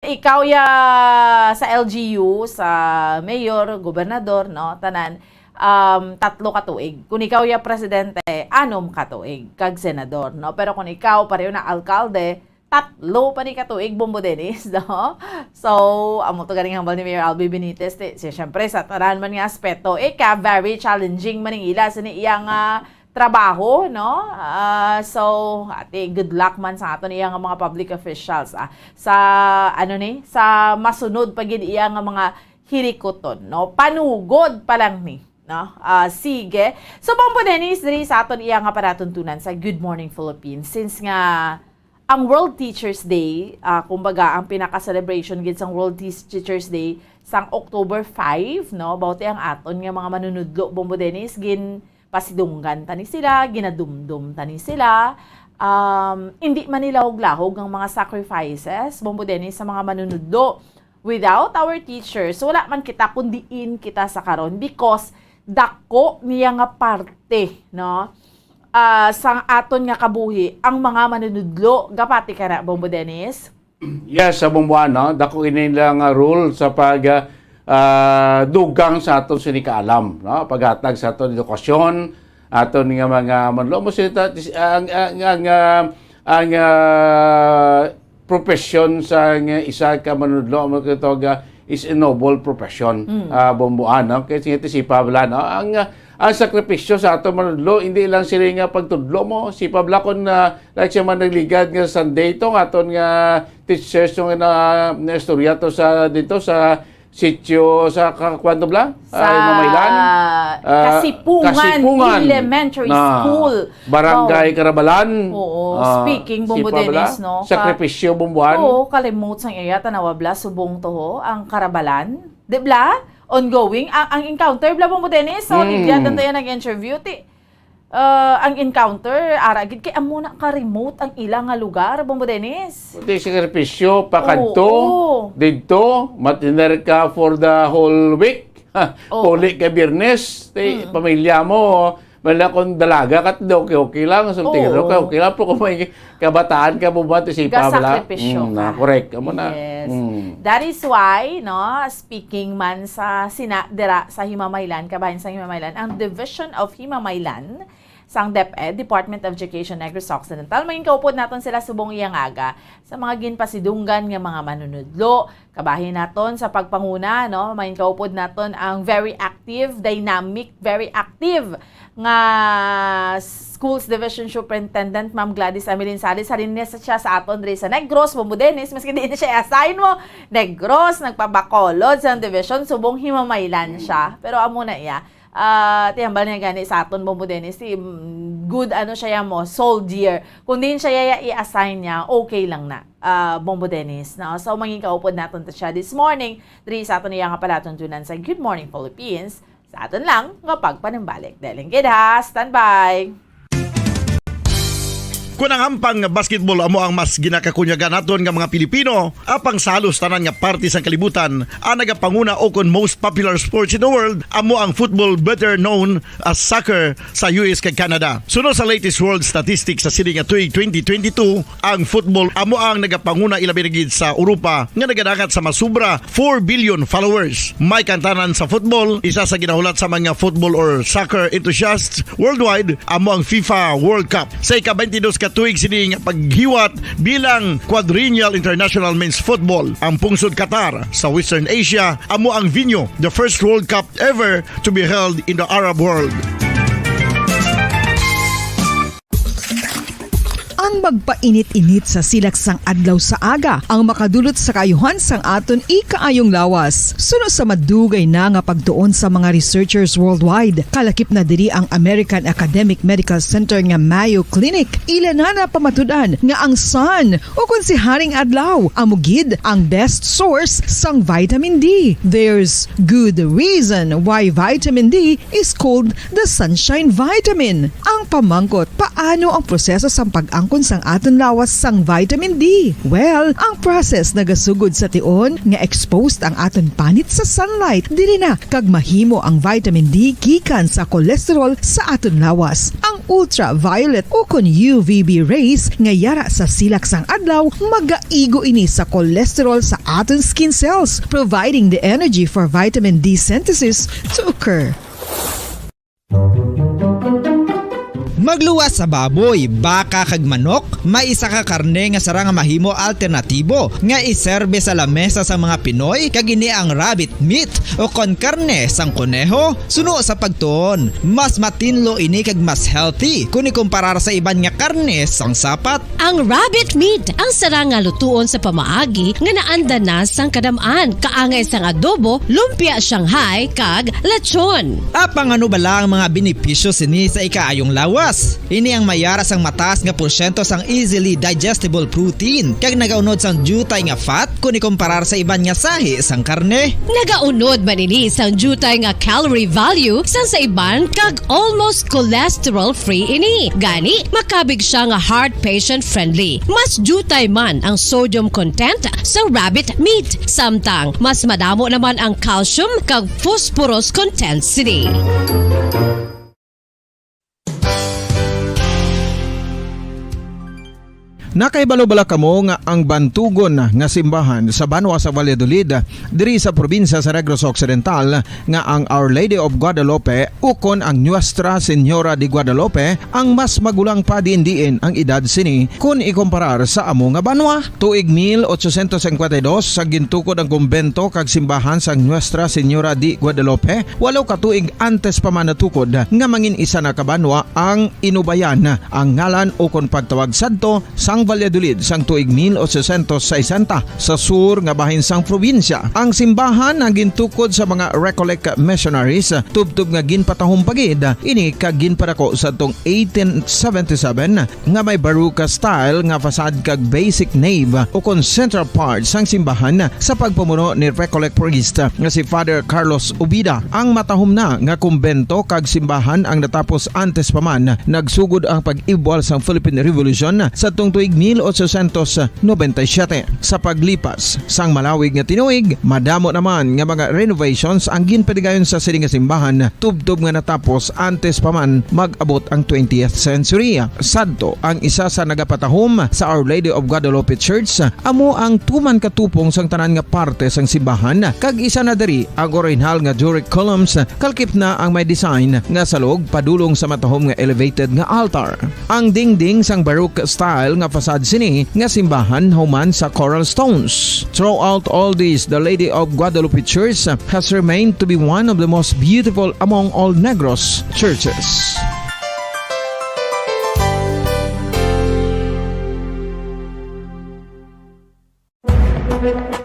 Ikaw ya sa LGU, sa mayor, gobernador, no, tanan, tatlo ka tuig. Kung ikaw ya presidente, 6 ka tuig, kag senador, no. Pero kung ikaw pareho na alkalde, tatlo pa ni ka tuig, Bombo Dennis, no. So, amo to ganing hambal ni Mayor Albi Benitez, siyempre sa tanan man nga aspeto, very challenging man ila sa iyang trabaho, no? So, ate, good luck man sa aton iyang mga public officials sa sa masunod pagid iyang mga hirikoton, no? Panugod pa lang ni, no? Sige. So, Bombo Dennis, diri sa aton iyang paratuntunan sa Good Morning Philippines, since nga ang World Teachers Day, kumbaga ang pinaka-celebration gid sang World Teachers Day sang October 5, no? Bawti ang aton nga mga manunudlo, Bombo Dennis, pasidunggan tani sila, ginadumdum tani sila. Hindi man nilahog-lahog ang mga sacrifices, Bombo Dennis, sa mga manunudlo. Without our teachers, wala man kita kundiin kita sa karon because dako niya nga parte, no? Sang aton nga kabuhi ang mga manunudlo. Gapati ka na, Bombo Dennis? Yes, sa bumbuan, no? Dako inila nga rule sa pag dugang sa aton sinikaalam, no? Paghatag sa aton edukasyon, aton nga mga manlo mo sila ang profession sa isa ka manudlo mo kito is a noble profession. Bumbuan, no? Kasi si Pabla, no? Ang sakripisyo sa aton manudlo, hindi lang sila nga pagtudlo mo. Si Pabla kon like siya man nagligad nga Sunday to aton nga teachers na istorya to sa dito sa sitio sa Kwanto Bla? Sa Mamaylan? Kasipungan Elementary School. Barangay Carabalan. Oo. Speaking, Bombo Dennis, no? Sakripisyo, Bumbuan. Oo, kalimot sang iya, tanawa bla, subong toho, ang Carabalan. Di bla? Ongoing. Ang encounter, bla, Bombo Dennis. So, ligyan tayo nag-interview. Ang encounter, aragid kay amo na ka-remote ang ilang nga lugar, Bombo Dennis. Di sakripisyo, pakadto, dito, matiner ka for the whole week. Puli ka Biyernes, pamilya mo, wala kong dalaga kat okay lang, sultiro ka, okay lang po kung may kabataan ka po ba, si Pabla. Gasakripisyo ka. Correct. Amo na. Yes. That is why, no, speaking man sa sa Himamaylan, kabahin sa Himamaylan, ang Division of Himamaylan, sang DepEd, Department of Education, Negros Occidental, maging kaupod naton sila subong iyang aga sa mga ginpasidunggan nga mga manunudlo. Kabahin naton sa pagpanguna, no, maging kaupod naton ang very active, dynamic, very active nga Schools Division Superintendent Ma'am Gladys Amelin Salis. Harin niya siya sa aton rin sa Negros, Bombo Dennis, maski di na siya assign mo, Negros, nagpabakolod sa division, subong Himamaylan siya. Pero amo na iya, tiyambal niya gani sa aton, Bombo Dennis, good siya mo, soldier. Kung din siya i-assign niya, okay lang na, Bombo Dennis. No? So, maging kaupod natin siya this morning, diri sa aton niya nga palatuntunan sa Good Morning Philippines. Sa aton lang, kapag panimbalik. Deling ha, standby! Kung ang ampang basketball amo ang mas ginakakunyagan naton nga mga Pilipino, apang salos tanan nga parte sa kalibutan, ang nagapanguna o kon most popular sports in the world, amo ang football, better known as soccer sa US kag Canada. Sunod sa latest world statistics sa sining nga tuig 2022, ang football amo ang nagapanguna ilabi na gid sa Europa nga nagadagat sa masubra 4 billion followers. May kantanan sa football, isa sa ginahulat sa mga football or soccer enthusiasts worldwide, amo ang FIFA World Cup. Sa ika-22 ka tuig sining paghiwat bilang Quadrennial International Men's Football. Ang pungsod Qatar sa Western Asia amo ang venue, the first World Cup ever to be held in the Arab world. Ang magpainit-init sa silaksang adlaw sa aga ang makadulot sa kayuhan sang aton ikaayong lawas. Sunod sa madugay na nga pagtuon sa mga researchers worldwide, kalakip na diri ang American Academic Medical Center nga Mayo Clinic. Ila na pamatudan nga ang sun o kung si Haring Adlaw amugid ang best source sang vitamin D. There's good reason why vitamin D is called the sunshine vitamin. Ang pamangkot, paano ang proseso sa pag-angkon sang aton lawas sang vitamin D. Well, ang process nagasugod sa tion nga exposed ang aton panit sa sunlight dili na kag mahimo ang vitamin D gikan sa cholesterol sa aton lawas. Ang ultraviolet o kon UVB rays nga yara sa silak sang adlaw magaigo ini sa cholesterol sa aton skin cells, providing the energy for vitamin D synthesis to occur. Magluwas sa baboy, baka kag manok, may isa ka karne nga sarang mahimo alternatibo nga iserbe sa lamesa sa mga Pinoy kag ini ang rabbit meat o kon karne sang kuneho. Suno sa pagtuon, mas matinlo ini kag mas healthy kung ikumparar sa iban nga karne sang sapat. Ang rabbit meat ang sarang nga lutuon sa pamaagi nga naanda na sang kadamaan, kaangay sang adobo, lumpia Shanghai kag lechon. Apang ano bala ang mga benepisyo sini sa ikaayong lawas? Ini ang mayara sang mataas nga porsyento sang easily digestible protein kag nagaunod sang jutay nga fat kung ikumparar sa iban nga sahi sang karne. Nagaunod man ini sang jutay nga calorie value sang sa iban kag almost cholesterol free ini. Gani makabig siya nga heart patient friendly. Mas jutay man ang sodium content sa rabbit meat, samtang mas madamo naman ang calcium kag phosphorus content sini. Nakaibalo-bala kamo nga ang bantugon nga simbahan sa Banwa sa Valladolid diri sa probinsya sa Negros Occidental nga ang Our Lady of Guadalupe ukon ang Nuestra Señora de Guadalupe ang mas magulang pa diin ang edad sini kung ikumparar sa amo nga banwa. Tuig 1852 sa gintukod ang kumbento kag simbahan sa Nuestra Señora de Guadalupe, walo ka tuig antes pa man natukod nga mangin isa na kabanwa ang inubayan ang ngalan ukon pagtawag sadto sang Valladolid sang tuig 1860 sa sur nga bahin sang probinsya. Ang simbahan ang gintukod sa mga Recollect missionaries tubtub nga ginpatahong pagid ini kag ginpadako sa tong 1877 nga may baroque style nga fasad kag basic nave o kon central part sang simbahan sa pagpamuno ni Recollect priest nga si Father Carlos Ubida. Ang matahom na nga kumbento kag simbahan ang natapos antes pa man nagsugod ang pag-ibwal sang Philippine Revolution sa tong tuig 1897. Sa paglipas sang malawig nga tinuig, madamo naman nga mga renovations ang ginpadigayon sa sining nga simbahan tubtob nga natapos antes pa man mag-abot ang 20th century. Sadto ang isa sa nagapatahom sa Our Lady of Guadalupe Church amo ang tuman katupong sang tanan nga parte sang simbahan kag isa na diri ang original nga Doric columns kalkip na ang may design nga salog padulong sa matahom nga elevated nga altar. Ang dingding sang baroque style nga fasad sini nga simbahan human sa coral stones. Throughout all this, the Lady of Guadalupe Church has remained to be one of the most beautiful among all Negros churches.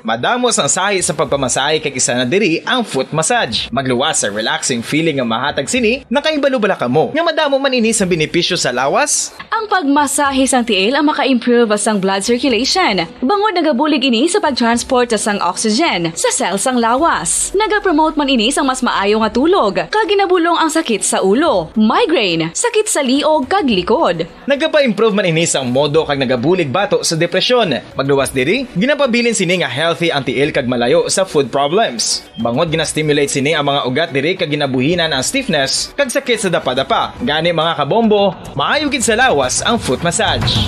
Madamos ang sahi sa pagpamasahe kag isa na diri ang foot massage. Magluwas sa relaxing feeling nga mahatag sini, nakaibalo-bala kamo. Nga madamo man ini sa benepisyo sa lawas. Ang pagmasahe sang tiil ang maka-improve sang blood circulation. Bangod nagabulig ini sa pag-transport sang oxygen sa cells sang lawas. Nagapromote man ini sang mas maayo nga tulog. Kag ginabulong ang sakit sa ulo, migraine, sakit sa liog kag likod. Nagapa-improve man ini sang modo kag nagabulig bato sa depresyon. Magluwas diri, ginapabilin sini nga healthy ang tiil kag malayo sa food problems. Bangod gina-stimulate sini ang mga ugat diri kag ginabuhinan ang stiffness kag sakit sa dapa-dapa. Gani mga kabombo, maayo gid sa lawas ang foot massage.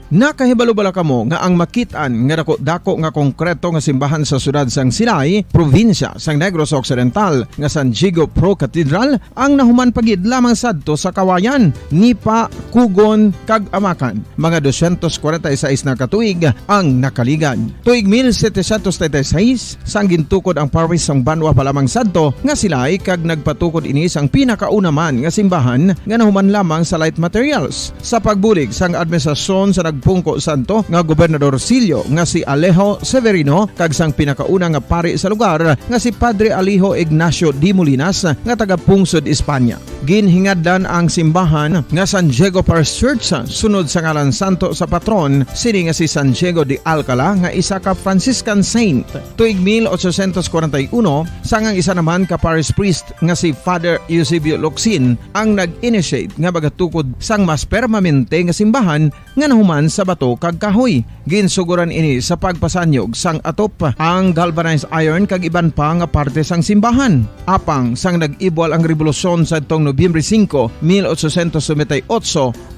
Nakahibalo-bala kamo nga ang makitaan nga dako nga konkreto nga simbahan sa sudad sang Sinay, probinsya sang Negros Occidental nga San Diego Pro Cathedral ang nahuman pagid lamang sadto sa Kawayan, Nipa, Kugon kag Amakan. Mga 246 na katuig ang nakaligan. Tuig 1736 sang gintukod ang parish sang Banwa pa lamang sadto nga Silay kag nagpatukod ini sang pinakauna man nga simbahan nga nahuman lamang sa light materials. Sa pagbulig sang administrasyon sa nagpungko santo nga gobernador Silio nga si Alejo Severino kag sang pinakauna nga pari sa lugar nga si Padre Alijo Ignacio Di Molinas nga taga Pungsod, Espanya. Ginhingad ang simbahan nga San Diego Parish Church sunod sa ngalan santo sa patron sini nga si San Diego de Alcala nga isa ka Franciscan saint. Tuig 1841 sangang isa naman ka parish priest nga si Father Eusebio Locsin ang nag-initiate nga bagatukod sang mas permanente nga simbahan nga nahuman sa bato kag kahoy. Ginsuguran ini sa pagpasanyog sang atop ang galvanized iron kag iban pa nga parte sang simbahan. Apang sang nag-ibwal ang revolusyon sa tong Nobyembre 5, 1898,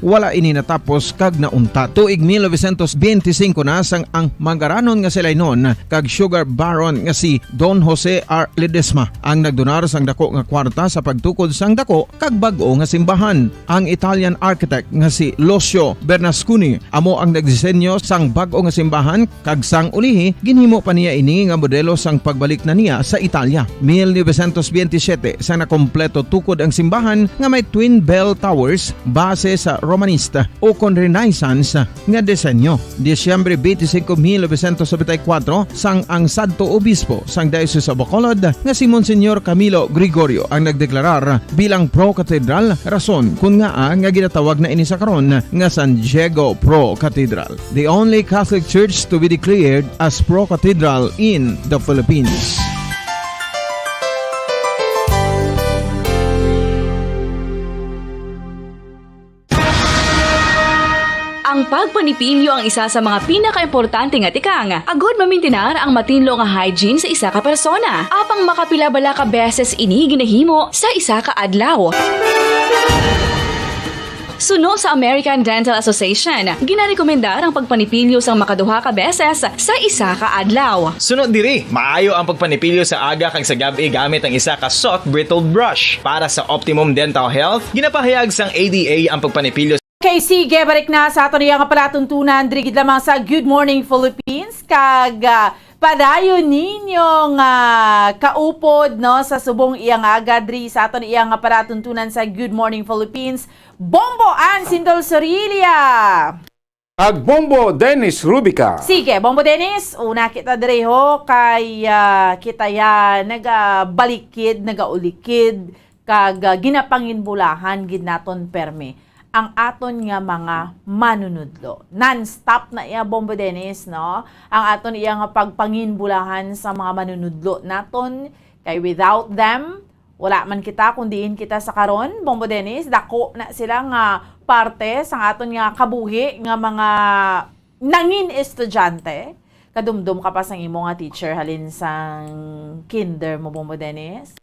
wala ini natapos kag nauntat. Tuig 1925 na sang ang mangaranon nga sila noon kag sugar baron nga si Don Jose R. Ledesma ang nagdonar sang dako nga kwarta sa pagtukod sang dako kag bag-o nga simbahan. Ang Italian architect nga si Lucio Bernasconi amo ang nagdisenyo sang bag-o nga simbahan kag sang ulihi ginhimo pa niya ini nga modelo sang pagbalik na niya sa Italia. 1927 sang nakompleto tukod ang simbahan nga may twin bell towers base sa Romanista o kon Renaissance nga disenyo. Disyembre 25, 1974 sang ang Santo Obispo sang Diocese of Bacolod nga si Monsignor Camilo Gregorio ang nagdeklarar bilang pro-cathedral, rason kung nga nga ginatawag na ini sa karon nga San Diego Pro-Cathedral, the only Catholic Church to be declared as pro-cathedral in the Philippines. Ang pagpanipilyo ang isa sa mga pinaka-importante nga tikang. Agod mamintinar ang matinlo nga hygiene sa isa ka persona. Apang makapilabala ka beses ini ginahimo sa isa ka adlaw. Suno sa American Dental Association, ginarekomendar ang pagpanipilyo sang makaduha ka beses sa isa ka adlaw. Sunod diri, maayo ang pagpanipilyo sa aga kag sa gabi gamit ang isa ka soft brittled brush. Para sa optimum dental health, ginapahayag sang ADA ang pagpanipilyo. Okay, sige, balik na sa aton nga palatuntunan drigid lamang sa Good Morning Philippines kag padayon ninyong kaupod no sa subong iyang agadri sa aton iyang palatuntunan sa Good Morning Philippines. Bombo Ann Sindol Sorilia. Ag Bombo Dennis Rubica. Sige, Bombo Dennis, una kita direho kay kita ya nagabalikid, nagaulikid kag ginapanginbulahan gid naton perme ang aton nga mga manunudlo. Non-stop na iya, Bombo Dennis, no? Ang aton iya nga pagpanginbulahan sa mga manunudlo naton. Kay without them, wala man kita, kundiin kita sa karon, Bombo Dennis. Dako na sila nga parte sa aton nga kabuhi nga mga nangin estudyante. Kadumdum ka pa sang imo nga teacher halin sang kinder mo, Bombo Dennis.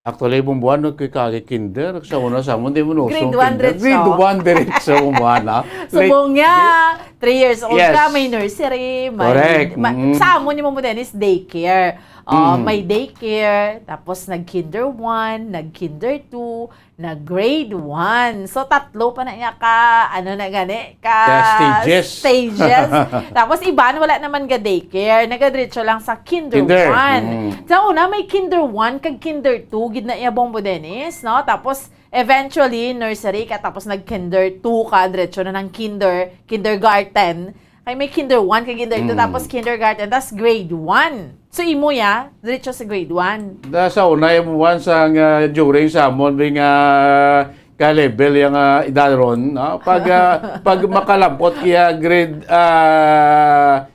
Actually, bumbuan no kay kage kinder sa una sa mo di mo no. Grade 1 diretso. Grade 1 diretso bumbuan na. Subong nga, 3 years old Yes. ka, may nursery, may, Correct. sa amon ni mo Dennis, daycare. May daycare, tapos nag-kinder 1, nag-kinder 2, nag-grade 1. So, tatlo pa na niya ka, ano na gani, Stages. Tapos iban, wala naman ga daycare. Nagadiretso lang sa kinder 1. Sa una, may kinder 1 kag kinder 2, gid na iya Bombo Dennis, no? Tapos, eventually, nursery ka, tapos nag-kinder 2 ka, diretso na ng kindergarten. Ay may kinder 1 kag kinder 2, tapos kindergarten, tapos grade 1. So, imo ya, diretso sa grade 1. Sa una yung buwan sa during sa amon bing ka-level yung edad ron. No? Pag makalapot kaya grade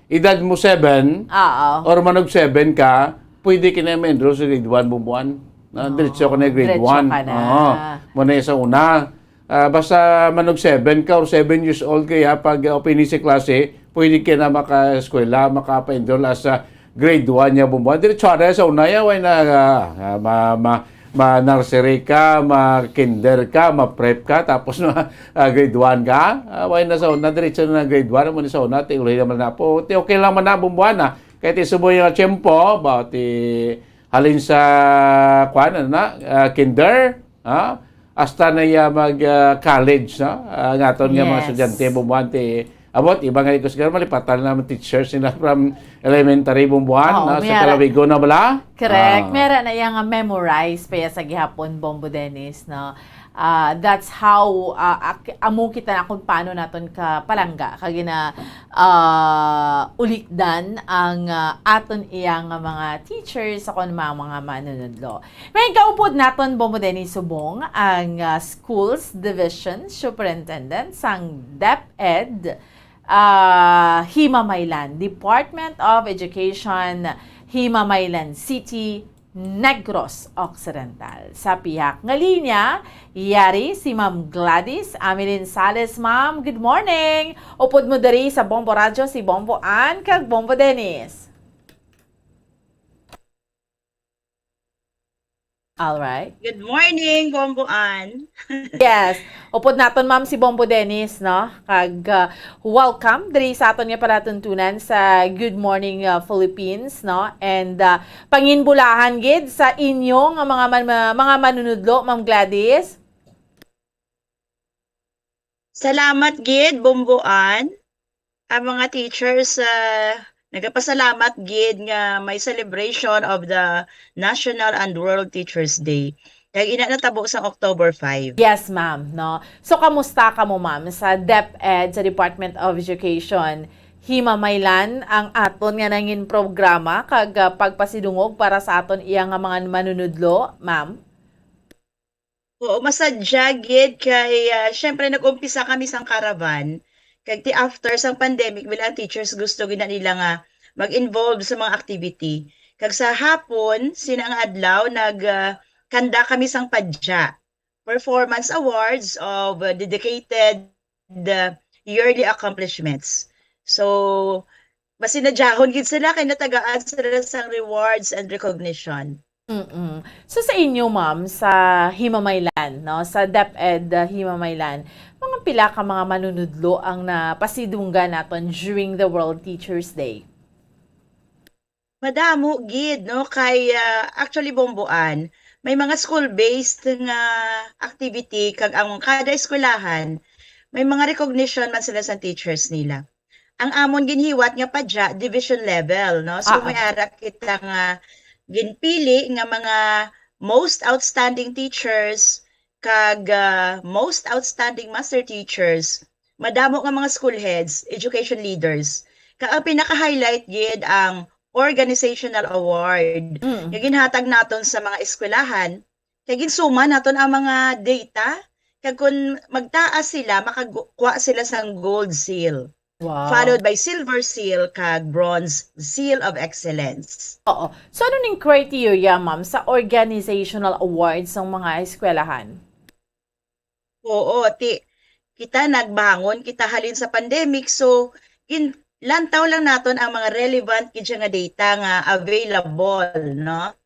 edad mo 7 or manog 7 ka, pwede ka na ma-enroll sa grade 1 bumuan. Diretso ka na grade 1. Muna sa una. Basta manog 7 ka or 7 years old kaya pag opini sa klase, pwede ka na maka-eskwela, maka-enroll as grade 1 niya bumuan. Diretso na sa una yan, way na ma-nursery ka, ma-kinder ka, ma-prep ka, tapos grade 1 ka. Way na sa una, diretso na grade 1, muna sa una, tiuloy naman na po. Okay lang man na bumuan na. Kaya tisubo yung tiyempo, halin sa kinder, hasta na iya mag-college, no? Ngaton nga mga estudyante bumuan abot iba nga ito siguro malipatan naman teachers nila from elementary bumbuan sa Calavigo na bala. Correct. Meron na yung memorize pa sa gihapon, Bombo Dennis, no? That's how amo kita na kung paano naton ka palangga kagina ulikdan ang aton iyang mga teachers sa kon mga manunodlo. Ngayon kaupod naton Bombo Dennis Subong ang Schools Division Superintendent sang DepEd Himamaylan, Department of Education, Himamaylan City, Negros Occidental. Sa pihak nga linya, yari si Ma'am Gladys Amelin Sales. Ma'am, good morning! Upod mo dari sa Bombo Radyo si Bombo Ann kag Bombo Dennis. Alright. Good morning, Bomboan. Yes. Upod naton ma'am si Bombo Dennis, no? Kag welcome diri sa aton nga palatuntunan sa Good Morning Philippines, no? And panginbulahan gid sa inyo nga mga manunudlo, Ma'am Gladys. Salamat gid, Bomboan. Ang mga teachers nagapasalamat gid nga may celebration of the National and World Teachers Day. Kaya ina natabo sa October 5. Yes, ma'am, no? So kamusta ka mo, ma'am, sa DepEd sa Department of Education? Himamaylan ang aton nga nangin programa kag pagpasidungog para sa aton iyang mga manunudlo, ma'am? Oo, masadya gid kay syempre nag-umpisa kami sang caravan. Kag ti after sang pandemic bilang teachers gusto gina nila nga mag-involve sa mga activity. Kag sa hapon sinang adlaw kanda kami sang padya. Performance awards of dedicated yearly accomplishments. So masinadyahon gid sila kay natagaan sila sang rewards and recognition. So sa inyo, ma'am, sa Himamaylan, no, sa DepEd Himamaylan, mga pila ka mga manunudlo ang napasidunggan naton during the World Teachers Day? Madamo gid no kay actually Bomboan, may mga school-based nga activity kag ang kada eskwelahan may mga recognition man sila sa teachers nila. Ang amon ginhiwat nga padya division level no. So may ara kita nga ginpili nga mga most outstanding teachers kag most outstanding master teachers, madamo nga mga school heads, education leaders. Kag ang pinaka-highlight gid ang organizational award. Nga ginhatag naton sa mga eskwelahan, kay ginsuma naton ang mga data kag kun magtaas sila makakuha sila sang gold seal. Wow. Followed by silver seal kag bronze seal of excellence. Oo. So ano ning criteria, ma'am, sa organizational awards ng mga eskwelahan? Oo, kita nagbangon, kita halin sa pandemic, so lantaw lang naton ang mga relevant kidya nga data nga available, no?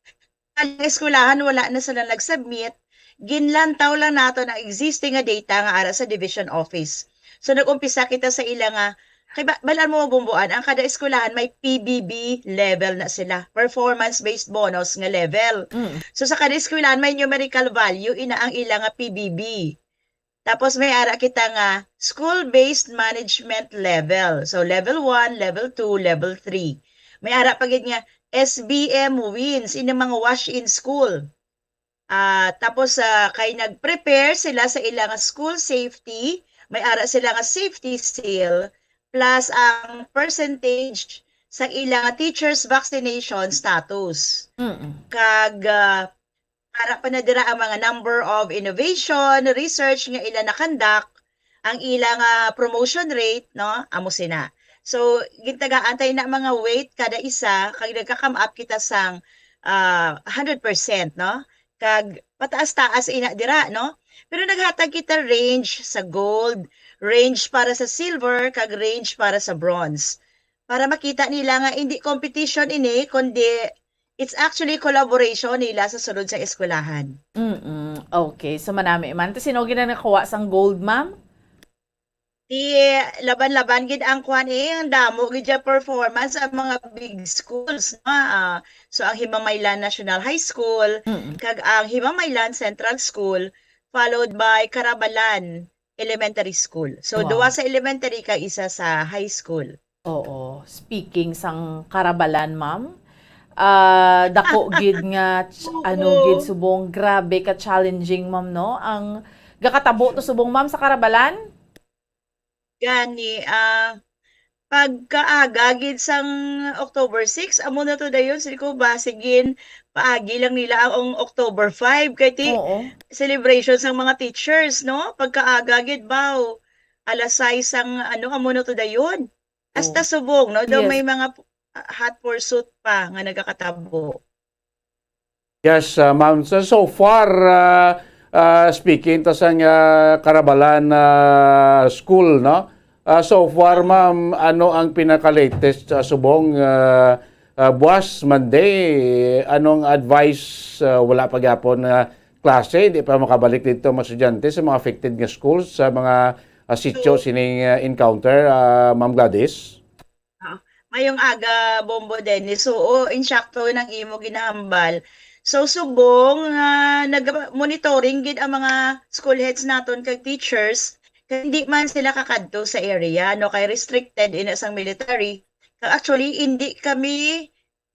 Ang eskwelahan wala na sila nag-submit, ginlantaw lang naton ang existing nga data nga ara sa division office. So nag-umpisa kita sa ila nga kay balaan mo Bomboan, ang kada eskwelahan may PBB level na sila, performance-based bonus nga level. So sa kada eskwelahan may numerical value ina ang ila nga PBB. Tapos may ara kita nga school-based management level. So level 1, level 2, level 3. May ara pa gid nga SBM wins in mga wash-in school. Tapos kay nag-prepare sila sa ila nga school safety, may ara sila nga safety seal plus ang percentage sa ilang teachers vaccination status. Kag para pa na dira ang mga number of innovation, research nga ila nakandak, ang ilang promotion rate, no, amo sina. So gintaga-antay na mga weight kada isa kag nagka-come up kita sang 100%, no? Kag pataas-taas ina dira, no? Pero naghatag kita range sa gold, range para sa silver, kag range para sa bronze. Para makita nila nga hindi competition ini, kundi it's actually collaboration nila sa sulod sa eskwelahan. Okay, so manami man. Tapos sino gina nakuha sang gold, ma'am? Laban-laban gid ang kwan ang damo gid ya performance ang mga big schools, no? So ang Himamaylan National High School, kag ang Himamaylan Central School, followed by Carabalan Elementary School. So duwa sa elementary kag isa sa high school. Oo. Speaking sang Carabalan, ma'am, dako gid nga gid subong grabe ka challenging, ma'am, no? Ang gakatabo to subong ma'am sa Karabalan? Gani, pagkaaga gid sang October 6, amo na to dayon sila ko basigin paagi lang nila ang October 5 kay ti Oo. celebration sang mga teachers, no? Pagkaaga gid baw. Alas 6 ang amo na to dayon. Hasta subong, no? Daw Yes. may mga hot pursuit pa nga nagakatabo. Yes, ma'am. So far, speaking to sa Karabalan School, no? So far, ma'am, ano ang pinaka-latest subong buwas, Monday? Anong advice? Wala pa gyapon klase, hindi pa makabalik dito mga estudyante sa mga affected nga schools, sa mga sityo sining encounter, Ma'am Gladys? Mayong aga, Bombo Dennis. So, insakto ng imo ginahambal. So, subong, nag-monitoring gid ang mga school heads naton kag teachers, kaya hindi man sila kakadto sa area, no, kay restricted in sang military. Actually,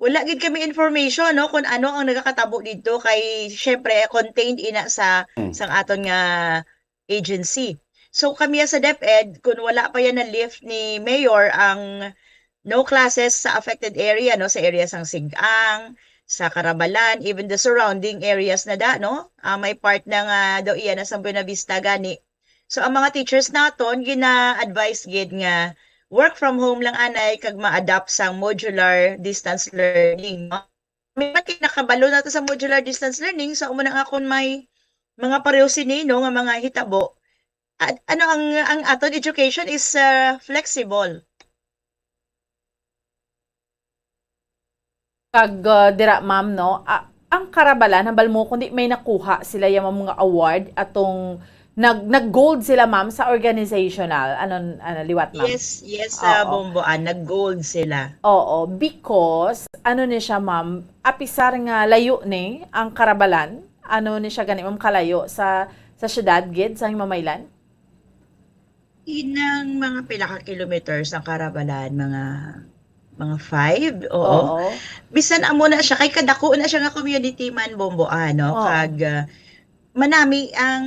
wala gid kami information, no, kung ano ang nagakatabo dito, kay syempre contained ina sa sang aton nga agency. So, kami sa DepEd, kung wala pa yan na lift ni Mayor ang no classes sa affected area, no, sa area sang Sigang, sa Karabalan, even the surrounding areas na no, may part na nga daw iyan na sa Buena Vista gani. So ang mga teachers naton gina-advise gid nga work from home lang anay kag ma-adapt sang modular distance learning, no? May nakabalo na to sa modular distance learning, so amo na akon may mga pareho sinino nga mga hitabo. At ang aton education is flexible. Kag dira ma'am, no, ang Karabalan hambal mo kundi may nakuha sila yung mga award atong nag-gold sila ma'am sa organizational liwat ma'am. Yes, Oo. Bomboan, nag-gold sila. Oo, because ni siya ma'am, apisar nga layo ni ang Karabalan, ni siya gani ma'am kalayo sa syudad gid sa Himamaylan. Inang mga pila ka kilometers ang Karabalan, mga 5, oo. Oo. Bisan amo na siya kay kadako na siya nga community man, Bomboan, no, Oo. kag manami ang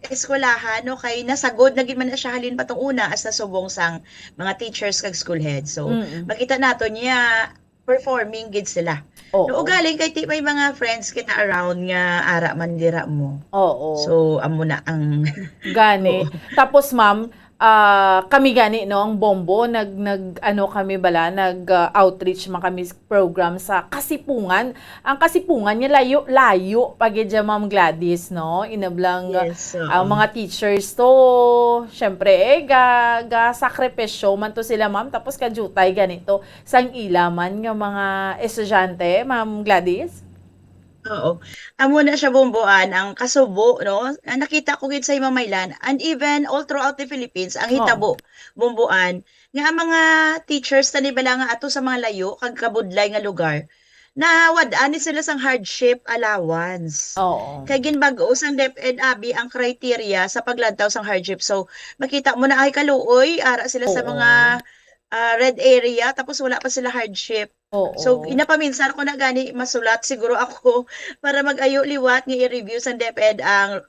eskwelahan, no, kay nasagod na gid man na siya halin patong una as nasubong sang mga teachers kag school heads. So makita nato niya performing gid sila. Oo. No, galing kay ti may mga friends kita around nga ara man dira mo. Oo. So amo na ang Gani. Tapos ma'am, kami gani no ang Bombo kami bala outreach man kami program sa Kasipungan. Ang Kasipungan niya layo pagidya Ma'am Gladys, no. Inablang Yes, oo. ang mga teachers to syempre ga sakripisyo man to sila ma'am, tapos kajutay ganito sang ilaman nga mga estudyante, Ma'am Gladys. Oo. Amo na siya, Bomboan, ang kasubo, no? Ang nakita ko gid sa Himamaylan and even all throughout the Philippines, ang hitabo, Bomboan, nga ang mga teachers tani bala nga ato sa mga layo kag kabudlay nga lugar, na wad-ani sila sang hardship allowance. Oo. Kay ginbag-o sang DepEd Abi ang criteria sa paglantaw sang hardship. So makita mo na ay kaluoy ara sila sa Oo. mga red area tapos wala pa sila hardship. Oo. So, inapaminsan ko na gani masulat siguro ako para mag-ayo liwat nga i-review sa DepEd ang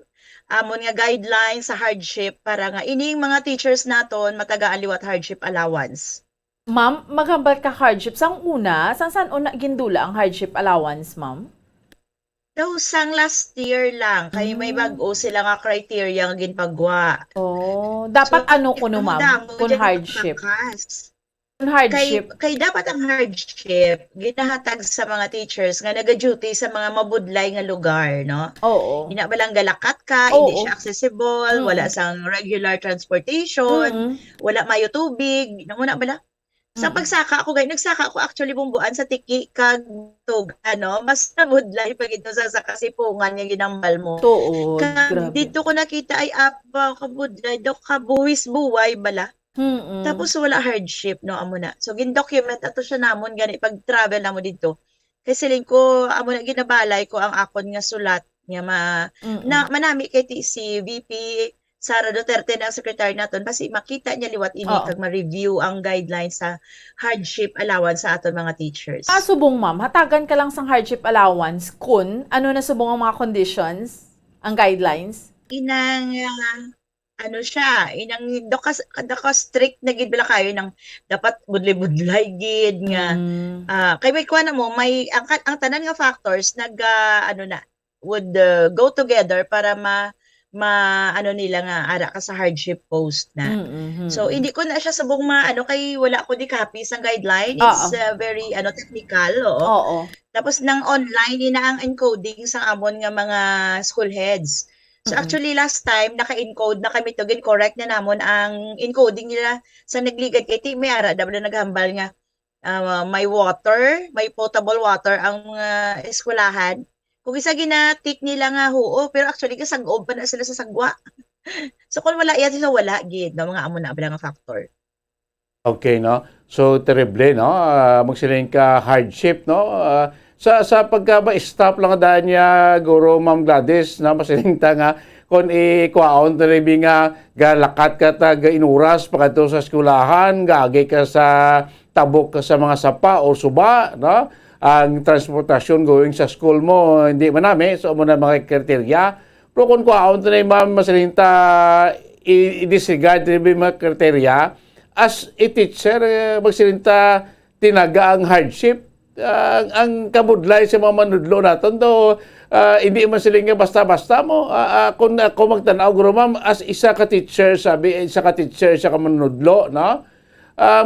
amon nga guidelines sa hardship para nga ining mga teachers naton matagaan liwat hardship allowance. Ma'am, maghambal ka hardship. Sang una, saan una gindula ang hardship allowance, ma'am? Daw sang last year lang kay may bag-o sila nga criteria nga ginpagwa. Oh, dapat kuno ma'am? Kung hardship. Kung hardship. Kay dapat ang hardship ginahatag sa mga teachers nga naga-duty sa mga mabudlay nga lugar, no? Oo. Ina balang galakat ka, Oo. hindi siya accessible, wala sang regular transportation, wala mayo tubig, namuna bala. Sa pagsaka ako, nagsaka ako actually Bomboan sa Tiki kag tug, mas nabudlay pag ito sa Kasipungan nga ginambal mo. Tuod, Kag grabe. dito ko nakita ay kabudlay, do kabuwis buway bala. Tapos wala hardship, no, amo na. So gin-document ato siya namon gani pag travel namo dito. Kasi siling ko amo na ginabalay ko ang akon nga sulat nga na manami kay si VP Sara Duterte na secretary naton basi makita niya liwat ini Oo. kag ma-review ang guidelines sa hardship allowance sa aton mga teachers. Subong ma'am, hatagan ka lang sang hardship allowance kun ano na subong ang mga conditions, ang guidelines? inang ano siya, inang daka strict na gid bala kayo ng dapat budlay-budlay gid nga. Kay may kuha na mo may ang tanan nga factors ano na would go together para ano nila nga ara ka sa hardship post na. So hindi ko na siya subong ano kay wala ko di copy sa guideline. It's very technical, oo. Oo. Tapos nang online ina ang encoding sa amon nga mga school heads. So actually last time naka-encode na kami to correct na namon ang encoding nila sa nagligad kay ti may ara daw na naghambal nga may water, may potable water ang eskwelahan. Kung isa ginatik nila nga huo, pero actually kasag-ob pa na sila sa sagwa. So kung wala yan, so wala gid no mga amo na abala nga factor. Okay, no? So, terrible, no? Magsiling ka hardship, no? Sa pagka ba-stop lang daan niya, Guro Ma'am Gladys, na masiling ta nga, kung ikuaon talabi nga, galakat ka ta, inuras, pagkato sa skulahan, gagay ka sa tabok ka sa mga sapa o suba, no? Ang transportasyon going sa school mo, hindi manami, so mo na mga kriteria. Pero kung kuaon talabi, Ma'am, masiling ta, i-disregard talabi mga kriteria, as a teacher, magsilinta tinaga ang hardship, ang kabudlay sa mga manudlo natin, do, hindi man sila nga basta-basta mo. Kung ako magtanaw, Guro Ma'am, as isa ka teacher, isa ka manudlo, no?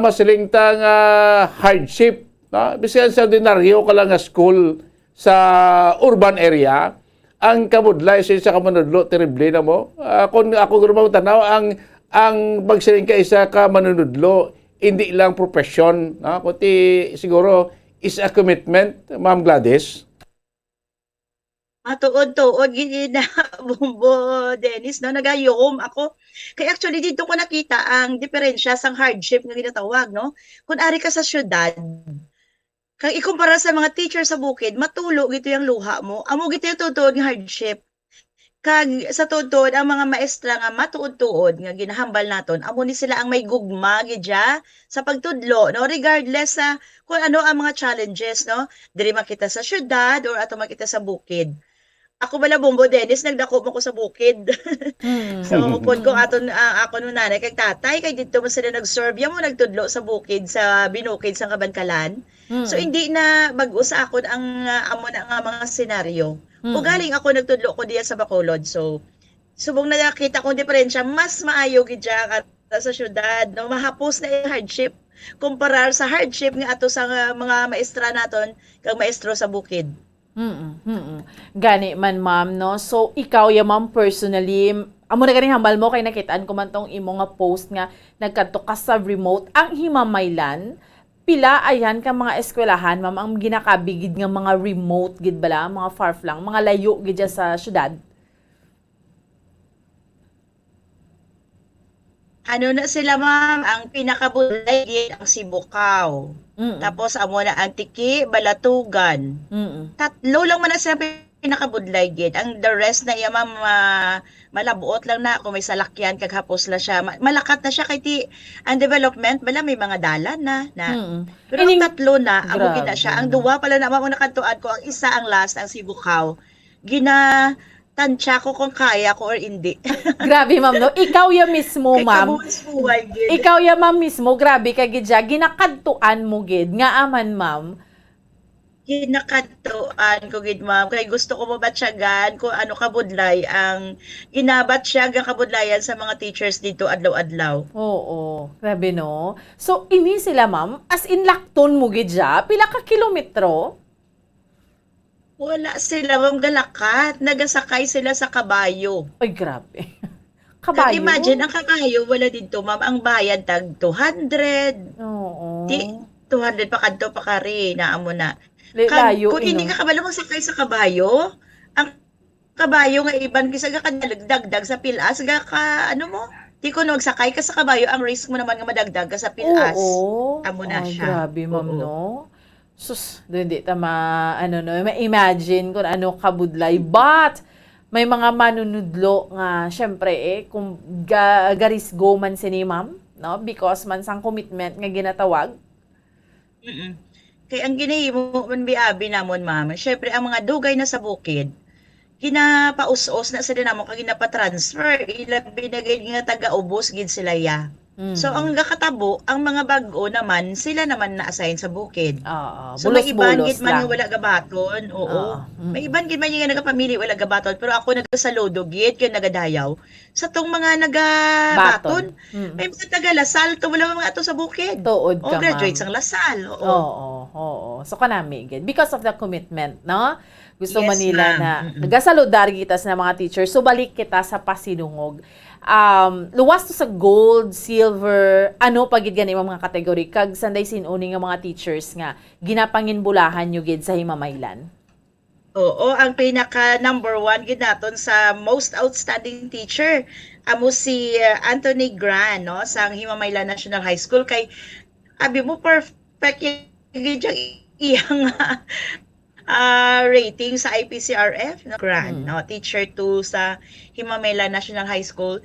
Masilinta nga hardship, no? Bisan sa ordinaryo ka lang nga school sa urban area, ang kabudlay sa isa ka manudlo, terrible na mo. Kung ako, Guro Ma'am, tanaw, ang magsiling ka isa ka manunudlo, hindi lang profession, no? Kundi siguro is a commitment, Ma'am Gladys. Matuod-tuod gid na Bumbo Dennis no nagayom ako. Kay actually dito ko nakita ang diferensya sang hardship nga ginatawag no. Kung ari ka sa syudad, kang ikumpara sa mga teacher sa bukid, matulo gito yung luha mo. Amo gito yung tutuod nga hardship. Kag sa tuod ang mga maestra nga matuod-tuod nga ginahambal naton amo ni sila ang may gugma gidya sa pagtudlo no regardless sa kung ano ang mga challenges no diri makita sa syudad or ato makita sa bukid. Ako bala Bumbo Dennis nagdako mo ko sa bukid. So upod ko aton ako no nanay kay tatay kay dito mo sila nag-serve mo nagtudlo sa bukid sa binukid sa Kabankalan. So hindi na bag-o sa akon ang amo na nga mga senaryo. O galing ako nagtudlo ko diya sa Bacolod. So subong na nakita kong diferensya mas maayo gid diya sa syudad no mahapos na yung hardship kumparar sa hardship nga ato sa mga maestra naton kag maestro sa bukid. Gani man ma'am no. So ikaw ya ma'am personally amo na ganing hambal mo kay nakitaan ko man tong imo nga post nga nagkadto ka sa remote ang himamaylan. Pila ayan ka mga eskwelahan ma'am ang ginakabigid nga mga remote gid bala mga far-flung mga layo gid sa syudad. Ano na sila ma'am ang pinakabulay gid ang Sibukaw. Tapos amo na ang Tiki, Balatugan. Tatlo lang man na sila pinakabudlay gid. Ang the rest na iya ma'am malabuot lang na kung may salakyan kag hapos la siya. Malakat na siya kay ti ang development bala may mga dalan na. Pero ang tatlo na amo gid na siya. Ang duwa pala na ma'am nakantuan ko ang isa ang last ang Sibukaw. Tansya ko kung kaya ko or hindi. Grabe ma'am no. Ikaw ya mismo ma'am. Ikaw ya ma'am mismo grabe ka gid siya ginakadtuan mo gid nga aman ma'am. Ginakadtuan ko gid ma'am kay gusto ko mabatsyagan kung ano kabudlay ang ginabatsyag ang kabudlayan sa mga teachers dito adlaw-adlaw. Oo, grabe no. So ini sila ma'am as in lakton mo gid siya pila ka kilometro? Wala sila ma'am galakat, nagasakay sila sa kabayo. Ay grabe. Kabayo? Kaya imagine ang kabayo wala dito ma'am ang bayad tag 200. Oo. 200 pa kadto pa kari na amo na. Layo, kung hindi ka kabalo magsakay sa kabayo, ang kabayo nga iban kisa ga kadagdag sa pilas ga ka ano mo? Di ko nagsakay ka sa kabayo, ang risk mo naman nga madagdag ka sa pilas. Oo. Amo na Ay, siya. grabe ma'am no. Sus, hindi ta ma-imagine kung ano kabudlay. But, may mga manunudlo nga, syempre kung garis go man sini ma'am, no? Because man sang commitment nga ginatawag. Kaya ang ginahimo man biabi namon ma'am, syempre ang mga dugay na sa bukid, ginapaus-os na sila namo kag ginapatransfer ila binagay nga taga-ubos gid sila ya. So ang kakatabo, ang mga bag-o naman sila naman na-assign sa bukid. Oo, So may iban bulos-bulos gid man lang. nga wala gabaton. Oo. Oo. May iban gid man nga nagapamili wala gabaton, pero ako nagasaludo gid kay nagadayaw sa tong mga nagabaton. May mga taga Lasal to wala mga ato sa bukid. Tuod O ka, graduates ma'am. ang Lasal. Oo. Oo. So kanami gid because of the commitment, no? Gusto Yes, Manila ma'am. na nagasaludar kita sa mga teachers. So balik kita sa pasinungog. Luwas to sa gold, silver, ano pagid gani mga kategory kag sanday sinuni nga mga teachers nga ginapanginbulahan nyo gid sa Himamaylan. Oo, ang pinaka number 1 gid naton sa most outstanding teacher amo si Anthony Gran, no, sa Himamaylan National High School kay abi mo perfect gid yung iyang rating sa IPCRF, no, Gran, no, teacher 2 sa Himamaylan National High School.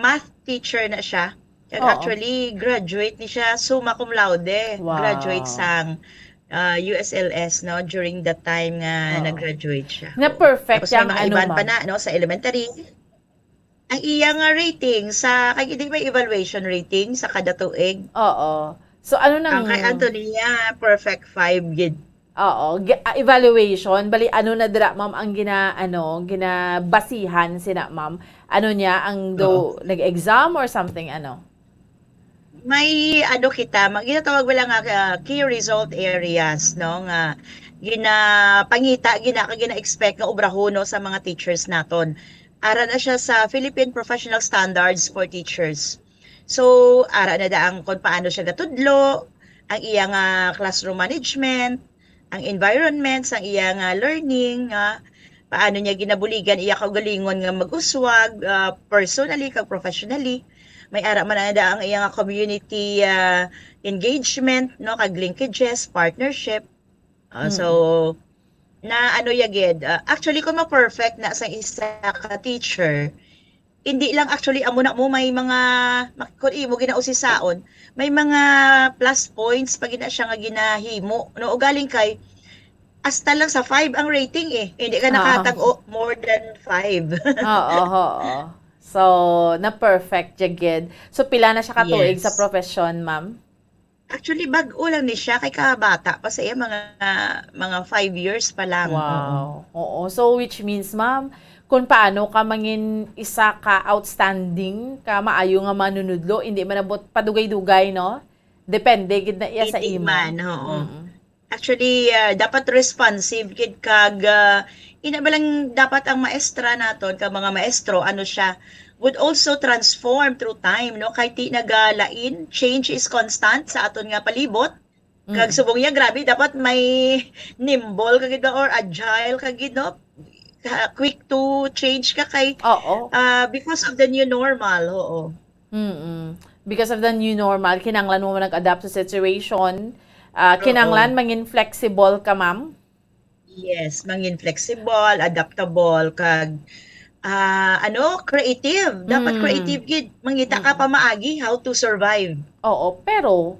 Math teacher na siya. Oo. Actually graduate ni siya summa cum laude. Wow. Graduate sang USLS, no, during that time nga nag-graduate siya. Na perfect Tapos may yang mga ano iban pa ma'am. na, no, sa elementary. Ang iyang rating sa kay hindi may evaluation rating sa kada tuig. Oo. So ano nang Ang kay Anthony perfect 5 gid. Oo, evaluation bali ano na dira ma'am ang ginabasihan sina ma'am. Ano niya ang nag-exam or something ano? May kita, ginatawag wala nga key result areas, no, nga ginapangita gina-expect nga obrahono sa mga teachers naton. Ara na siya sa Philippine Professional Standards for Teachers. So ara na daang kung paano siya gatudlo, ang iyang classroom management, ang environment sa iyang learning, paano niya ginabuligan iya kaugalingon nga mag-uswag personally kag professionally. May ara man na ang iyang community engagement, no, kag linkages, partnership. So na ano yagid, actually kung ma-perfect na sa isa ka teacher, hindi lang actually amo na mo may mga kung imo ginausisaon, may mga plus points pag ina siya nga ginahimo, no, ugaling kay hasta lang sa 5 ang rating hindi ka nakatag more than 5. Oo. So, na-perfect jagid. So, pila na siya katuig Yes. sa profession, ma'am? Actually bag-o lang ni siya kay kabata pa sa iya mga 5 years pa lang. Wow. Oo. So, which means, ma'am, kung paano ka mangin isa ka outstanding, ka maayo nga manunudlo, hindi man abot padugay-dugay, no? Depende, gid na iya sa Hindi imo. man, oo. Actually, dapat responsive kid kag ina ba lang dapat ang maestra naton kag mga maestro ano siya would also transform through time, no, kay ti nagalain, change is constant sa aton nga palibot. Kag subong niya grabe dapat may nimble kagid or agile kagid, no, quick to change ka kay Oo. because of the new normal. Oo. Because of the new normal, kinanglan mo nag-adapt sa situation. Kinanglan mangin flexible ka, ma'am? Yes, mangin flexible, adaptable, kag creative. Dapat creative gid. Mangita ka pa maagi how to survive. Oo, pero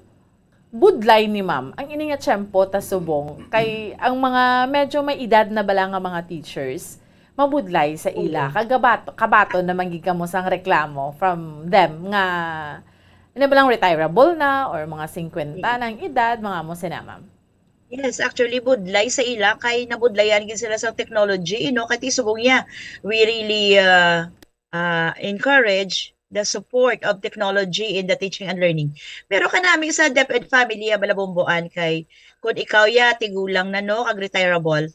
budlay ni ma'am, ang ini nga tiyempo ta subong kay ang mga medyo may edad na bala nga mga teachers mabudlay sa ila kabato na manggig mo sang reklamo from them nga ina ba lang retirable na or mga 50 ng edad mga mo sina ma'am. Yes, actually budlay sa ila kay nabudlayan gid sila sa technology, no, kay subong niya. We really encourage the support of technology in the teaching and learning. Pero kanami sa DepEd family balabomboan kay kung ikaw tigulang na, no, kag retirable,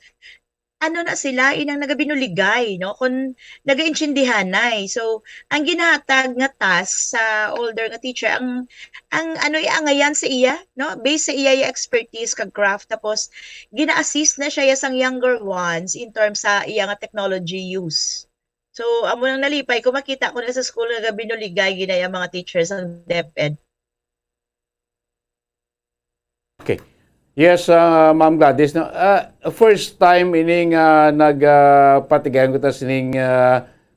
ano na sila inang nagabinuligay, no, kung nagaintindihan na so ang ginatag nga task sa older nga teacher ang ano angayan sa iya, no, based sa iya yung expertise kag craft, tapos gina-assist na siya sang younger ones in terms sa iya nga technology use. So amo nang nalipay ko makita ko na sa school nga binuligay ginaya mga teachers ang DepEd. Okay. Yes, Ma'am Gladys. No, first time ining nagpatigayan ko ta sining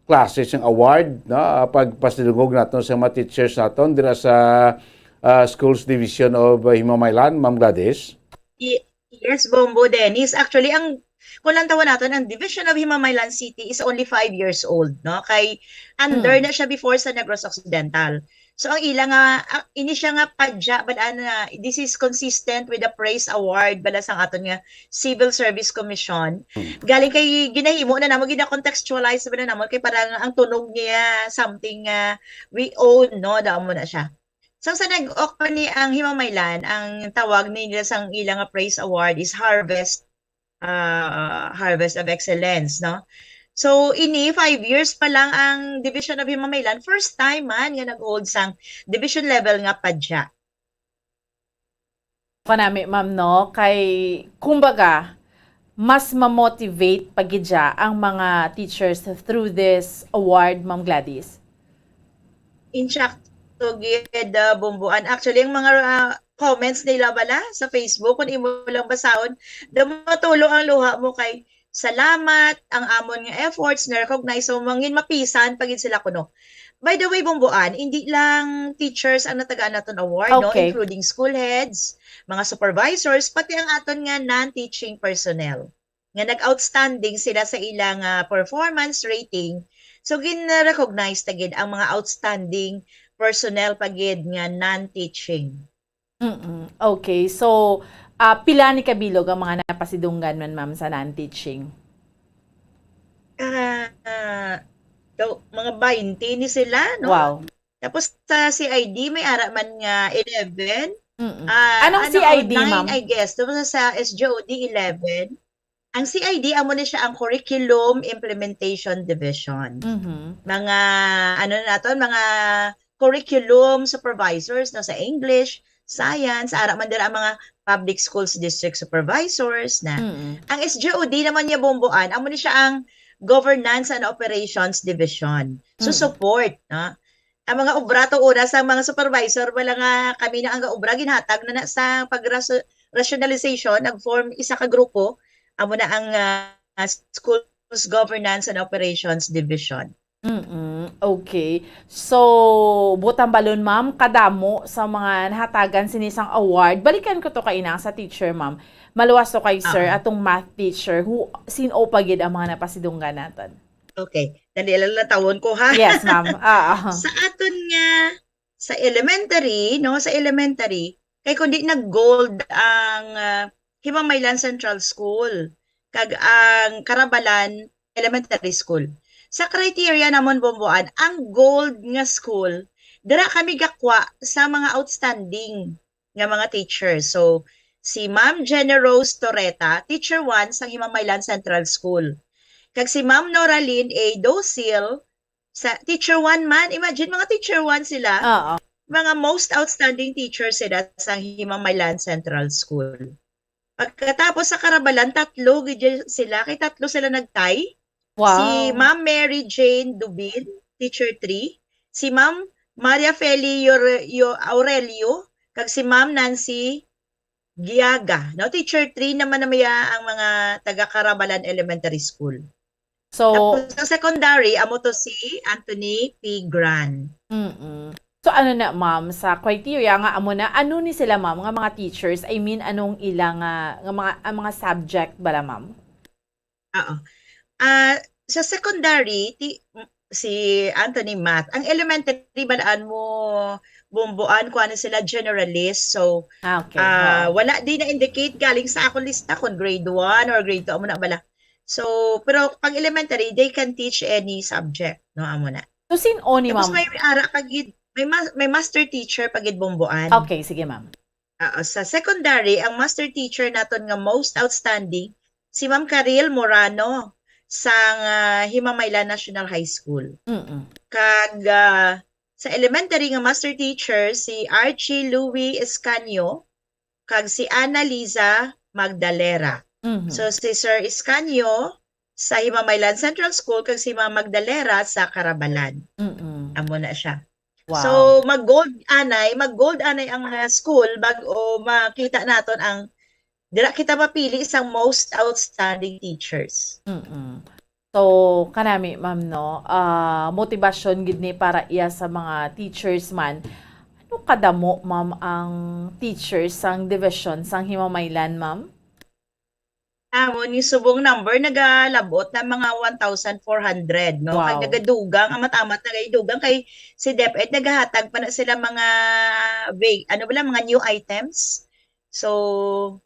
classes ng award, no, pagpasidungog naton sa mga teachers naton dira sa Schools Division of Himamaylan, Ma'am Gladys. Yes, Bombo Dennis. Actually, ang kung lang tawa natin, ang Division of Himamaylan City is only 5 years old, no? Kay under na siya before sa Negros Occidental. So ang ila nga, ini siya nga padya, bala na, this is consistent with the praise award, bala sa aton nga Civil Service Commission. Galing kay ginahimo na namo, gina-contextualize ba na namo, kay parang ang tunog niya, something we own, no? Damo na siya. So sa nag-open ni ang Himamaylan, ang tawag nila sang ilang praise award is Harvest of Excellence, no? So ini 5 years pa lang ang Division of Himamaylan, first time man nga nag-hold sang division level nga padya. Kanami, ma'am, no? Kay, kumbaga, mas ma-motivate pagidya ang mga teachers through this award, Ma'am Gladys. In fact, to gid bumbuan. Actually, ang mga comments nila bala sa Facebook, kung imo lang basahon, matulo ang luha mo kay salamat, ang amon nga efforts na recognize so mangin mapisan pagid sila kuno. By the way, bumbuan, hindi lang teachers ang natagaan naton award, no? Okay. Including school heads, mga supervisors, pati ang aton nga non-teaching personnel. Nga nag-outstanding sila sa ilang performance rating. So, gin-recognize tagid ang mga outstanding personnel pagid nga non-teaching. Okay, so pila ni kabilog ang mga napasidunggan man, ma'am, sa non-teaching? Mga 20 ni sila, no? Wow. Tapos sa CID may ara man nga 11. Anong CID, 9, ma'am? I guess. Tapos sa SJOD 11. Ang CID amo na siya ang Curriculum Implementation Division. Mga mga curriculum supervisors no, sa English, Science, ara man dira ang mga public schools district supervisors na. Ang SJOD naman niya bumbuan, amo ni siya ang Governance and Operations Division. So support, no? Ang mga obra to una sa mga supervisor wala nga kami na ang obra ginhatag na sa pag-rationalization nag-form isa ka grupo amo na ang Schools Governance and Operations Division. Okay. So, butang balon, ma'am, kadamo sa mga nahatagan sinisang award. Balikan ko to kay ina sa teacher, ma'am. Maluwas to kay sir, atong math teacher, who sino pagid ang mga napasidunggan natin. Okay. Dali lang tawon ko ha. Yes, ma'am. Sa aton nga sa elementary, no, sa elementary, kay kundi nag-gold ang Himamaylan Central School kag ang Carabalan Elementary School. Sa criteria namon bumbuan, ang gold nga school, dira kami gakwa sa mga outstanding nga mga teachers. So, si Ma'am Jenna Rose Torreta, teacher 1 sa Himamaylan Central School. Kag si Ma'am Noraline A. Docil, sa teacher 1 man, imagine mga teacher 1 sila. Mga most outstanding teachers sila sa Himamaylan Central School. Pagkatapos sa Carabalan, 3 sila, kay 3 sila nagtay. Wow. Si Ma'am Mary Jane Dubin, teacher 3. Si Ma'am Maria Feli Aurelio, kag si Ma'am Nancy Giaga. No, teacher 3 naman ang mga taga Carabalan Elementary School. So, tapos sa secondary, amo to si Anthony P. Gran. So ano na, ma'am, sa criteria nga amo na ano ni sila, ma'am, nga mga teachers, I mean anong ilang mga subject bala, ma'am? Oo. Sa secondary, si Anthony Math, ang elementary balaan mo bumbuan ko ano sila generalist. So Okay. wala di na indicate galing sa akong lista kung grade 1 or grade 2 amo na bala. So pero pag elementary, they can teach any subject, no, amo na. So sino ni, ma'am? Tapos may ara pagid may master teacher pagid bumbuan. Okay, sige, ma'am. Sa secondary, ang master teacher naton nga most outstanding si Ma'am Caril Morano sa Himamaylan National High School. Kag sa elementary nga master teacher si Archie Louis Escanio kag si Ana Liza Magdalera. So si Sir Escanio sa Himamaylan Central School kag si Ma'am Magdalera sa Carabalan. Amo na siya. Wow. So mag-gold anay ang school bago makita naton ang dira kita mapili isang most outstanding teachers. So, kanami, ma'am, no, motivasyon gid ni para iya sa mga teachers man. Ano kadamo, ma'am, ang teachers sang division sang Himamaylan, ma'am? Amon yung subong number nagalabot na mga 1,400 no. Wow. Kay nagadugang ama't-amat nagaidugang kay si DepEd nagahatag pa na sila mga mga new items. So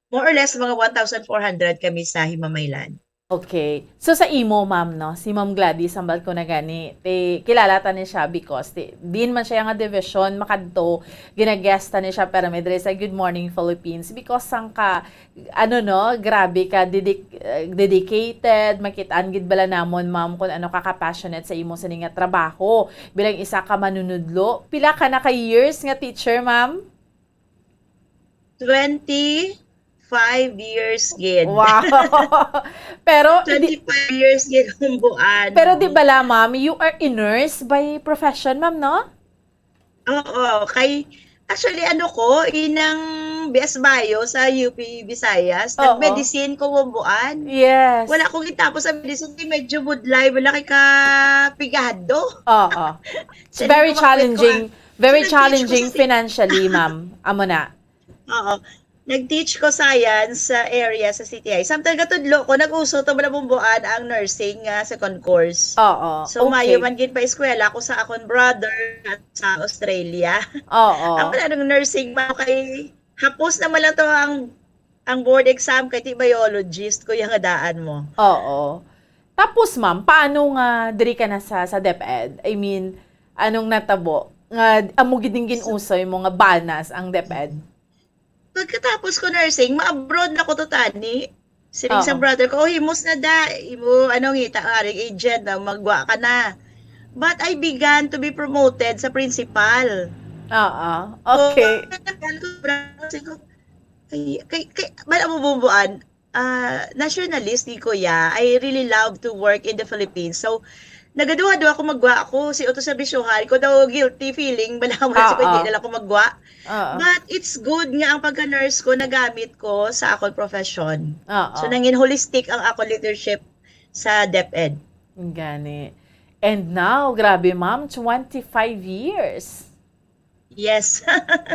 more or less mga 1,400 kami sa Himamaylan. Okay. So sa imo, ma'am, no? Si Ma'am Gladys, ambal ko na gani, kilala ta ni siya because din man siya nga division, makadto, ginagesta ni siya pero may dre sa Good Morning Philippines because sang ka, grabe ka, dedicated, makitaan gid bala namon, ma'am, kung ano ka passionate sa imo sa nga trabaho. Bilang isa ka manunudlo, pila ka na ka years nga teacher, ma'am? 25 years gid. Wow. Pero 25 years gid humbuan. Pero di bala, ma'am, you are a nurse by profession, ma'am, no? Oo, actually inang BS Bio sa UP Visayas, Oo. nag-medicine ko humbuan. Yes. Wala akong gitapos sa medicine, medyo budlay, wala kay ka pigado. Oo. It's Sa very hindi ko challenging. makwit ko, Very So, nag-teach ko challenging sa- financially, ma'am. Amo na. Oo. Nag-teach ko science sa area sa CTI. Samtang katudlo ko, nag-uso to bala bumbuan ang nursing second course. Oo. So, okay. mayo man gid pa eskwela ko sa akong brother at sa Australia. Oo. Ang wala ng nursing ma kay hapos na lang to ang board exam kay ti biologist ko yung daan mo. Oo. Tapos, ma'am, paano nga diri ka na sa DepEd? I mean, anong natabo? Nga, amo giding ginusoy mo nga banas ang DepEd? Pagkatapos ko nursing, ma-abroad na ko to tani. Siring sa Oo. brother ko, himos na da, imo ngita aring agent na magwa ka na. But I began to be promoted sa principal. Oo. Okay. Bala mo bumbuan, nationalist ni Kuya, I really love to work in the Philippines. So, nagaduha-duha ako magwa ako, si Otto Sabisyuhan, ko daw guilty feeling, balaman sa Oo. hindi nila ako magwa. Oo. But it's good nga ang pagka-nurse ko, nagamit ko sa akong profession. Oo. So, nangin holistic ang ako leadership sa DepEd. Gani. And now, grabe, ma'am, 25 years. Yes.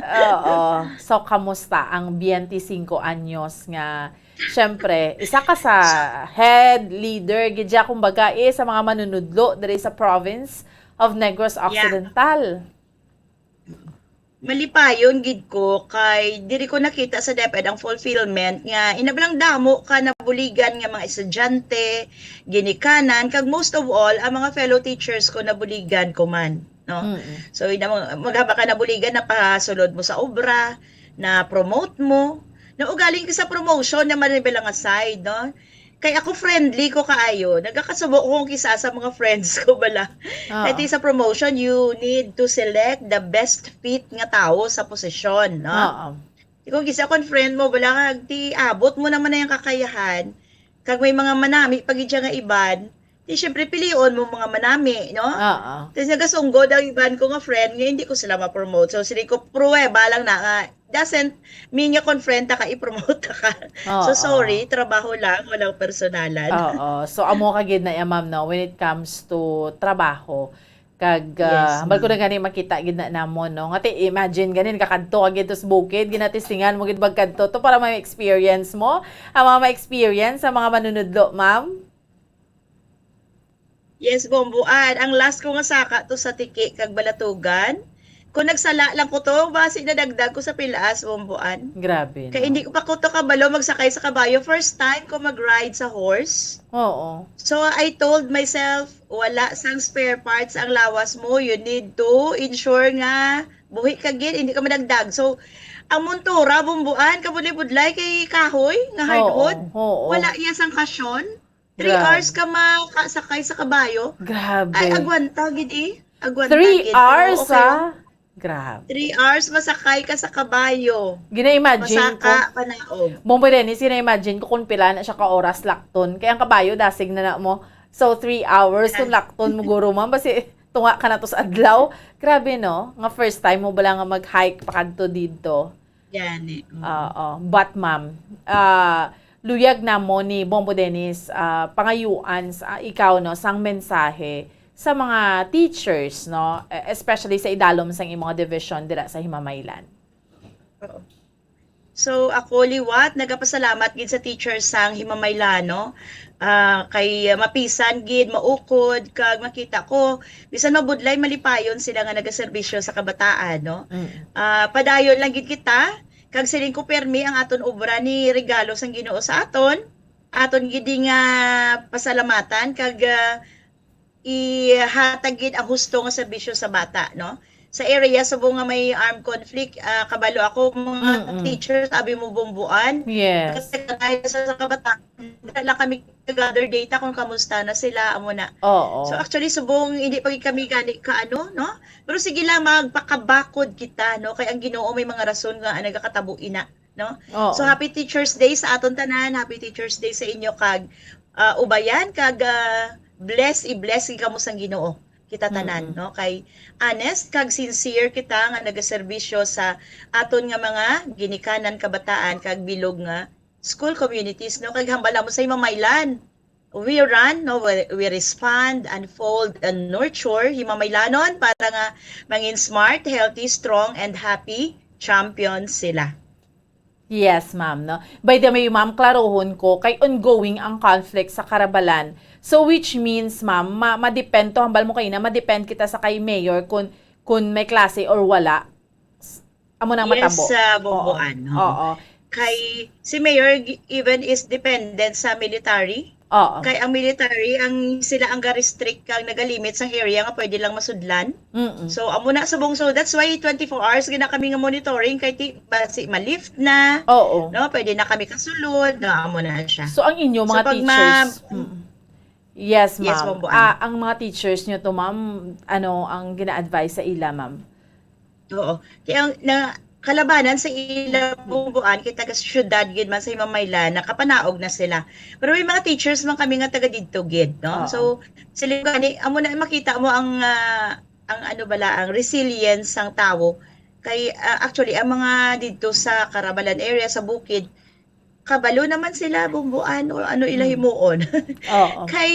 Oo. So, kamusta ang 25 anyos nga? Siyempre, isa ka sa head leader, gidya kumbaga sa mga manunudlo diri sa province of Negros Occidental. Malipayon gid ko kay diri ko nakita sa DepEd ang fulfillment nga inablang damo ka na buligan nga mga estudyante, ginikanan kag most of all ang mga fellow teachers ko na buligan ko man, no? So maghaba ka na buligan na pasulod mo sa obra, na promote mo, na ugaling ka sa promotion na manibilang aside, no? Kay ako friendly ko kaayo. Nagkakasubo ko kisa sa mga friends ko bala. At sa promotion, you need to select the best fit nga tao sa posisyon, no? Oo. Kung kisa kon friend mo bala kag ti abot mo naman na yung kakayahan. Kag may mga manami pag nga iban, di syempre pilion mo mga manami, no? Oo. Tapos nagasunggod ang iban ko nga friend nga hindi ko sila ma-promote. So sila ko pruweba lang na nga doesn't mean nga confront ka i-promote ka. Oo. So sorry, trabaho lang, walang personalan. Oo. So, amo ka gid na ma'am, no, when it comes to trabaho, kag Yes, hambal ko na gani makita gid na namon, no, nga imagine ganin kakadto ka gid tos bukid ginatistingan mo gid bagkadto to para ma-experience mo ang mga ma-experience sa mga manunudlo, ma'am. Yes, bombuan. Ang last ko nga saka to sa Tiki kag Balatugan. Kung nagsala lang ko to, base na dagdag ko sa Pilaas, bombuan. Grabe. Kaya hindi ko pa ko to kabalo magsakay sa kabayo. First time ko mag-ride sa horse. Oo. So I told myself, wala sang spare parts ang lawas mo. You need to ensure nga buhi ka gid, hindi ka madagdag. So ang montura, bombuan, kabudlay-budlay kay kahoy nga hardwood. Oo. Wala iya sang kasyon. 3 Grabe. hours ka makasakay sa kabayo. Grabe. Ay, agwanta gid eh. Agwanta 3 gid. hours, Okay. Grabe. 3 hours masakay ka sa kabayo. Gina-imagine ko. Masaka, panaog. Bombo Dennis, gina-imagine ko kung pila na siya ka oras lakton. Kaya ang kabayo, dasig na mo. So, 3 hours kung lakton mo guro man. Basi, tunga ka na to sa adlaw. Grabe, no? Nga first time mo bala nga mag-hike pa kadto dito. Yan eh. Oo. But, ma'am, luyag na mo ni Bombo Dennis, pangayuan sa ikaw, no, sang mensahe sa mga teachers, no, especially sa idalom sang imong division dira sa Himamaylan. So ako liwat nagapasalamat gid sa teachers sang Himamaylano. Kay mapisan gid maukod kag makita ko bisan mabudlay malipayon sila nga nagaserbisyo sa kabataan, no. Padayon lang gid kita kag siling ko permi ang aton obra ni regalo sang Ginoo sa aton gid nga pasalamatan kag ihatag gid ang husto nga serbisyo sa bata, no. Sa area sa nga may armed conflict, kabalo ako mga teachers, sabi mo bumbuan. Yes. Kasi kahit sa kabataan, lang kami gather data kung kamusta na sila, amo na. Oo. So actually, subong hindi pa kami gani kaano, no? Pero sige lang, magpakabakod kita, no? Kaya ang Ginoo may mga rason nga nagakatabo ina, no? Oo. So Happy Teachers Day sa aton tanan, Happy Teachers Day sa inyo kag ubayan kag i-bless kamo sang Ginoo kita tanan, no, kay honest kag sincere kita nga nagaserbisyo sa aton nga mga ginikanan kabataan kag bilog nga school communities, no, kag hambala mo sa Himamaylan we run, no, we respond, unfold and nurture Himamaylanon para nga mangin smart, healthy, strong and happy champions sila. Yes, ma'am, no. By the way, ma'am, klarohon ko kay ongoing ang conflict sa Carabalan. So which means, ma'am, ma-depend to, hambal mo kayo na, ma-depend kita sa kay mayor kung may klase or wala. Amo nang matabo. Yes, bumbuan. Oo. Kay si mayor even is dependent sa military. Oo. Kay ang military sila ang ga-restrict kang nagalimit sa area nga pwede lang masudlan. So amo na subong, so that's why 24 hours gina kami nga monitoring kay basi ma-lift na. Oo. No, pwede na kami kasulod, no, amo na siya. So ang inyo mga pag teachers. Yes, ma'am. Yes, bumbuan. Ang mga teachers nyo to, ma'am, ano ang gina-advise sa ila, ma'am? Oo. Kaya na kalabanan sa ila bumbuan kita ka syudad gid man sa Himamaylan nakapanaog na sila. Pero may mga teachers man kami nga taga didto gid, no. So sila gani amo na makita mo ang ano bala ang resilience sang tawo kay actually ang mga didto sa Carabalan area sa bukid kabalo naman sila bumbuan o ano ila himuon. Oo. Kay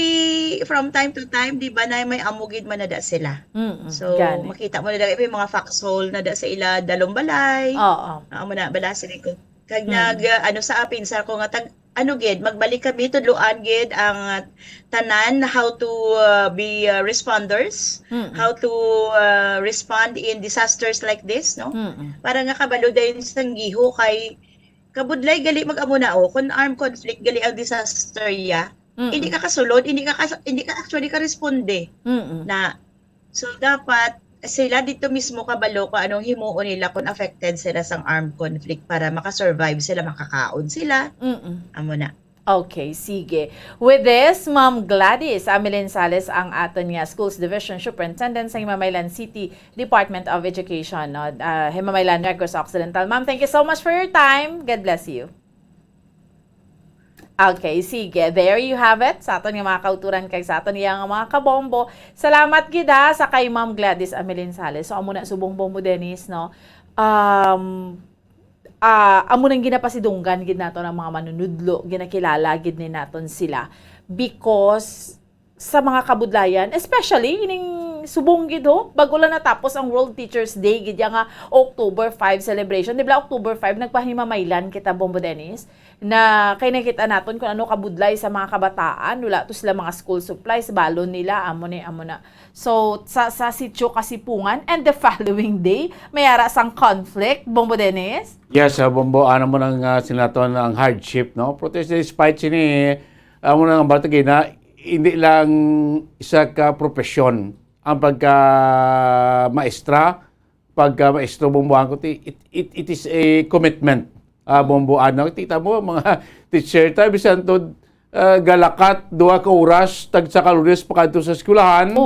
from time to time di ba na may amugid man nada sila. So Gani. makita mo na may mga foxhole nada sa ila dalombalay. Oo. Amo na bala sila ko. Kag ano sa apin sa ko nga tag ano gid magbalik kami tudloan gid ang tanan how to be responders, how to respond in disasters like this, no? Para nga kabalo dayon sang giho kay kabudlay gali mag-amo na kung armed conflict gali ang disaster ya. Hindi ka kasulod, hindi ka actually ka responde. Na so dapat sila dito mismo kabalo ko anong himuon nila kung affected sila sang armed conflict para makasurvive sila, makakaon sila. Amo na. Okay, sige. With this, Ma'am Gladys Amelin Sales ang aton nga Schools Division Superintendent sa Himamaylan City Department of Education, no? Himamaylan Negros Occidental. Ma'am, thank you so much for your time. God bless you. Okay, sige. There you have it. Sa aton nga mga kauturan kay sa aton nga mga kabombo. Salamat gida sa kay Ma'am Gladys Amelin Sales. So, amo na subong bombo Dennis, no? Amo nang ginapasidunggan gid nato ng mga manunudlo, ginakilala gid ni naton sila because sa mga kabudlayan, especially ining subong gid bago lang natapos ang World Teachers Day gid nga October 5 celebration. Di ba October 5 nagpahimamaylan kita Bombo Dennis na kay nakita naton kung ano kabudlay sa mga kabataan, wala to sila mga school supplies, balon nila amo na. So sa sitio Kasipungan and the following day mayara sang conflict Bombo Dennis. Yes, Bombo, ano mo nang sinaton ang hardship, no? Protest despite sini amo nang batagay na hindi lang isa ka profesyon ang pagka maestro bomboan ko it is a commitment. Bomboan na kita mo mga teacher tayo bisan to galakat 2 ka oras tag sa Lunes pa kadto sa eskwelahan.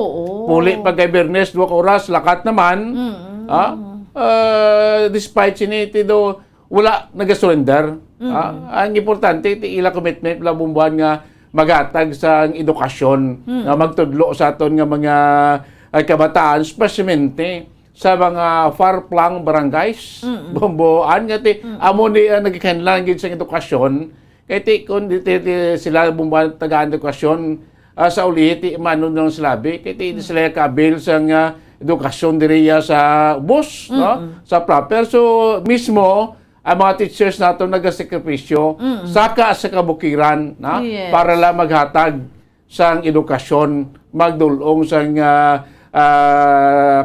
Muli pag Bernes 2 ka oras lakat naman. Despite siniti do wala nagasurrender. Ang importante iti ila commitment la bomboan nga magatag sa edukasyon nga magtudlo sa aton nga mga kabataan especially sa mga far-flung barangays, bomboan nga ti amo ni nagkanlan gid sa edukasyon kay ti kun sila bomboan tagaan edukasyon sa ulit ti manon ng slabi kay ti sila kabil sa edukasyon diriya sa bus, no, sa proper so mismo ang mga teachers nato nagasakripisyo saka sa kabukiran na Yes. para lang maghatag sang edukasyon, magdulong sang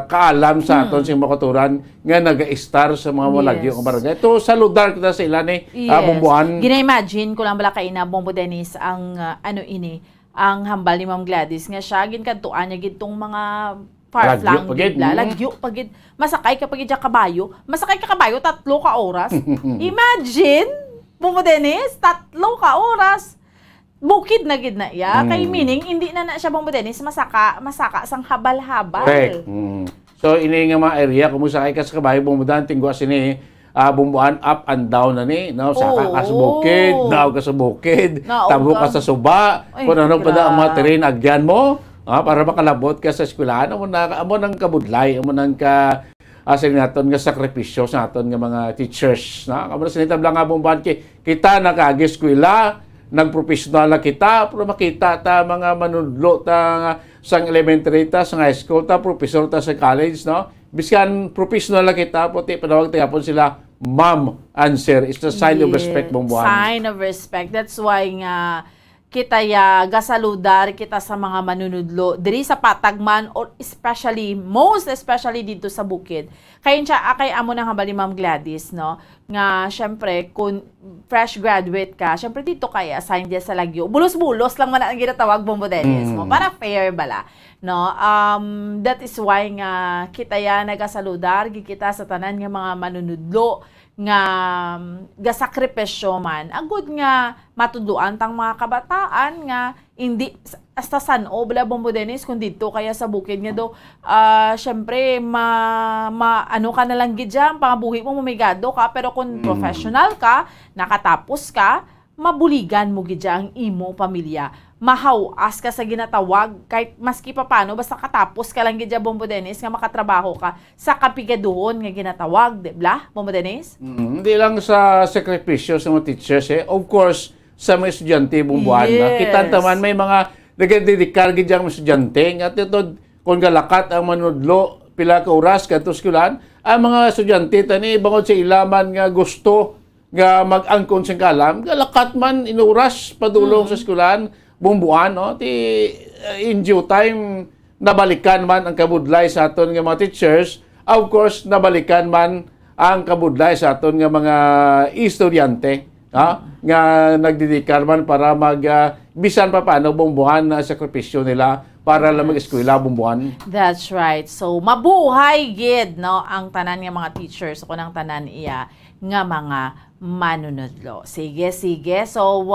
kaalam sa aton sing makaturan nga naga-star sa mga malagyo Yes. nga barangay. Ito saludar kita sa ilan bumbuan. Gina-imagine ko lang bala kay na Bombo Dennis ang ang hambal ni Ma'am Gladys nga siya ginkantuan niya gitong mga far-flung Lagyo pagid. gidla, lagyo pagid. Masakay ka pagid sa kabayo. Masakay ka kabayo 3 ka oras. Imagine, Bombo Dennis, 3 ka oras. Bukid na gid na iya. Kay meaning hindi na siya Bombo Dennis masaka sang habal-habal. Correct. So ini nga mga area kumusta kay ka sa kabayo bumudan tingwa sini bumbuan up and down na ni no saka ka sa bukid, daw ka sa bukid, Nao tabo ka. ka sa suba, Ay, kung ano pa da ang mga grabe. terrain agyan mo para makalabot ka sa eskwelahan amo nang kabudlay amo nang ka asa naton nga sakripisyo sa naton nga mga teachers na amo sinita lang nga bumbuan kita nakaagi eskwela nagprofessional na kita pero makita ta mga manudlo ta sang elementary ta sa high school ta professor ta sa college no biskan professional na kita puti panawag ta yapon sila ma'am answer is the sign of respect bumbuan. Sign of respect. That's why nga kita ya gasaludar kita sa mga manunudlo diri sa Patagman or most especially dito sa bukid. Kaya siya akay amo nang habali Ma'am Gladys no nga syempre kung fresh graduate ka, syempre dito kaya assign dia sa lagyo. Bulos-bulos lang man ang ginatawag Bombo Dennis mo para fair bala. No, that is why nga kita ya nagasaludar kita sa tanan nga mga manunudlo nga gasakripisyo man agud nga matudluan tang mga kabataan nga hindi hasta sano bala Bombo Dennis kung dito kaya sa bukid nga do syempre ano ka na lang gid dyan pangabuhi mo mamigado ka pero kung professional ka nakatapos ka mabuligan mo gid dyan ang imo pamilya mahawas ka sa ginatawag kahit maski pa paano basta katapos ka lang gid dyan Bombo Dennis nga makatrabaho ka sa kapigaduhon nga ginatawag di ba Bombo Dennis? Hindi lang sa sakripisyo sa mga teachers of course sa mga estudyante bumbuan na Yes. kita taman may mga nagdedikar gid ang mga estudyante nga tito kung galakat ang manudlo pila ka oras kadto eskwelahan ang mga estudyante tani bangod sa ilaman nga gusto nga mag-angkon sa kalam galakat man inuras padulong sa eskwelahan bumbuan no ti in due time nabalikan man ang kabudlay sa aton nga mga teachers of course nabalikan man ang kabudlay sa aton nga mga estudyante nga nagdedikar man para bisan pa paano bumbuhan na sakripisyo nila para lang mag-eskwela bumbuhan. That's right. So, mabuhay gid no ang tanan nga mga teachers o ng tanan iya nga mga manunodlo. Sige. So,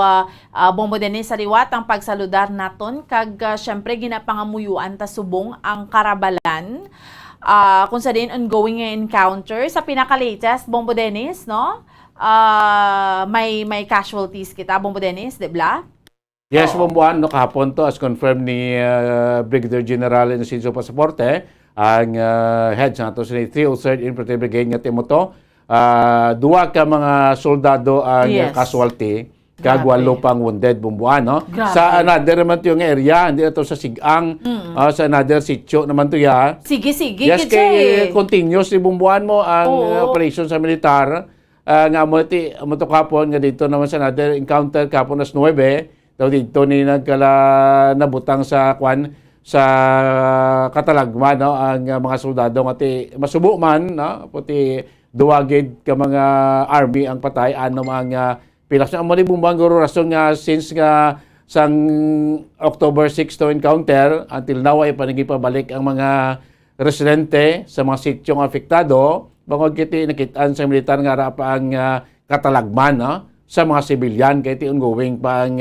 Bombo Dennis sa liwat ang pagsaludar naton kag syempre ginapangamuyuan ta subong ang karabalan. Kung sa din ongoing nga encounter sa pinaka-latest Bombo Dennis no? May casualties kita Bombo Dennis, di ba? Yes, bumbuhan no kahapon to as confirmed ni Brigadier General Inocencio Pasaporte ang head sa ato sa 303rd Infantry Brigade nga timoto. Duwa ka mga soldado ang casualty kag walo pang wounded bumbuhan no. Grabe. Sa another naman to yung area hindi to sa Sigang sa another sitio naman to ya. Sige. Yes, kay continuous bumbuhan mo ang operation sa militar. Nga mo to kapon nga dito naman sa another encounter kapon nas 9 daw dito ni nagkala nabutang sa sa Katalagman no ang mga soldado nga masubo man no puti duwagid ka mga army ang patay ano mga pilas na mo ni bumbang guro rason nga since nga sang October 6 to encounter until now ay panagipabalik ang mga residente sa mga sityong apektado bangod kiti nakitaan sa militar nga ara pa ang Katalagman no sa mga civilian kay ti ongoing pa ang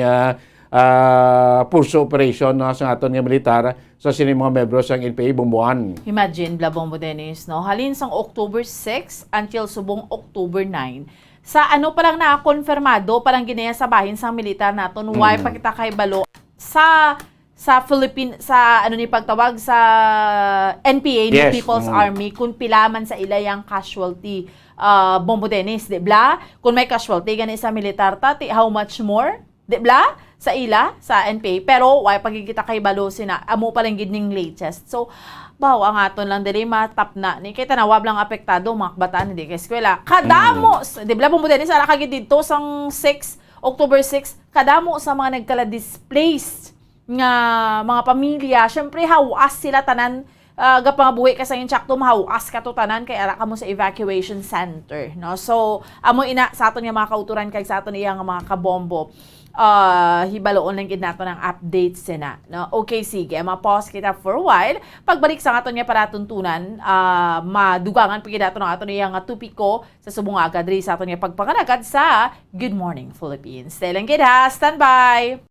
purso operation sa aton nga militar sa sini mga membro sa NPA bumbuhan. Imagine, Bombo Dennis, no? Halin sang October 6 until subong October 9. Sa ano palang na-konfirmado, palang ginaya sa bahin sang militar naton, why pa kita kay balo sa Philippine, sa ano ni pagtawag sa NPA, Yes. no People's Army, kung pilaman sa ilayang casualty, Bombo Dennis, di ba? Kung may casualty gani sa militar tati, how much more? Di ba? sa ila, sa NPA, pero why pagkikita kay balo sina, amo palang gid ning latest. So, baw, ang aton lang dili matap na, ni kay tanawab lang apektado, mga kabataan, hindi kay eskwela. Kadamo, di ba pumutin, sa nakagid dito, sang October 6, kadamo sa mga nagkala-displaced nga mga pamilya, syempre hawas sila tanan, gapangabuhi ka sa yung tsakto, mahawas ka to tanan, kay ara ka mo sa evacuation center, no? So, amo ina, sa aton nga mga kauturan, kay sa aton iyang mga kabombo, hibaloon lang gid nato ng updates sina, no? Okay, sige, ma-pause kita for a while. Pagbalik sa aton nga paratuntunan, madugangan pa gid nato ng aton iyang tupiko sa subungaga diri sa aton nga pagpanganagad sa Good Morning Philippines. Stay lang gid ha, stand by.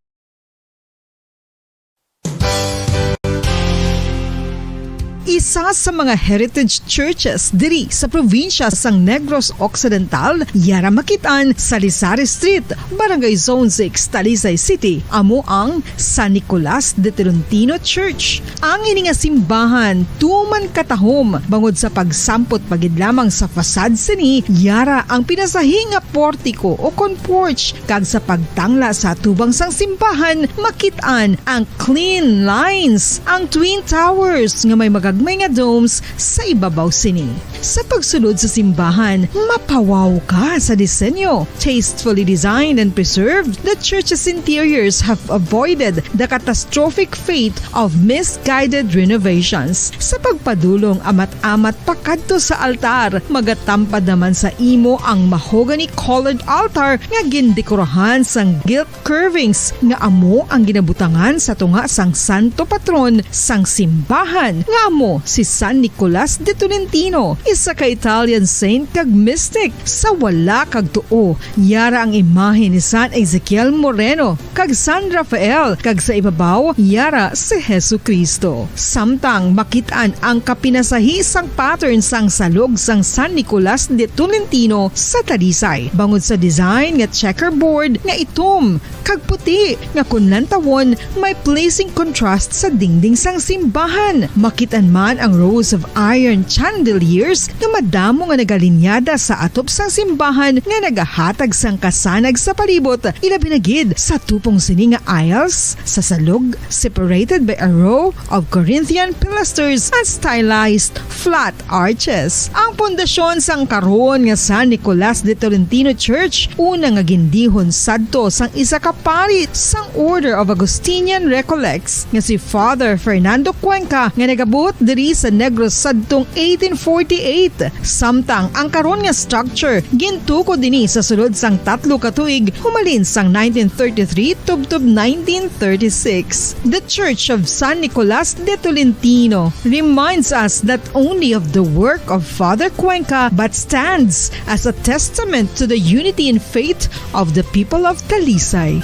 Isa sa mga heritage churches diri sa probinsya sang Negros Occidental, yara makitaan sa Lisari Street, Barangay Zone 6, Talisay City, amo ang San Nicolas de Tolentino Church. Ang ini nga simbahan tuman katahom bangod sa pagsampot pagid lamang sa fasad sini, yara ang pinasahi nga portiko o kon porch, kag sa pagtangla sa tubang sang simbahan makitaan ang clean lines, ang twin towers nga may magagmay nga domes sa ibabaw sini. Sa pagsulod sa simbahan, mapawaw ka sa disenyo. Tastefully designed and preserved, the church's interiors have avoided the catastrophic fate of misguided renovations. Sa pagpadulong amat-amat pakadto sa altar, magatampad naman sa imo ang mahogany colored altar nga gindekorahan sang gilt curvings nga amo ang ginabutangan sa tunga sang santo patron sang simbahan nga amo si San Nicolas de Tolentino, isa ka Italian saint kag mystic. Sa wala kag tuo, yara ang imahe ni San Ezekiel Moreno kag San Rafael, kag sa ibabaw yara si Hesu Kristo. Samtang makitaan ang kapinasahi sang pattern sang salog sang San Nicolas de Tolentino sa Talisay, bangod sa design nga checkerboard nga itom kag puti nga kunlantawon may pleasing contrast sa dingding sang simbahan. Makitaan man ang rows of iron chandeliers nga madamo nga nagalinyada sa atop sang simbahan nga nagahatag sang kasanag sa palibot, ilabi na gid sa tupong sini nga aisles sa salog, separated by a row of Corinthian pilasters and stylized flat arches. Ang pundasyon sang karon nga San Nicolas de Tolentino Church una nga gindihon sadto sang isa ka pari sang Order of Augustinian Recollects nga si Father Fernando Cuenca nga nagabot diri sa Negros sadtong 1848. Samtang ang karon nga structure gintuko dinhi sa sulod sang 3 ka tuig humalin sang 1933 tubtob 1936. The Church of San Nicolas de Tolentino reminds us not only of the work of Father Cuenca but stands as a testament to the unity and faith of the people of Talisay.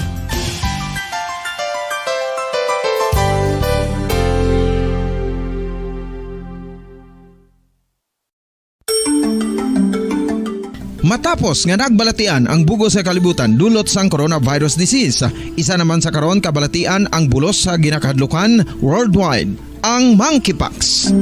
Matapos nga nagbalatian ang bugos sa kalibutan dulot sang coronavirus disease, isa naman sa karon kabalatian ang bulos sa ginakahadlukan worldwide, ang monkeypox.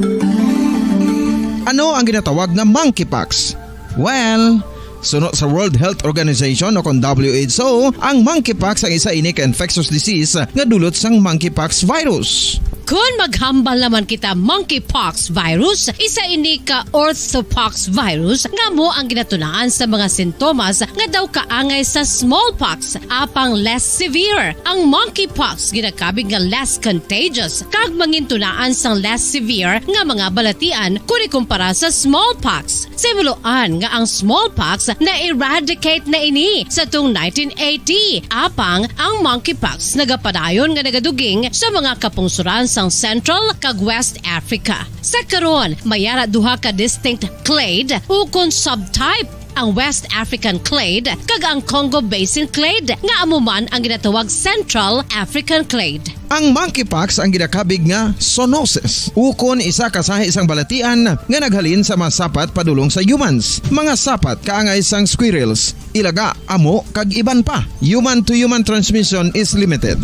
Ano ang ginatawag na monkeypox? Well, sunod sa World Health Organization o kung WHO, ang monkeypox ang isa ini ka infectious disease nga dulot sang monkeypox virus. Kung maghambal naman kita monkeypox virus, isa ini ka orthopox virus nga mo ang ginatunaan sa mga sintomas nga daw kaangay sa smallpox, apang less severe. Ang monkeypox ginakabig nga less contagious kag mangintunaan sang less severe nga mga balatian kung ikumpara sa smallpox. Simuloan nga ang smallpox na-eradicate na ini sa tung 1980, apang ang monkeypox nagapadayon nga nagaduging sa mga kapungsuran sang Central kag West Africa. Sa karon, mayara duha ka distinct clade ukon subtype, ang West African clade kag ang Congo Basin clade nga amuman ang ginatawag Central African clade. Ang monkeypox ang ginakabig nga zoonosis, ukon isa ka sa isang balatian nga naghalin sa mga sapat padulong sa humans. Mga sapat kaangay sang squirrels, ilaga, amo kag iban pa. Human to human transmission is limited.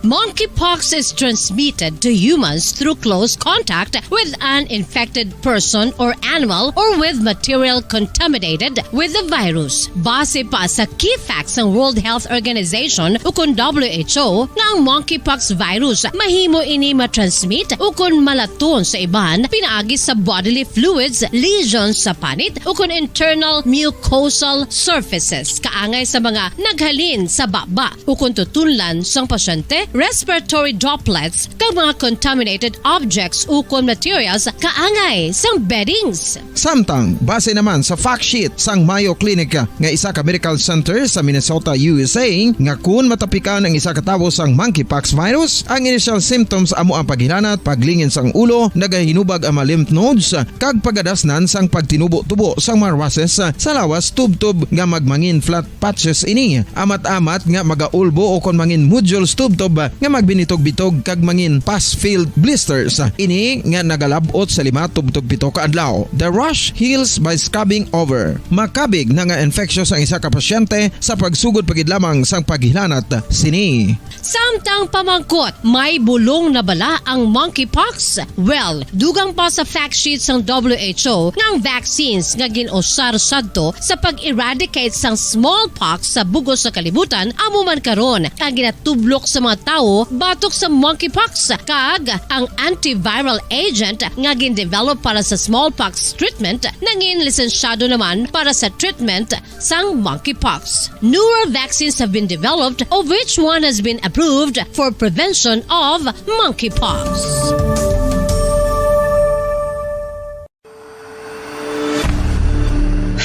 Monkeypox is transmitted to humans through close contact with an infected person or animal or with material contaminated with the virus. Base pa sa key facts ng World Health Organization o kung WHO nga ang monkeypox virus mahimo ini matransmit o kung malaton sa iban pinaagi sa bodily fluids, lesions sa panit o kung internal mucosal surfaces kaangay sa mga naghalin sa baba o kung tutunlan sang pasyente, respiratory droplets kag mga contaminated objects o kung materials kaangay sang beddings. Samtang, base naman sa fact sheet sang Mayo Clinic nga isa ka medical center sa Minnesota, USA, nga kung matapikan ang isa ka tawo sang monkeypox virus, ang initial symptoms amo ang paghilanat, paglingin sang ulo, nagahinubag ang mga lymph nodes, kag pagadasnan sang pagtinubo-tubo sang mga rashes sa lawas tubtob nga magmangin flat patches ini. Amat-amat nga magaulbo o kon mangin nodules tubtob nga magbinitog-bitog kag mangin pus-filled blisters. Ini nga nagalabot sa 5 tubtob 7 ka adlaw. The rash heals by scabbing over. Makabig na nga infectious ang isa ka pasyente sa pagsugod pagid lamang sang paghilanat sini. Samtang pamangkot, may bulong na bala ang monkeypox? Well, dugang pa sa fact sheets ng WHO nga ang vaccines nga ginusar sadto sa pag-eradicate sang smallpox sa bugos sa kalibutan amo man karon ang ginatublok sa mga tao batok sa monkeypox kag ang antiviral agent nga gin-develop para sa smallpox treatment nangin lisensyado naman para sa treatment sang monkeypox. Newer vaccines have been developed of which one has been approved for prevention of monkeypox.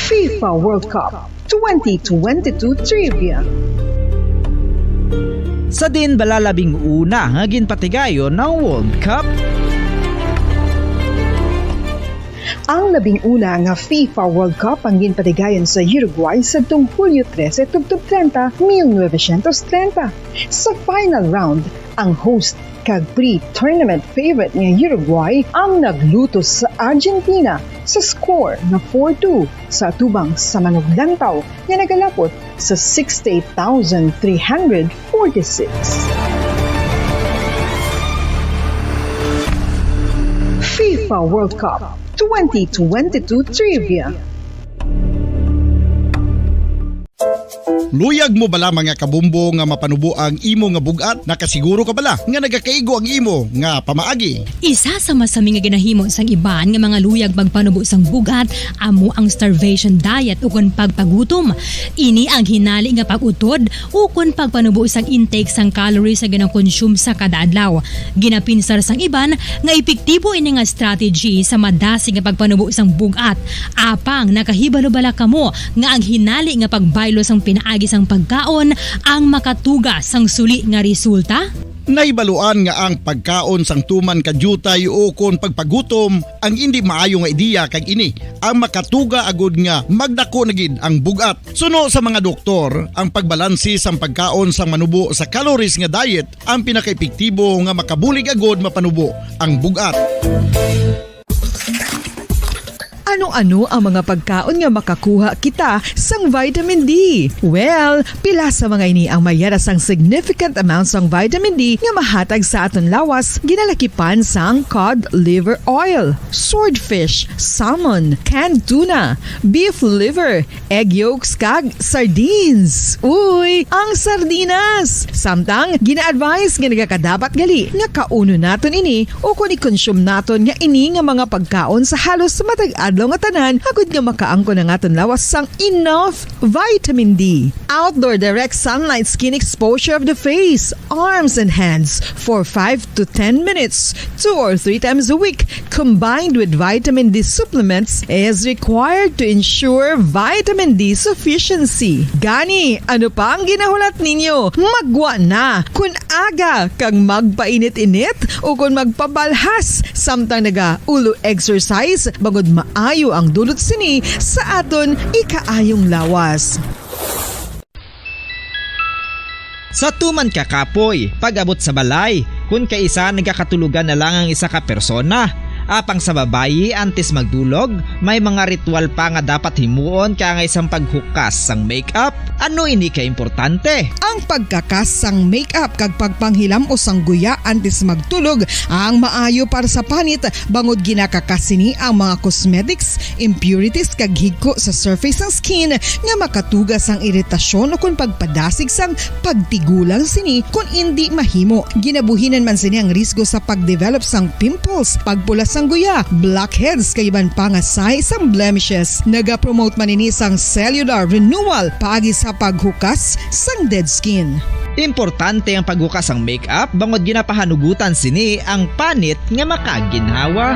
FIFA World Cup 2022 Trivia. Sa din balalabing una nga ginpatigayon ng World Cup. Ang labing una nga FIFA World Cup ang ginpatigayon sa Uruguay sa Hulyo 13, 1930. Sa final round, ang host kag pre-tournament favorite nga Uruguay ang naglutos sa Argentina sa score na 4-2 sa atubang sa manuglantaw nga nagalapot sa 68,346. FIFA World Cup 2022 Trivia. Luyag mo bala mga kabumbo nga mapanubo ang imo nga bugat? Nakasiguro ka bala nga nagakaigo ang imo nga pamaagi? Isa sa masami nga ginahimo sang iban nga mga luyag magpanubo sang bugat amo ang starvation diet ukon pagpagutom. Ini ang hinali nga pag-utod ukon pagpanubo sang intake sang calories sa ganang consume sa kada adlaw. Ginapinsar sang iban nga epektibo ini nga strategy sa madasi nga pagpanubo sang bugat. Apang nakahibalo bala kamo nga ang hinali nga pagbaylo sang pinaagi sang pagkaon ang makatuga sang suli nga resulta? Naibaluan nga ang pagkaon sang tuman kadyutay o kon pagpagutom ang hindi maayo nga ideya kag ini ang makatuga agud nga magdako na gid ang bugat. Suno sa mga doktor, ang pagbalansi sang pagkaon sang manubo sa calories nga diet ang pinakaepektibo nga makabulig agud mapanubo ang bugat. Ano-ano ang mga pagkaon nga makakuha kita sang vitamin D? Well, pila sa mga ini ang mayara sang significant amounts sang vitamin D nga mahatag sa aton lawas ginalakipan sang cod liver oil, swordfish, salmon, canned tuna, beef liver, egg yolks kag sardines. Uy, ang sardinas! Samtang gina-advise nga nagakadapat gali nga kauno naton ini o kung i-consume naton nga ini nga mga pagkaon sa halos matag adlaw nga tanan hagud nga makaangko na nga lawas sang enough vitamin D. Outdoor direct sunlight skin exposure of the face, arms and hands for 5 to 10 minutes 2 or 3 times a week combined with vitamin D supplements is required to ensure vitamin D sufficiency. Gani, ano pa ang ginahulat ninyo? Magwa na kun aga kang magpainit-init o kun magpabalhas samtang naga ulo exercise bagod maayo ang dulot sini sa aton ikaayong lawas. Sa tuman kakapoy, pag-abot sa balay, kung kaisa nagkakatulugan na lang ang isa ka persona, Apang sa babayi antes magdulog, may mga ritual pa nga dapat himuon kaya nga isang paghukas sang makeup. Ano ini ka importante? Ang pagkakas sang makeup kag pagpanghilam o sangguya antes magtulog ang maayo para sa panit bangod ginakakasini ang mga cosmetics, impurities kag higko sa surface ng skin nga makatugas ang iritasyon o kung pagpadasig sang pagtigulang sini kung hindi mahimo. Ginabuhinan man sini ang risgo sa pagdevelop sang pimples, pagpula sang guya, blackheads kay iban pa nga size sang blemishes. Naga-promote man ini sang cellular renewal paagi sa paghukas sang dead skin. Importante ang paghukas ang makeup bangod ginapahanugutan sini ang panit nga makaginhawa.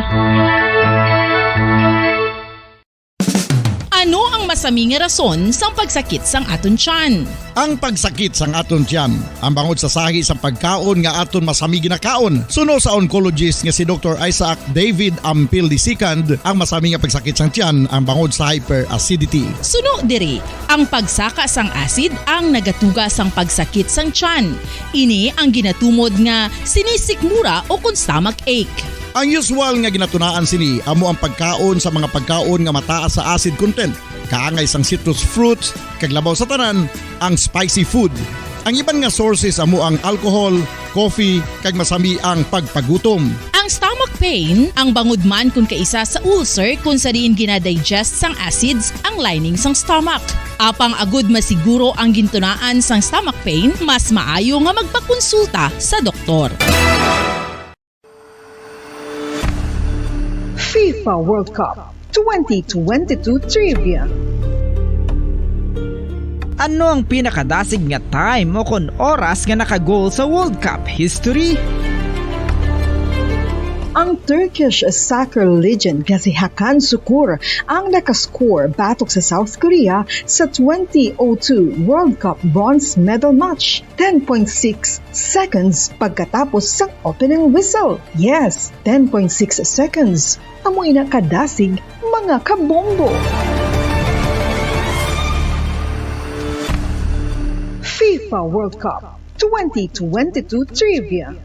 Ano ang masami nga rason sa pagsakit sang aton tiyan? Ang pagsakit sang aton tiyan, ang bangod sa sahi sa pagkaon nga aton masami ginakaon. Suno sa oncologist nga si Dr. Isaac David Ampil II, ang masami nga pagsakit sang tiyan ang bangod sa hyperacidity. Suno diri, ang pagsaka sang acid ang nagatuga sang pagsakit sang tiyan. Ini ang ginatumod nga sinisikmura o kung stomach ache. Ang usual nga ginatunaan sini amo ang pagkaon sa mga pagkaon nga mataas sa acid content, kaangay sang citrus fruits, kag labaw sa tanan ang spicy food. Ang iban nga sources amo ang alcohol, coffee, kag masami ang pagpagutom. Ang stomach pain ang bangod man kung kaisa sa ulcer kung sa diin ginadigest sang acids ang lining sang stomach. Apang agud masiguro ang gintunaan sang stomach pain, mas maayo nga magpakonsulta sa doktor. FIFA World Cup 2022 Trivia. Ano ang pinakadasig nga time o kon oras nga nakagol sa World Cup history? Ang Turkish soccer legend nga si Hakan Şükür ang nakascore batok sa South Korea sa 2002 World Cup bronze medal match 10.6 seconds pagkatapos sa opening whistle. Yes, 10.6 seconds. Amoy na kadasig mga kabombo. FIFA World Cup 2022 Trivia.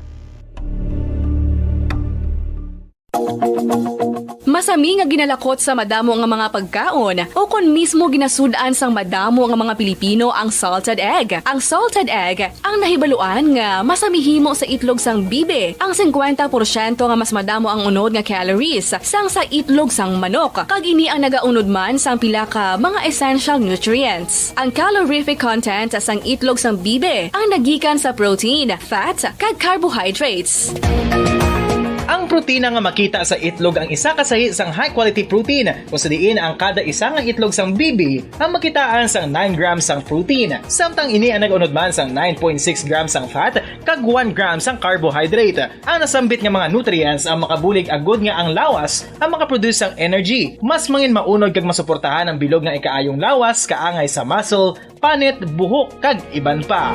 Masami nga ginalakot sa madamo nga mga pagkaon o kon mismo ginasudaan sang madamo nga mga Pilipino ang salted egg. Ang salted egg ang nahibaluan nga masamihimo sa itlog sang bibe. Ang 50% nga mas madamo ang unod nga calories sang sa itlog sang manok. Kag ini ang nagaunod man sang pila ka mga essential nutrients. Ang calorific content sang itlog sang bibe ang nagikan sa protein, fat, kag carbohydrates. Ang protina nga makita sa itlog ang isa kasahi sang high quality protein kung sa diin ang kada isa nga itlog sang bibi ang makitaan sang 9 grams sang protein. Samtang ini ang nag-unod man sang 9.6 grams sang fat kag 1 gram sang carbohydrate. Ang nasambit nga mga nutrients ang makabulig agud nga ang lawas ang makaproduce sang energy. Mas mangin maunod kag masuportahan ang bilog nga ikaayong lawas kaangay sa muscle, panit, buhok kag iban pa.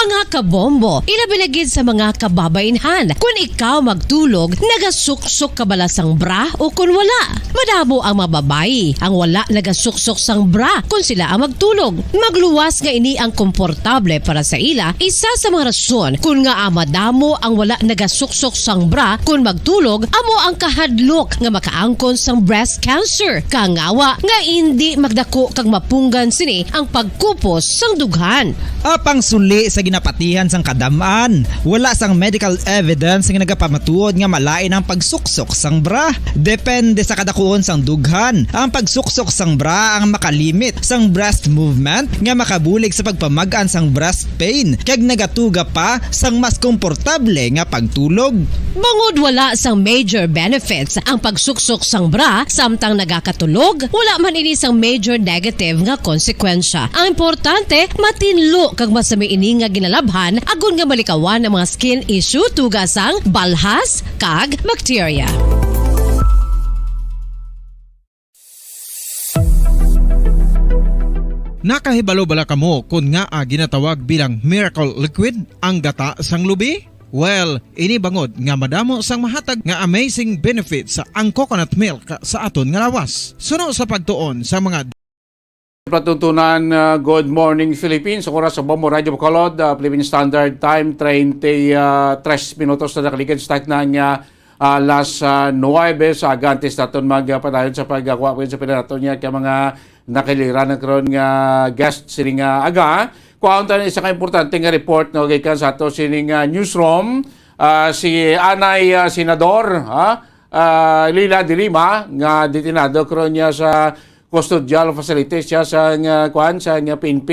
Mga kabombo, ilabilagid sa mga kababainhan. Kung ikaw magtulog, nagasuksok ka bala sang bra o kung wala. Madamo ang mababayi, ang wala nagasuksok sang bra kung sila ang magtulog. Magluwas nga ini ang komportable para sa ila. Isa sa mga rason kung nga madamo ang wala nagasuksok sang bra kung magtulog, amo ang kahadlok nga makaangkon sang breast cancer. Kangawa nga hindi magdako kag mapunggan sini ang pagkupos sang dughan. Apang suli sa ginapatihan sang kadamaan, wala sang medical evidence nga nagapamatuod nga malain ang pagsuksok sang bra. Depende sa kadakuon sang dughan. Ang pagsuksok sang bra ang makalimit sang breast movement nga makabulig sa pagpamagaan sang breast pain kag nagatuga pa sang mas komportable nga pagtulog. Bangod wala sang major benefits ang pagsuksok sang bra samtang nagakatulog, wala man ini sang major negative nga konsekwensya. Ang importante, matinlo kag masami ini nga ginalabhan agon nga malikawan ang mga skin issue tugasang balhas kag bacteria. Nakahibalo bala kamo kung nga ginatawag bilang miracle liquid ang gata sang lubi? Well, ini bangod nga madamo sang mahatag nga amazing benefits sa ang coconut milk sa aton nga lawas. Suno sa pagtuon sa mga Patutunan, good morning Philippines. Ang oras sa Bombo Radio Bacolod, Philippine Standard Time, 33 minutos na nakaligid start ng alas 9 sa agantes natin magpadayon sa paggawa sa pinanato niya kaya mga nakiliran ng karon nga guest sining aga. Kuhaan tayo isa ka-importante nga report na gikan sa ato sining newsroom, si Anay Senador Leila de Lima nga detinado karon niya sa custodial facilities siya sa kuan sa PNP,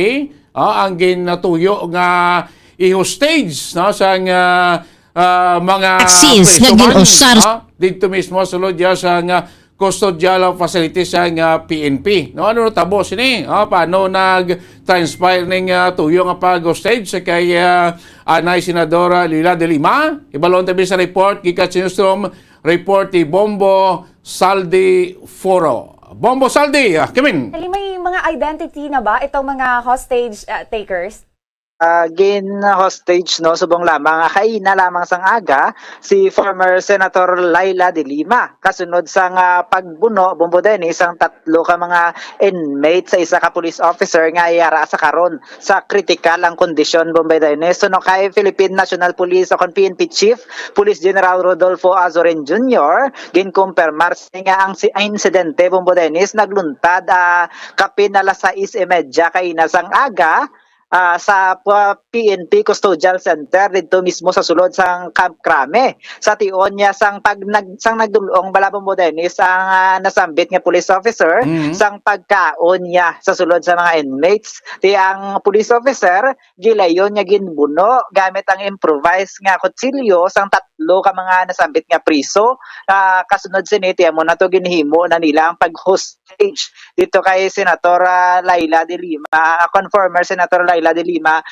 ang ginatuyo nga i-hostage no sa mga Vaccines nga ginusar dito mismo sulod diya sa custodial facilities sa PNP. No ano tabo sini? Paano nag-transpire ning tuyo nga pag-hostage sa kay Anay Senadora Leila de Lima? Ibalon tabi sa report gikan sa newsroom, report ni Bombo Saldi Foro. Bombo Saldi, Kimin. May mga identity na ba itong mga hostage takers? Hostage no subong lamang kaina lamang sang aga si former Senator Leila de Lima kasunod sang pagbuno Bombo Dennis ang 3 ka mga inmate sa isa ka police officer nga yara sa karon sa critical ang kondisyon Bombo Dennis. So no kay Philippine National Police o PNP Chief Police General Rodolfo Azorin Jr. ginkumpirmar nga ang insidente Bombo Dennis nagluntad kapin alas 6:30 kaina sang aga sa PNP Custodial Center dito mismo sa sulod sang Camp Crame. Sa tion niya sang nagdulong balabong mo Dennis ang nasambit nga police officer sang pagkaon niya sa sulod sa mga inmates. Ti ang police officer gilayon niya ginbuno gamit ang improvised nga kutsilyo sang 3 ka mga nasambit nga priso. Kasunod siniti mo na to ginhimo na nila ang pag-hostage dito kay Senator Leila de Lima, former Senator Leila de Lima,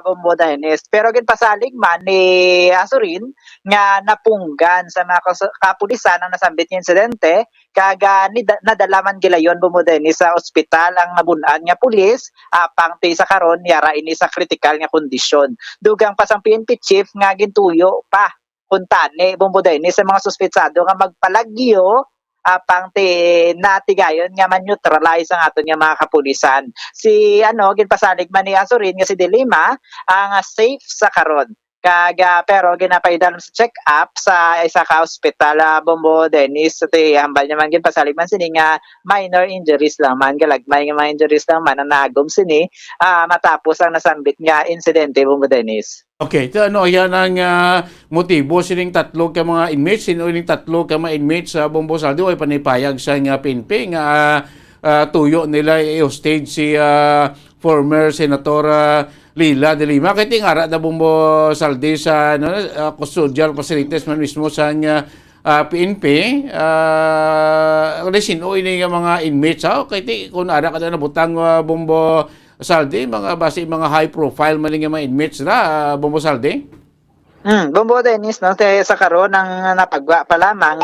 Bombo Dennis. Pero ginpasalig man ni Azorin nga napunggan sa mga kapulisan ang nasambit nga insidente kaga nadalaman gilayon Bombo Dennis sa ospital ang nabunan nga pulis pang sa karon yara ini sa critical nga kondisyon. Dugang pa sang PNP chief nga gintuyo pa kuntani Bombo Dennis sa mga suspetsado nga magpalagyo pang natigayon nga man-neutralize ang aton nga mga kapulisan. Si ginpasalig man ni Azorin nga si De Lima ang safe sa karon. Pero ginapaidan sa check-up sa isa ka hospital Bombo Dennis hambal niya man ginpasalig man sini nga minor injuries lang man galagmay nga mga injuries lang man ang nagom sini matapos ang nasambit nga insidente Bombo Dennis. Okay, so yan ang motibo sining 3 ka mga inmates, sino ining 3 ka mga inmates sa Bombo Saldi ay panipayag sa PNP nga tuyo nila i-hostage si former Senator Leila de Lima. Kaya tingara na Bombo Saldi sa custodial facilities man mismo sa PNP. Sino ining mga inmates. Kaya kung ara ka na nabutang Bombo Saldi, mga high profile man nga mga inmates na Bombo Saldi? Bombo Dennis no sa karon ang napagwa pa lamang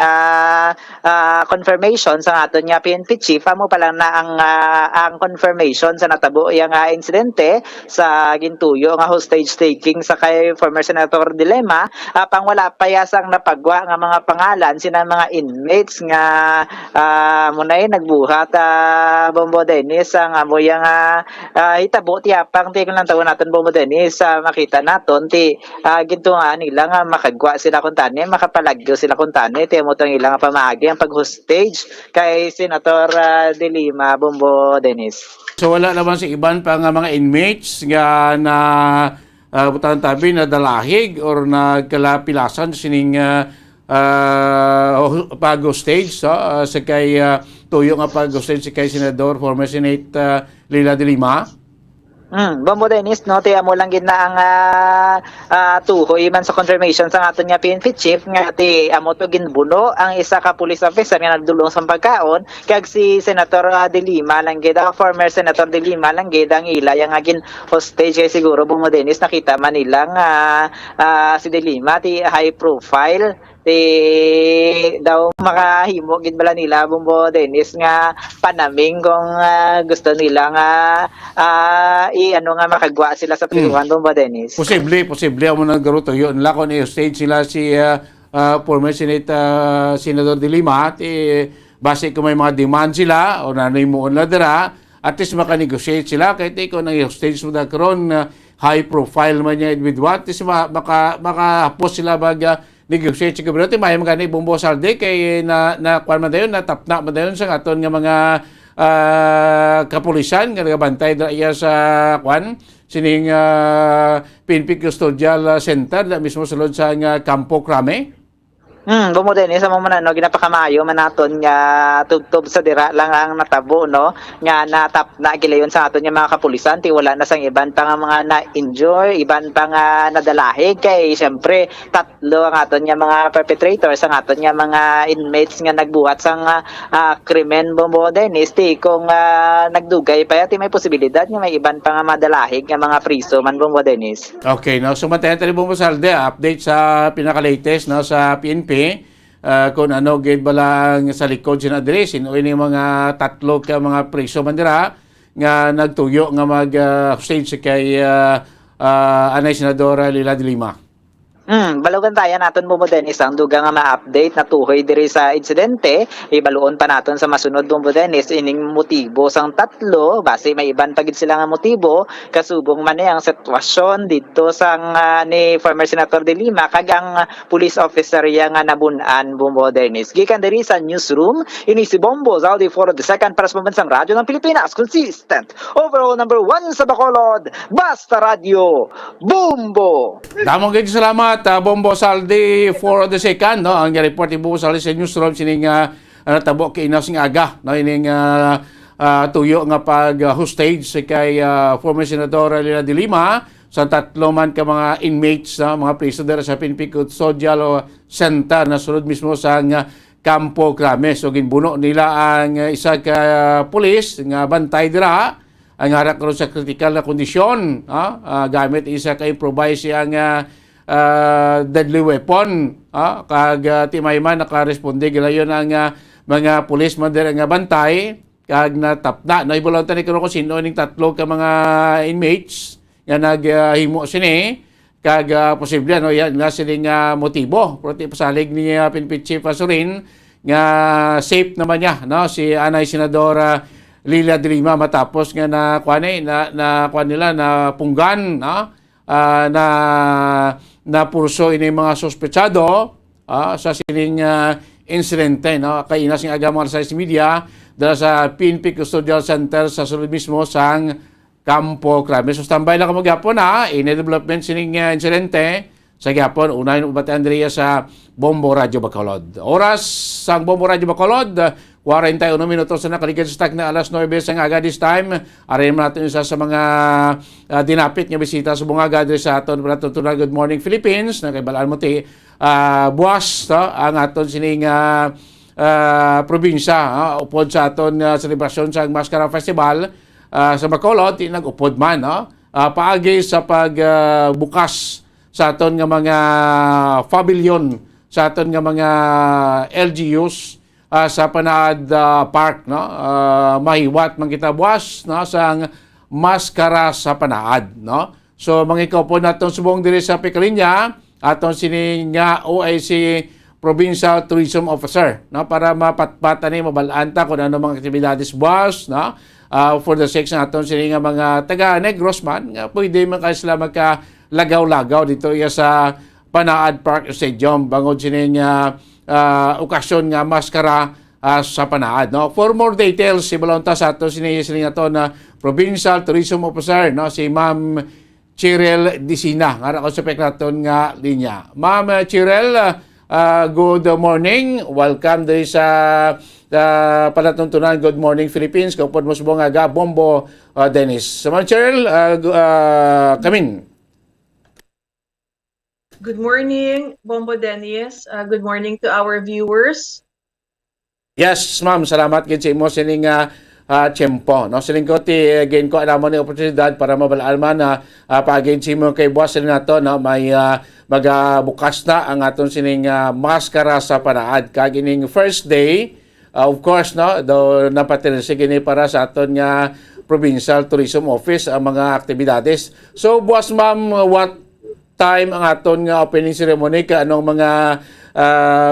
confirmation sa aton nga PNP chief amo pa lang na ang confirmation sa natabo yang insidente sa gintuyo nga hostage taking sa kay former Senator De Lima pang wala pa yasang napagwa nga mga pangalan sina mga inmates nga munay nagbuhat Bombo Dennis ang amo yang hitabo ti apang ti lang tawo naton Bombo Dennis makita naton ti gintunga nila nga makagwa sila kuntani, makapalagyo sila kuntani, tiyan mo itong ilang pamagi ang pag-hostage kay Senator De Lima, Bombo Dennis. So wala naman sa iban pa nga mga inmates nga na butang tabi na dalahig or nagkalapilasan sining pag-hostage sa kay tuyo nga pag-hostage si kay Senador former Senate Leila de Lima? Bombo Dennis no tiya mo lang gid na ang tuhoy man sa confirmation sa aton nga PNP chief nga ti amo to ginbuno ang isa ka police officer nga nagdulong sa pagkaon kag si Senator De Lima lang gid former Senator De Lima lang gid ang ilaya nga gin hostage kay siguro Bombo Dennis nakita man nila nga si De Lima ti high profile daw makahimo gid bala nila Bombo Dennis nga panaming kung gusto nila nga nga makagwa sila sa piluan Bombo Dennis. Posible amo nang garuto yon la kon stage sila si former Senate Senador De Lima base kung may mga demand sila o nanay mo na dira at least maka-negotiate sila kahit ikaw nag-hostage mo na karon high profile man niya individual, at least makahapos sila negotiate sa gobyerno. May mga Bombo Saldi kay na kwan man dayon, natapna man dayon sa aton nga mga kapulisan nga nagabantay daya sa kwan sining PNP Custodial Center na mismo sulod sa Campo Crame. Bumo din sa mo no ginapakamayo manaton nga tubtob sa dira lang ang natabo no nga natap na gilayon sa aton nga mga kapulisan ti wala na sang iban pa nga mga na-injure, iban pa nga nadalahig kay syempre tatlo ang aton nga mga perpetrators, ang aton nga mga inmates nga nagbuhat sang krimen Bumo din ti kung nagdugay pa ti may posibilidad nga may iban pa nga madalahig nga mga priso man Bumo Dennis. Okay, no, so matayan tayo Bombo Saldi, update sa pinaka-latest no sa PNP. Kung ano gid balang sa likod sin address o ini mga tatlo ka mga preso man dira nga nagtuyo nga mag stage kay Anay Senadora Leila de Lima. Balugan tayo naton mo din isang duga nga ma-update na tuhoy diri sa insidente. Ibaluon pa naton sa masunod mo din ining motibo sang tatlo base may iban pagid sila nga motibo kasubong man ang sitwasyon dito sang ni former Senator de Lima kag ang police officer nga nabunan Bombo Dennis. Gikan diri sa newsroom ini si Bombo Zaldi for the second para sa pambansang radyo ng Pilipinas, consistent overall number 1 sa Bacolod, Basta Radio Bombo. Damong gid salamat Bombo Saldi for the second no ang report ni Bombo Saldi sa newsroom sining natabo kay Inasing Aga no ining tuyo nga pag hostage kay former Senador Leila de Lima sa tatlo man ka mga inmates mga priso dira sa PNP Custodial Center na sulod mismo sa Campo Crame. So ginbuno nila ang isa ka pulis nga bantay dira ang harap karon sa critical na kondisyon gamit isa ka improvise ang deadly weapon kag timayman nakaresponde gilayon ang mga pulis man dira nga bantay kag natapna na ibulon tani karon ko sino ning tatlo ka mga inmates nga naghimo sini kag posible no yan nga sining motibo pero ti pasalig ni PNP Chief Asurin nga safe naman niya no si Anay Senadora Leila de Lima matapos nga na nila na punggan na purso ini mga sospechado sa sining insidente no kay Inasing Aga mga sa media dala sa PNP Custodial Center sa sulod mismo sang Campo Crame. So standby lang kamo gyapon in development sining insidente sa gyapon unahin ubatan diri sa Bombo Radio Bacolod. Oras sang Bombo Radio Bacolod 41 minutos na nakalikan sa stock na alas 9 sa aga this time. Aray natin isa sa mga dinapit nga bisita sa bungaga diri sa aton tunag Good Morning Philippines na kay balaan mo ti buwas ang aton sining probinsya upod sa aton selebrasyon sa Mascara Festival sa Bacolod nag-upod man paagi sa pagbukas sa aton nga mga pavilion sa aton nga mga LGUs sa Panaad Park no mahiwat man kita buwas no sang Mascara sa Panaad no. So mangikaw po naton subong diri sa Picalinya aton sini nga OIC Provincial Tourism Officer no para mapatpatan ni mabalanta kung ano mga aktibidades buwas no for the sake ng aton sini nga mga taga Negros man nga pwede man kay sila magka-lagaw-lagaw dito sa Panaad Park Stadium bangod sini nga okasyon nga maskara sa Panaad no. For more details ibalonta sa ato sini ato na Provincial Tourism Officer no si Ma'am Chirel Disina nga ako sa peklaton nga linya. Ma'am Chirel, good morning. Welcome diri sa palatuntunan Good Morning Philippines. Kaupod mo subong aga Bombo Dennis. So Ma'am Chirel, come in. Good morning, Bombo Dennis. Good morning to our viewers. Yes, ma'am. Salamat gid sa imo sining tiyempo. No, siling ko ti gain ko anamon ni oportunidad para mabalaan man na pag-gain mo kay boss nato no may magabukas na ang aton sining maskara sa Panaad kag ining first day of course no do napatirsi gini para sa aton nga Provincial Tourism Office ang mga aktibidades. So boss ma'am, what time ang aton nga opening ceremony ka anong mga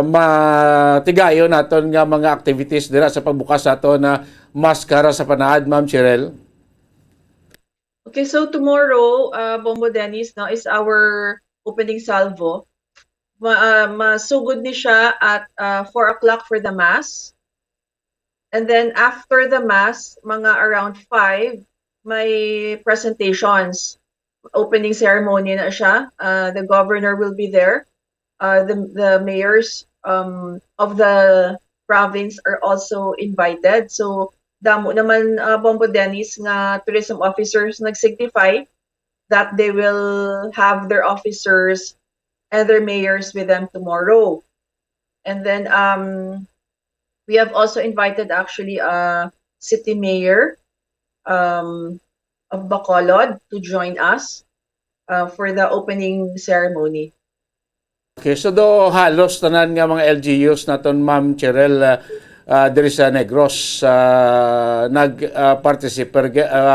matigayo naton nga mga activities dira sa pagbukas ato na maskara sa panaad, Ma'am Cheryl? Okay, so tomorrow, Bombo Dennis, no, is our opening salvo. Masugod ni siya at 4 o'clock for the mass. And then after the mass, mga around 5, may presentations. Opening ceremony na siya. The governor will be there. The mayors of the province are also invited. So damo naman Bombo Dennis nga tourism officers nag-signify that they will have their officers and their mayors with them tomorrow. And then we have also invited actually a city mayor of Bacolod to join us for the opening ceremony. Okay, so do halos tanan nga mga LGUs naton, Ma'am Cheryl, diri sa Negros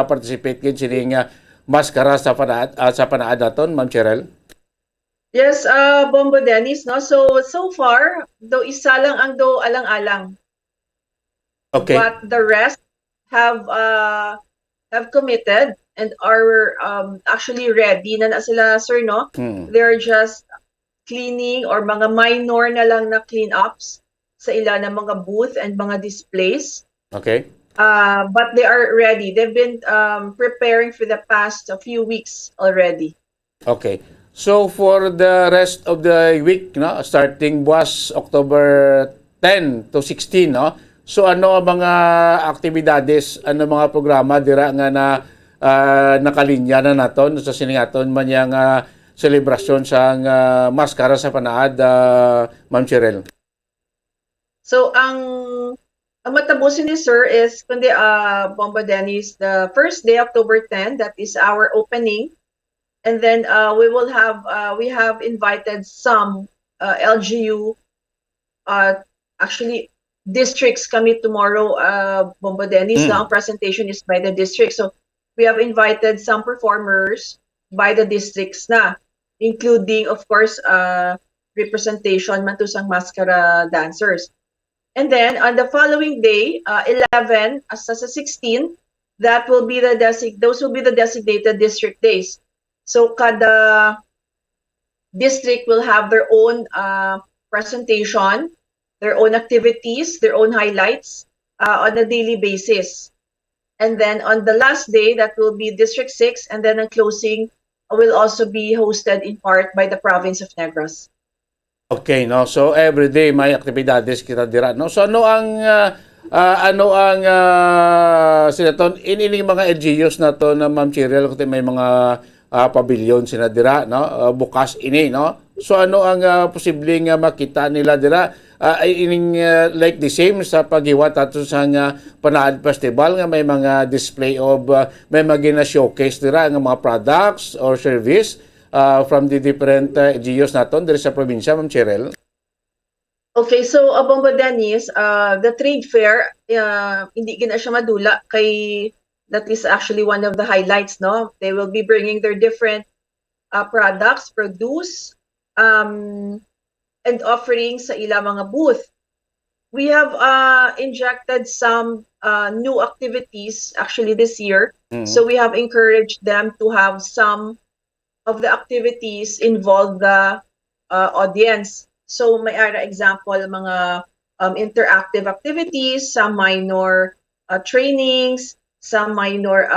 participate gid sini nga maskara sa panaad naton, Ma'am Cheryl? Yes, Bombo Dennis, no? So far, do isa lang ang do alang-alang. Okay. But the rest have committed and are actually ready na sila, sir, no? They're just cleaning or mga minor na lang na clean-ups sa ilan ng mga booth and mga displays. Okay. But they are ready. They've been preparing for the past few weeks already. Okay. So for the rest of the week, no, starting buwas October 10 to 16, no? So ano ang mga aktibidades, ano mga programa dira nga na nakalinya na naton sa siningaton man yang selebrasyon sa maskara sa panaad, Ma'am Cheryl? So ang matabusin ni sir is kundi Bombo Dennis, the first day, October 10, that is our opening. And then we have invited some LGU actually districts kami tomorrow, Bombo Dennis. Ang presentation is by the district. So we have invited some performers by the districts na, including of course representation man to sang maskara dancers. And then on the following day, 11 hasta sa 16, that will be those will be the designated district days. So kada district will have their own presentation, their own activities, their own highlights on a daily basis. And then on the last day, that will be District 6, and then a closing will also be hosted in part by the province of Negros. Okay, no. So every day may aktibidades kita dira, no. So ano ang sinaton inining mga LGUs na to na, Ma'am Cheryl, kasi may mga pavilion sina dira, no, bukas ini, no. So ano ang posibleng makita nila dira, ining like the same sa paghiwat ato sa Panaad Festival nga may mga display of may mga showcase dira nga mga products or service from the different LGUs naton diri sa probinsya, Ma'am Cheryl? Okay, so Bombo Dennis, the trade fair, hindi gina siya madula kay that is actually one of the highlights, no? They will be bringing their different products, produce, and offerings sa ilang mga booth. We have injected some new activities actually this year. So we have encouraged them to have some of the activities involve the audience. So may example, mga interactive activities, some minor trainings, some minor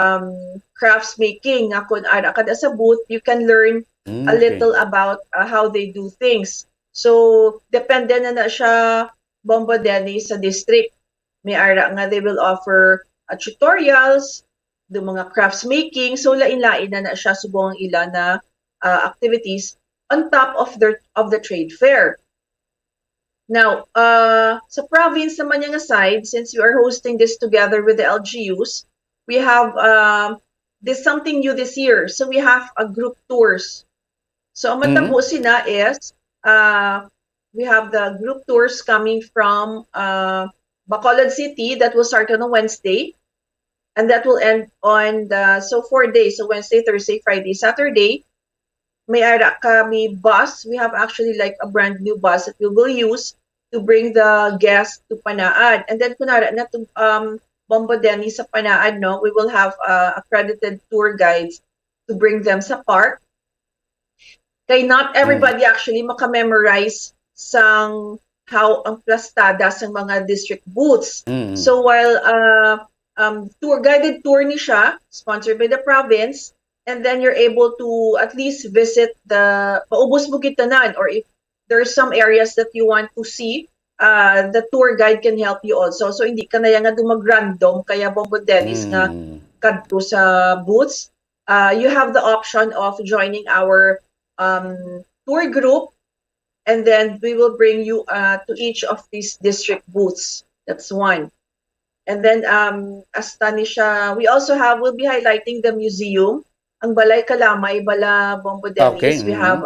crafts making. Kung kada sa booth, you can learn a little about how they do things. So depende na siya, Bombo Dennis, sa district. May nga they will offer tutorials, do mga crafts making. So lain-lain na siya subong ilan na activities on top of the trade fair. Now, sa province naman yung aside, since we are hosting this together with the LGUs, we have this something new this year. So we have a group tours. So ang matapusin na is we have the group tours coming from Bacolod City that will start on a Wednesday, and that will end on 4 days. So Wednesday, Thursday, Friday, Saturday. may ara kami bus. We have actually like a brand new bus that we will use to bring the guests to Panaad. And then kunwari na to Bombo Denny sa Panaad, no, we will have accredited tour guides to bring them sa park. Kay not everybody actually makamemorize sang how ang plastada sa mga district booths. So while guided tour ni siya, sponsored by the province, and then you're able to at least visit maubos mo gitanan, or if there are some areas that you want to see, the tour guide can help you also. So hindi ka na yan nga dumag-random, kaya Bombo Dennis nga kadto sa booths. You have the option of joining our tour group, and then we will bring you to each of these district booths. That's one. And then we also will be highlighting the museum. Ang Balay Kalamay, Bala Bombo Dennis. We have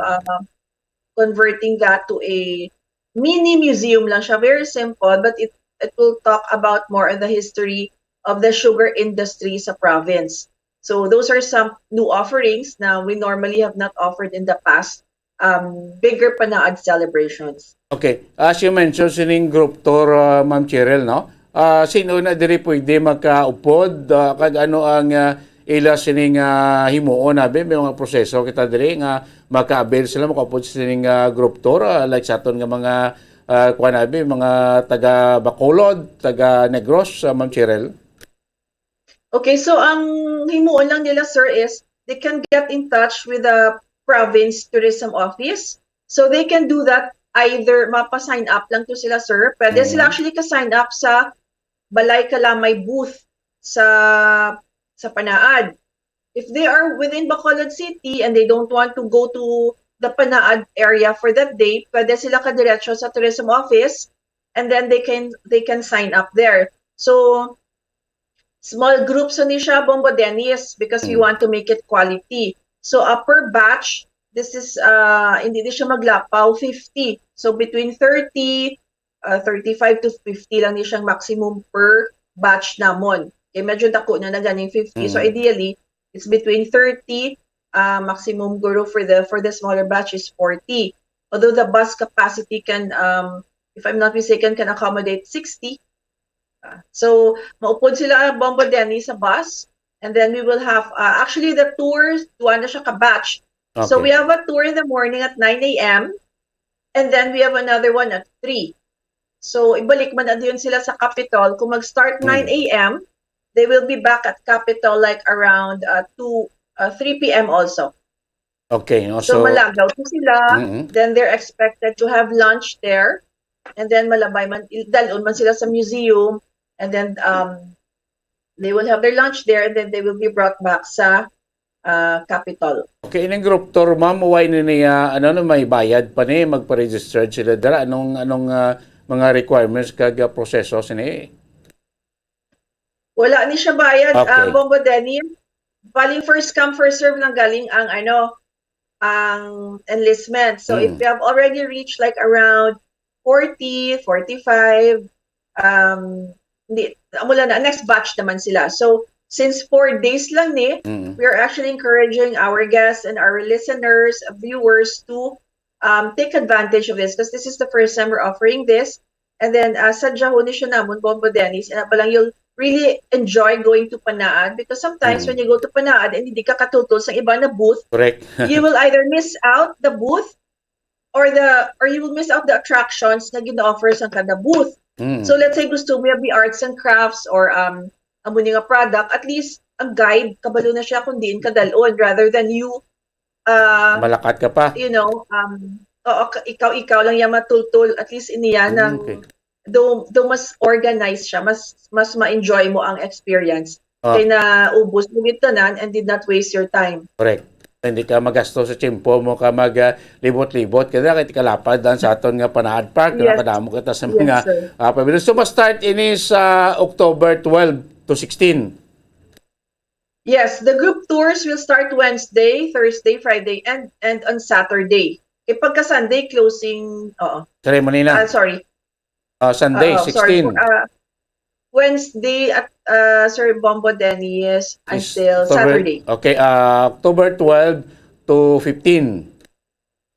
converting that to a mini museum lang siya. Very simple, but it will talk about more of the history of the sugar industry sa province. So those are some new offerings na we normally have not offered in the past. Bigger Panaad celebrations. Okay. As you mentioned, sining group tour, Ma'am Cheryl, no? Sino na diri pwede magkaupod? Kag ano ang ila sining himuon nabi, may mga proseso kita diri nga maka-avail sila makaupod sining group tour, like sa aton nga mga kuha nabi, mga taga Bacolod, taga Negros, Ma'am Cheryl? Okay, so ang himuon lang nila, sir, is they can get in touch with the province tourism office. So they can do that either mapa-sign up lang to sila, sir. Pwede sila actually ka-sign up sa Balay Kalamay booth sa Panaad. If they are within Bacolod City and they don't want to go to the Panaad area for that day, pwede sila ka-diretso sa tourism office, and then they can sign up there. So small groups ni siya, Bombo Dennis, because we want to make it quality. So per batch, this is hindi siya maglapaw 50. So between 35 to 50 lang ni siyang maximum per batch namon. Okay, medyo dako na ganing 50. So ideally, it's between 30, maximum guru for the smaller batch is 40. Although the bus capacity can if I'm not mistaken can accommodate 60. So maupod sila Bombo Denny sa bus. And then we will have, actually the tours, duwan na siya ka-batch. Okay. So we have a tour in the morning at 9 a.m. And then we have another one at 3. So ibalik man na yun sila sa Capitol. Kung mag-start 9 a.m., they will be back at Capitol like around 3 p.m. also. Okay. So malagaw to sila. Then they're expected to have lunch there. And then malabay man, dalon man sila sa museum. And then they will have their lunch there, and then they will be brought back sa Capitol. Okay, ining group tour, ma'am, why niya may bayad pa ni magpa-register sila dara? Anong mga requirements kag proseso sini? Wala ni siya bayad, Okay. Bombo Denny. Baling first come first serve lang galing ang ang enlistment. So if you have already reached like around 40, 45, mula na next batch naman sila. So since 4 days lang ni, we are actually encouraging our guests and our listeners, viewers to take advantage of this, because this is the first time we're offering this. And then sadya ho ni siya namon, Bombo Dennis, and palang you'll really enjoy going to Panaad, because sometimes when you go to Panaad and hindi ka katutol sa iba na booth, correct. you will either miss out the booth or you will miss out the attractions na gina-offer sa kada booth. So let's say gusto mo yung arts and crafts or amuni nga product, at least ang guide kabalo na siya kung diin ka dalon, rather than you malakat ka pa. You know, ikaw lang yung matultul, at least iniya ng do mas organized siya, mas ma-enjoy mo ang experience. Kaya na ubos mo gitanan and did not waste your time. Correct. Hindi ka magasto sa tiyempo mo ka maglibot-libot kasi kalapad dan sa aton nga Panaad Park. Yes. Kadamo kita sa mga pabilis. So ma-start ini sa October 12 to 16. Yes, the group tours will start Wednesday, Thursday, Friday, and on Saturday. Pagka Sunday closing, Ceremony na. Sorry. Sunday, 16. Sorry. Wednesday at Sir Bombo Dennis until Saturday. Okay, October 12 to 15.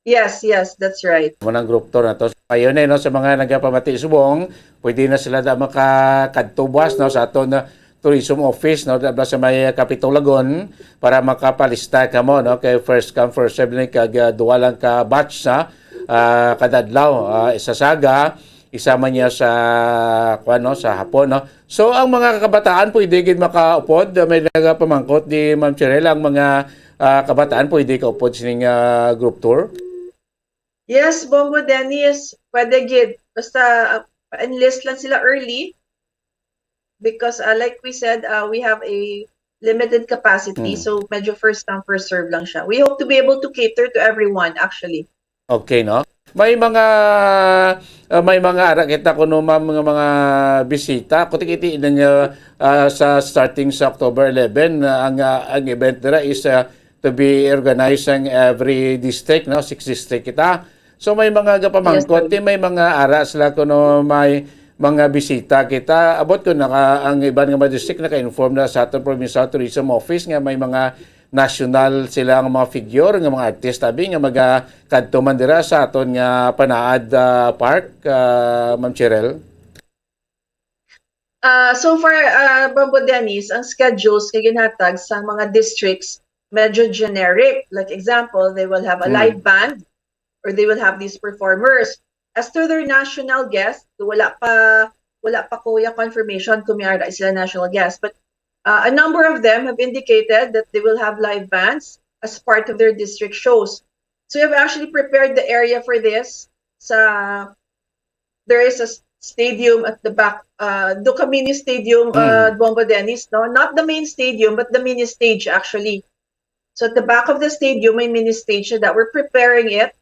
Yes, that's right. Munang group tour na to. Ayun no, sa mga nagapamati subong, pwede na sila da makakadtubas no sa aton tourism office no sa may Kapitulagon para makapalista kamo no kay first come first serve ni kag duwa lang ka batch sa kada adlaw isa saga isama niya sa sa hapon no. So ang mga kabataan pwede gid makaupod may nagapamangkot di Ma'am Cherelle ang mga kabataan pwede kaupod sining group tour. Yes, Bombo Dennis, pwede gid. Basta enlist lang sila early because like we said, we have a limited capacity. So medyo first come first serve lang siya. We hope to be able to cater to everyone actually. Okay no. May mga ara kita kuno mga bisita kutikiti niya sa starting sa October 11 ang event nila is to be organized in every district no 6 district kita. So may mga gapamangkot, may mga ara sila kuno may mga bisita kita. Abot ko ang iban nga mga district naka-inform na sa aton provincial tourism office nga may mga national sila nga mga figure nga mga artist tabi nga magakadto man dira sa aton nga Panaad Park, Ma'am Cherelle. So far, Bombo Dennis, ang schedules kay ginhatag sa mga districts medyo generic. Like example, they will have a live band or they will have these performers. As to their national guests, wala pa kuya confirmation kung may sila national guests. But a number of them have indicated that they will have live bands as part of their district shows. So we have actually prepared the area for this. There is a stadium at the back, Duca Mini Stadium, Bombo Dennis, no? Not the main stadium, but the mini stage actually. So at the back of the stadium, may mini stage that we're preparing it.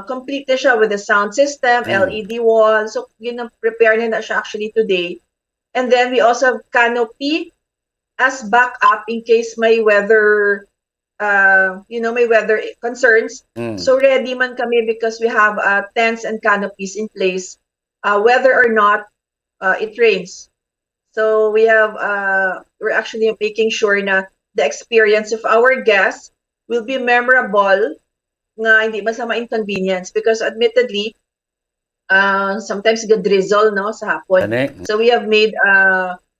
Complete na siya with the sound system, LED wall. So, prepare na siya actually today. And then we also have canopy as backup in case may weather, may weather concerns. So, ready man kami because we have tents and canopies in place, whether or not it rains. So, we're actually making sure na the experience of our guests will be memorable nga hindi masama inconvenience because admittedly sometimes drizzle no sa hapon. So we have made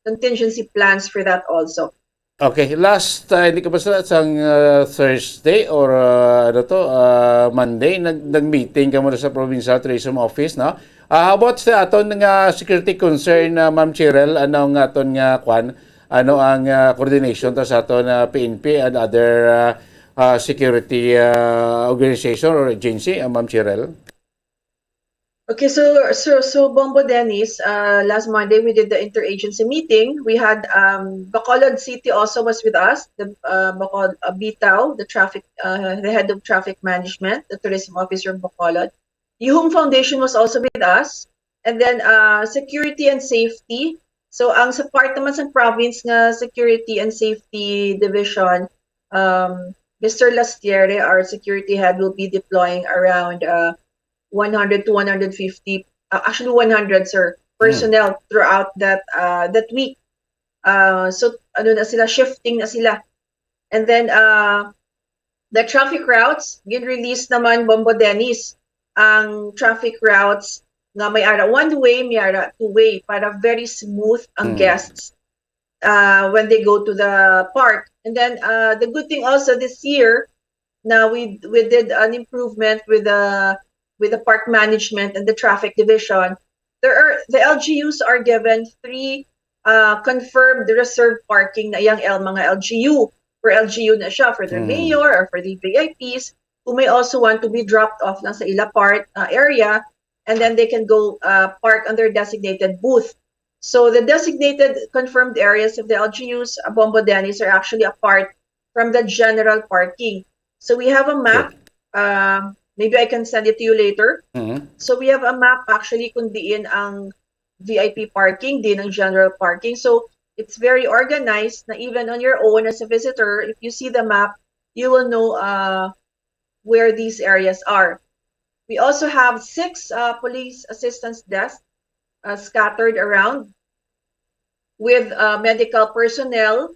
contingency plans for that also. Okay, last hindi ka ba sa Thursday or Monday nag-meeting ka muna sa Provincial Tourism Office no? How about sa aton nga security concern Ma'am Cherelle anong aton nga ano ang coordination ta sa aton PNP and other security organization or agency, Ma'am Cherelle? Okay, so Bombo Dennis, last Monday we did the interagency meeting. We had Bacolod City also was with us, the Bacolod Bitaw, the head of traffic management, the tourism officer of Bacolod. Yuhong Foundation was also with us, and then security and safety. So ang sa part naman sa province nga security and safety division, Mr. Lastiere, our security head, will be deploying around 100 to 150, actually 100, sir, personnel throughout that week. So shifting na sila. And then the traffic routes, gin-release naman Bombo Dennis ang traffic routes nga may ara one-way, may ara two-way para very smooth ang guests when they go to the park. And then the good thing also this year, now we did an improvement with the park management and the traffic division. The LGUs are given 3 confirmed reserved parking na yang mga LGU. For LGU na siya for the mayor or for the VIPs who may also want to be dropped off lang sa ila part area, and then they can go park on their designated booth. So the designated confirmed areas of the LGUs, Bombo Dennis, are actually apart from the general parking. So we have a map. Maybe I can send it to you later. So we have a map actually kung diin ang VIP parking, din ang general parking. So it's very organized na even on your own as a visitor, if you see the map, you will know where these areas are. We also have 6 police assistance desks scattered around with medical personnel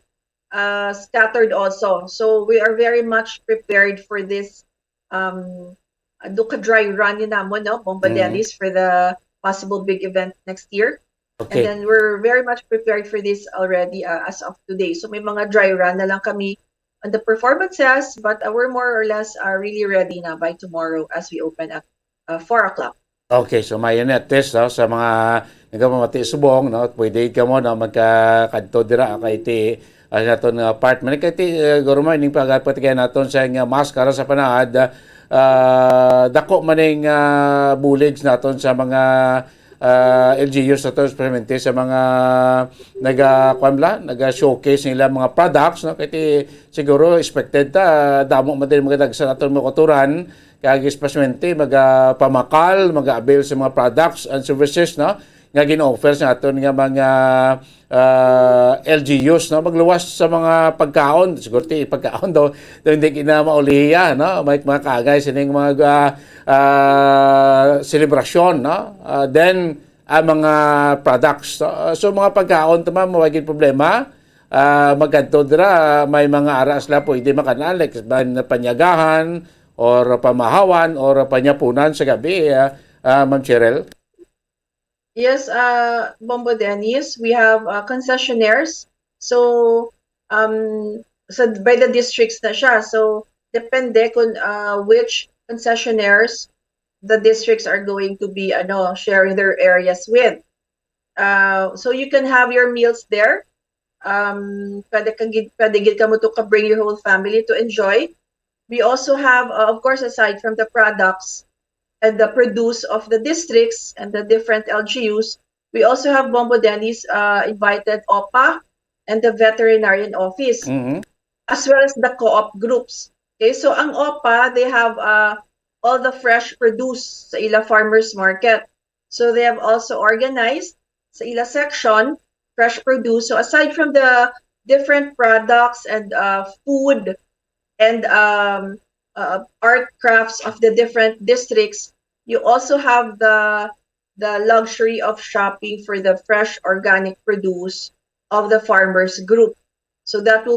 scattered also. So we are very much prepared for this Duka Dry Run yun namon, no? Bomba Dennis for the possible big event next year. Okay. And then we're very much prepared for this already as of today. So may mga dry run na lang kami on the performances, but we're more or less really ready na by tomorrow as we open at 4 o'clock. Okay, so may net test no, sa mga nagamamati subong no, pwede ka mo no magkakadto dira kay ti naton apartment kay ti gurma ning pagpatigan naton sa nga maskara sa panahad dako maning buligs naton sa mga LGUs na to, especially sa mga naga-showcase nila mga products, no? Kaya siguro expected damo man din mga dagsa natin mga kuturan, kaya especially pamakal, mag-avail sa mga products and services, no? Nga gin-offer sa aton nga mga LGUs, no? Magluwas sa mga pagkaon, siguro pagkaon daw hindi kina mauliya, no? May mga kaagay sining mga celebration, no? Then ang mga products, so mga pagkaon tama mawagin problema, magkanto dira may mga aras la pwede makanalik ban panyagahan or pamahawan or panyapunan sa gabi, Ma'am Cheryl. Yes, Bombo Dennis, we have concessionaires. So, by the districts na siya. So, depende kung which concessionaires the districts are going to be sharing their areas with. So, you can have your meals there. Pwede gid ka mo to bring your whole family to enjoy. We also have, of course, aside from the products and the produce of the districts and the different LGUs, we also have Bombo Dennis invited OPA and the veterinarian office, as well as the co-op groups. Okay, so ang OPA, they have all the fresh produce sa ila farmers market. So they have also organized sa ila section fresh produce. So aside from the different products and food and art crafts of the different districts, you also have the luxury of shopping for the fresh organic produce of the farmers group. So that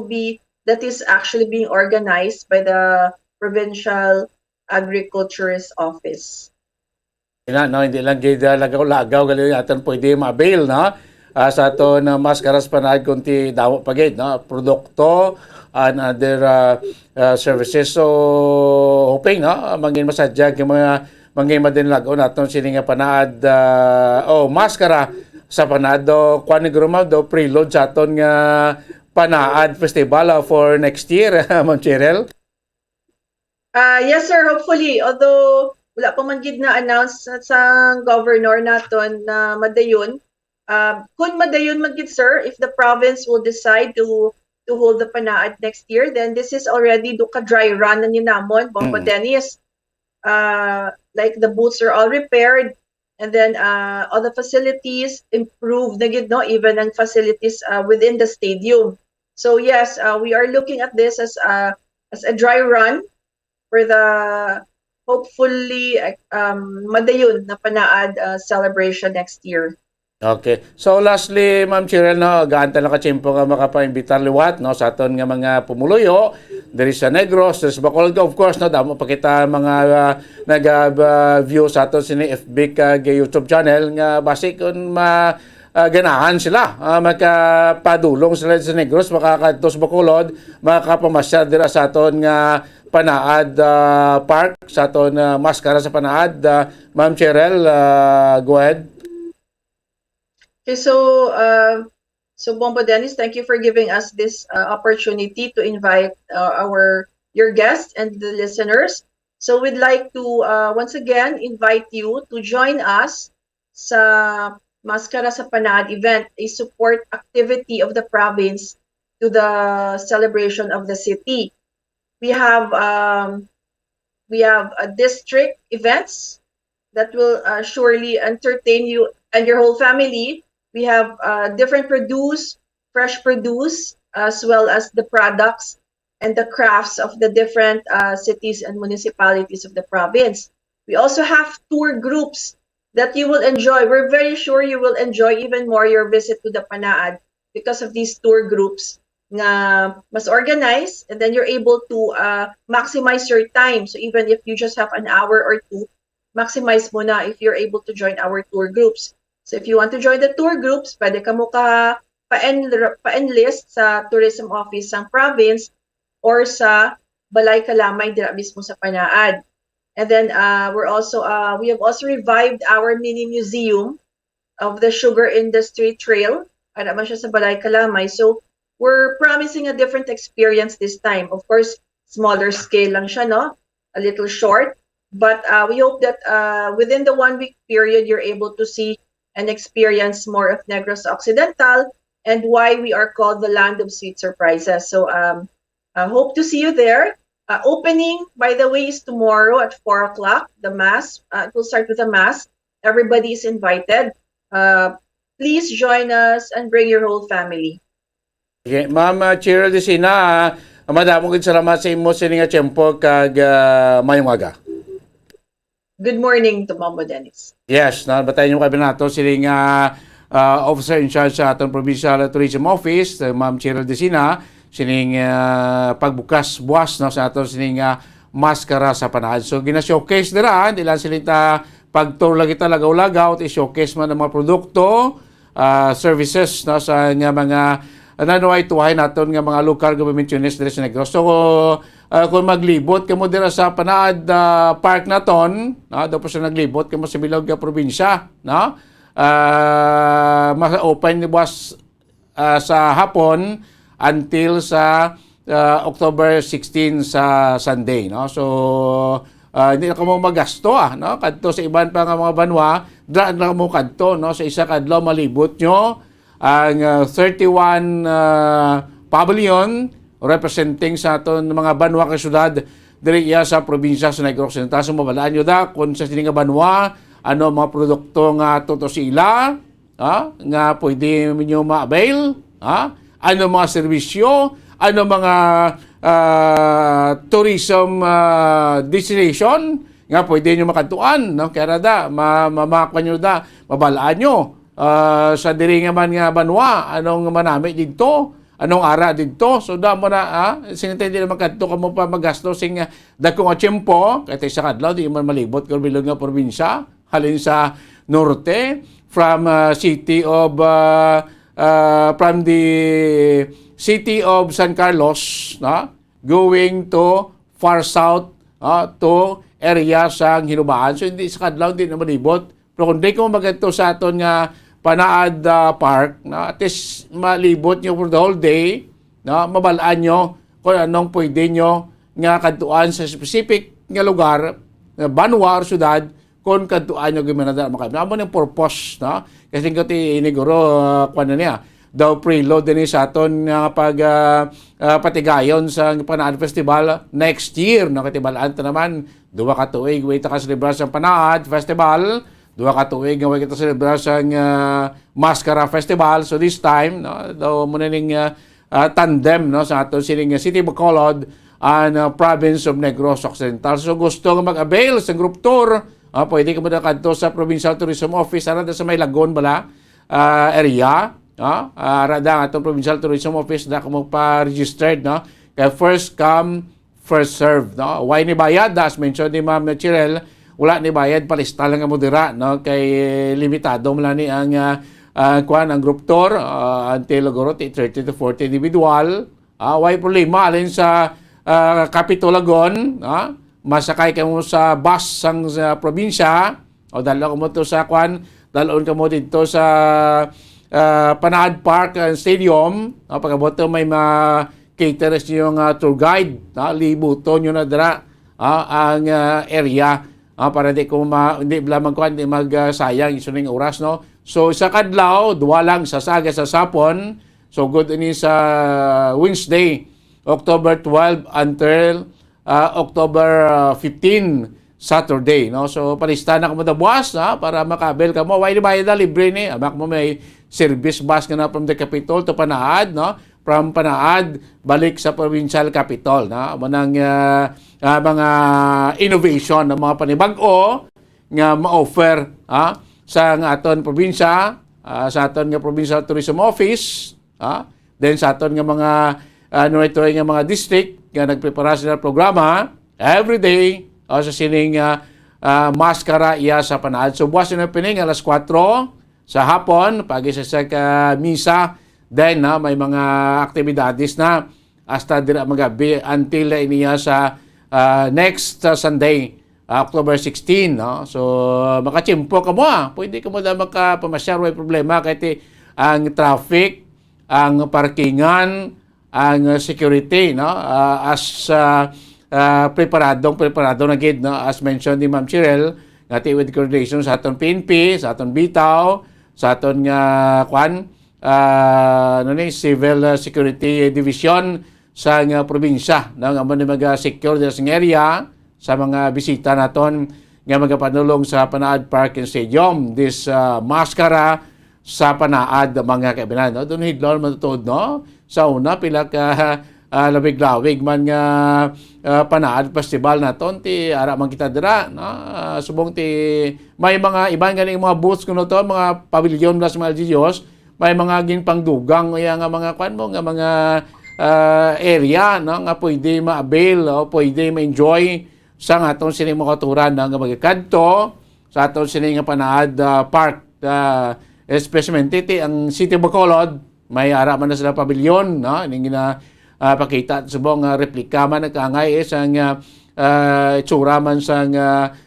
is actually being organized by the Provincial Agriculturist Office. No, hindi lang gid lagaw gali aton pwede ma-avail no sa aton maskaras panahid kunti damo pagid no produkto and other services. So hoping no mangin masadyag yung mga mangin madin lagaw naton sini nga panahad maskara sa panado kuan ni grumado preload sa aton nga Panaad Festival for next year, Ma'am Cheryl. Yes sir, hopefully, although wala pa man gid na announce sa governor naton na madayon, kung madayon man gid sir, if the province will decide to hold the Panaad next year, then this is already duka dry run na ninamon Bomba Dennis. Like the booths are all repaired, and then all the facilities improved na gid, no, even ang facilities within the stadium. So yes, we are looking at this as a dry run for the hopefully madayon na Panaad celebration next year. Okay. So lastly, Ma'am Cheryl, no, gaanta lang ka-tiyempo nga makapaimbita liwat no sa aton nga mga pumuluyo diri sa Negros, sa Bacolod, of course, no, damo pa kita mga nag-view sa aton sini FB kag YouTube channel nga basi kun ganahan sila makapadulong sila sa Negros, makakadto sa Bacolod, makapamasyal dira sa aton nga Panaad Park, sa aton maskara sa Panaad. Ma'am Cheryl, go ahead. Okay, so Bombo Dennis, thank you for giving us this opportunity to invite your guests and the listeners. So we'd like to once again invite you to join us sa Maskara sa Panaad event, a support activity of the province to the celebration of the city. We have district events that will surely entertain you and your whole family. We have different fresh produce, as well as the products and the crafts of the different cities and municipalities of the province. We also have tour groups that you will enjoy. We're very sure you will enjoy even more your visit to the Panaad because of these tour groups nga mas organized, and then you're able to maximize your time. So even if you just have an hour or two, maximize mo na if you're able to join our tour groups. So if you want to join the tour groups, pwede ka mo pa-enlist sa tourism office ng province or sa Balay Kalamay dira mismo sa Panaad. And then we have also revived our mini museum of the sugar industry trail. Para man siya sa Balay Kalamay. So we're promising a different experience this time. Of course, smaller scale lang siya, no? A little short. But we hope that within the 1 week period, you're able to see and experience more of Negros Occidental and why we are called the land of sweet surprises. So I hope to see you there. Opening, by the way, is tomorrow at 4 o'clock, the Mass. It will start with a Mass. Everybody is invited. Please join us and bring your whole family. Okay. Ma'am Cheryl Desina, madamo gid salamat sa imo sa nga tiyempo kag mayong aga. Good morning to Mambo Dennis. Yes, nabatayin yung kabinato siling officer in charge sa atong Provincial Tourism Office, Ma'am Cheryl Desina, sining pagbukas buwas no, sa atong sining maskara sa Panaad. So gina-showcase dira, ilan siling ta pag-tour lagi ta lagaw-lagaw, i-showcase man ang mga produkto, services no, sa nga mga nanuay tuhay naton nga mga local government units diri sa Negros. So kung maglibot kamo dira sa Panaad Park naton, daw po siya naglibot kamo sa bilog nga probinsya, no? Open ni buwas sa hapon until sa October 16 sa Sunday, no? So hindi na kamo magasto no? Kadto sa iban pa nga mga banwa, daan na kamo kadto no, sa isa kadlaw malibot nyo ang 31 pavilion representing sa aton mga banwa ka syudad diri iya sa probinsya sa Negros Occidental. So mabalaan nyo da kung sa sining banwa ano mga produkto nga tuto sila nga pwede ninyo ma-avail, ano mga serbisyo, ano mga tourism destination nga pwede nyo makatuan, no? Kaya da mamakwan nyo da, mabalaan nyo sa diri nga man nga banwa, anong manami dito, anong ara dito. So da mo na sinintay di na makadto ka mo pa magasto sing dako nga tiyempo kay sa kadlaw di man malibot kung bilog nga probinsya halin sa norte from city of from the city of San Carlos, going to far south to area sa Hinubaan. So hindi sa kadlaw di na malibot. Pero kung di ko magadto sa aton nga Panaad Park, at least malibot nyo for the whole day, mabalaan nyo kung anong pwede nyo nga kadtuan sa specific nga lugar, banwa or syudad, kung kadtuan nyo gimanada makabila. Amo ng purpose, kasi nga iniguro, kung niya, daw preload din sa aton nga patigayon sa Panaad Festival next year. Katibalaan ta naman, 2 ka tuig, wait ka celebrar sa Panaad Festival, 2 ka tuig nga kita celebrar sa Mascara Festival. So this time, daw muna ning tandem sa aton sining City of Bacolod and Province of Negros Occidental. So gusto nga mag-avail sa group tour, pwede ka muna kadto sa Provincial Tourism Office, arada sa may Lagon bala area. Arada atong Provincial Tourism Office na kamo pa-registered, no? Kaya first come, first serve, no? Why ni bayad? As mentioned ni Ma'am Cheryl, wala ni bayad, palista lang ang modera, no? Kay limitado mo lang ni ang ang group tour until guro 30 to 40 individual. Why problema alin sa Capitolagon, masakay ka mo sa bus sang sa probinsya o dalaw mo to sa dalon ka mo dito sa Panaad Park and Stadium, pagkabot may caterers yung tour guide, libuto nyo na dira ang area para di ko hindi lamang ko hindi magsayang isuning oras, no? So sa kadlaw duwa lang sa saga sa sapon. So good ini sa Wednesday October 12 until October 15 Saturday, no? So palista na kamo da buwas para makabel ka mo. Why di bayad na libre ni amak mo may service bus na from the capital to Panaad, no? From Panaad balik sa provincial capital, no? Manang mga innovation ng mga panibag-o nga ma-offer sa aton probinsya, sa aton nga Provincial Tourism Office, Then sa aton nga mga nga mga district nga nagprepara sila programa every day sa sining maskara iya sa panaad. So buwas na pining alas 4 sa hapon pagi sa misa. Then may mga aktibidades na hasta dira magabi until iniya sa next Sunday, October 16, no? So makachimpo ka mo, pwede ka mo da makapamasyar, way problema kahit ang traffic, ang parkingan, ang security, no? As preparado na gid, no? As mentioned ni Ma'am Chirel, ngati with coordination sa aton PNP, sa aton Bitaw, sa aton Civil Security Division sa nga probinsya nga mo mag-secure sa area sa mga bisita naton nga magapanulong sa Panaad Park and Stadium this maskara sa Panaad mga kaibigan, no? Doon hidlor matutod, no? Sa una pila ka labig-lawig man nga Panaad Festival naton ti ara man kita dira, no? Subong ti may mga ibang ganing mga booths kuno to, mga pavilion plus mga LGUs, may mga ginpangdugang nga mga kwan mo nga mga area, no, nga pwede ma-avail o pwede ma-enjoy sa atong sining makaturan nga magkadto sa atong sining Panaad Park, especially ang City of Bacolod, may ara man na sila pavilion, no, ning pakita subong replika man nagkangay sang itsura man sang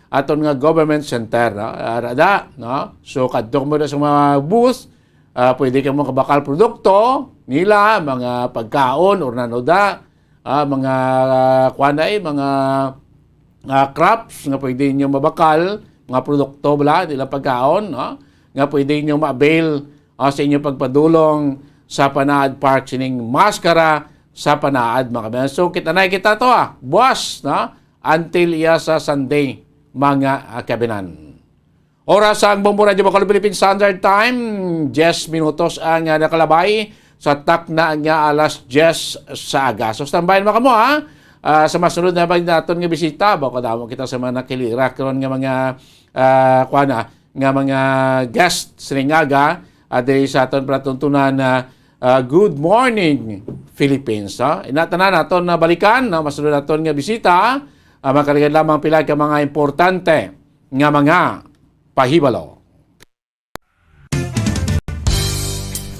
aton nga government center, no, arada, no. So kadto mo na sa mga booth, pwede ka mo kabakal produkto nila, mga pagkaon or nanoda, mga mga crops nga pwede niyo mabakal, mga produkto nila pagkaon, no? Nga pwede niyo ma-avail sa inyong pagpadulong sa Panaad Park sining maskara sa Panaad mga kaibigan. So kita to buwas, no? Until iya sa Sunday mga kaibigan. Oras ang Bombo Radio Bacolod Philippine Standard Time, 10 minutos ang nakalabay sa tak na nga alas 10 sa aga. So standby naman kamo sa masunod na bang naton nga bisita, bako damo kita sa mga nakilira karon nga mga nga mga guest siningaga diri sa aton pratuntunan Good Morning Philippines. Inatanan naton na balikan na masunod naton nga bisita, makaligad lamang pila ka mga importante nga mga pahibalo.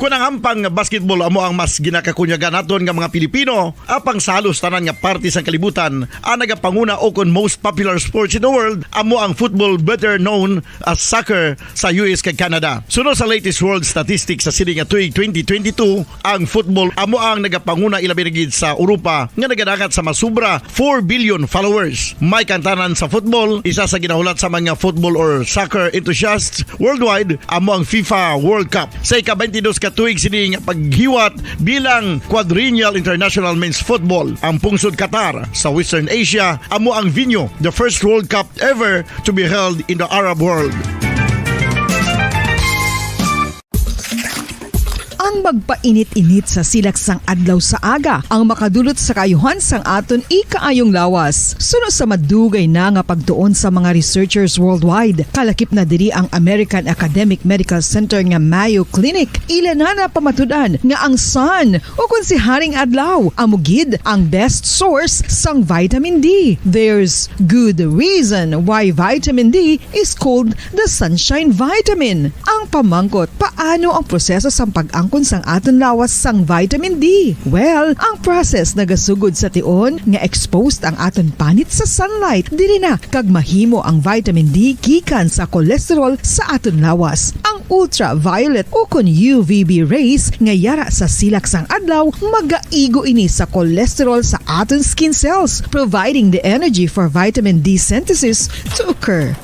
Kung ang ampang basketball amo ang mas ginakakunyagan naton nga mga Pilipino, apang salos tanan nga parte sang kalibutan, ang nagapanguna o kon most popular sports in the world, amo ang football better known as soccer sa US kag Canada. Sunod sa latest world statistics sa sining nga tuig 2022, ang football amo ang nagapanguna ilabi na gid sa Europa nga nagadagat sa masubra 4 billion followers. May kantanan sa football, isa sa ginahulat sa mga football or soccer enthusiasts worldwide, amo ang FIFA World Cup. Sa ika-22 ka tuig sining paghiwat bilang Quadrennial International Men's Football. Ang pungsod Qatar sa Western Asia amo ang venue, the first World Cup ever to be held in the Arab world. Ang magpainit-init sa silaksang adlaw sa aga ang makadulot sa kayuhan sang aton ikaayong lawas. Sunod sa madugay na nga pagtuon sa mga researchers worldwide, kalakip na diri ang American Academic Medical Center nga Mayo Clinic. Ila na pamatudan nga ang sun o kung si Haring Adlaw amugid ang best source sang vitamin D. There's good reason why vitamin D is called the sunshine vitamin. Ang pamangkot, paano ang proseso sang pag-angkon sang aton lawas sang vitamin D? Well, ang process nagasugod sa tion nga exposed ang aton panit sa sunlight dili na kag mahimo ang vitamin D gikan sa cholesterol sa aton lawas. Ang ultraviolet o kon UVB rays nga yara sa silak sang adlaw magaigo ini sa cholesterol sa aton skin cells, providing the energy for vitamin D synthesis to occur.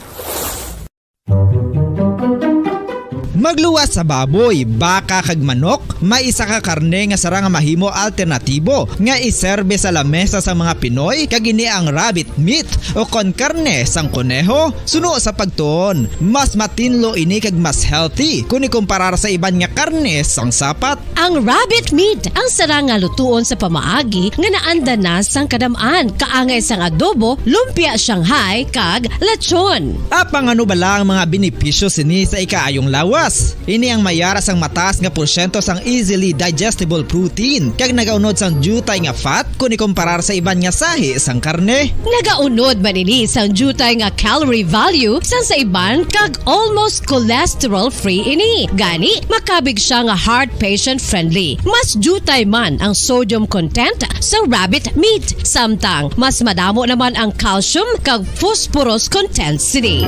Magluwas sa baboy, baka kag manok, may isa ka karne nga sarang mahimo alternatibo nga iserbe sa lamesa sa mga Pinoy kag ini ang rabbit meat o kon karne sang kuneho. Suno sa pagtuon, mas matinlo ini kag mas healthy kung ikumparar sa iban nga karne sang sapat. Ang rabbit meat ang sarang nga lutuon sa pamaagi nga naanda na sang kadamaan, kaangay sang adobo, lumpia Shanghai kag lechon. Apang ano bala ang mga benepisyo sini sa ikaayong lawas? Plus, ini ang mayara sang mataas nga porsyento sang easily digestible protein kag nagaunod sang jutay nga fat kung ikumparar sa iban nga sahi sang karne. Nagaunod man ini sang jutay nga calorie value sang sa iban kag almost cholesterol-free ini. Gani, makabig siya nga heart patient friendly. Mas jutay man ang sodium content sa rabbit meat. Samtang, mas madamo naman ang calcium kag phosphorus content sini.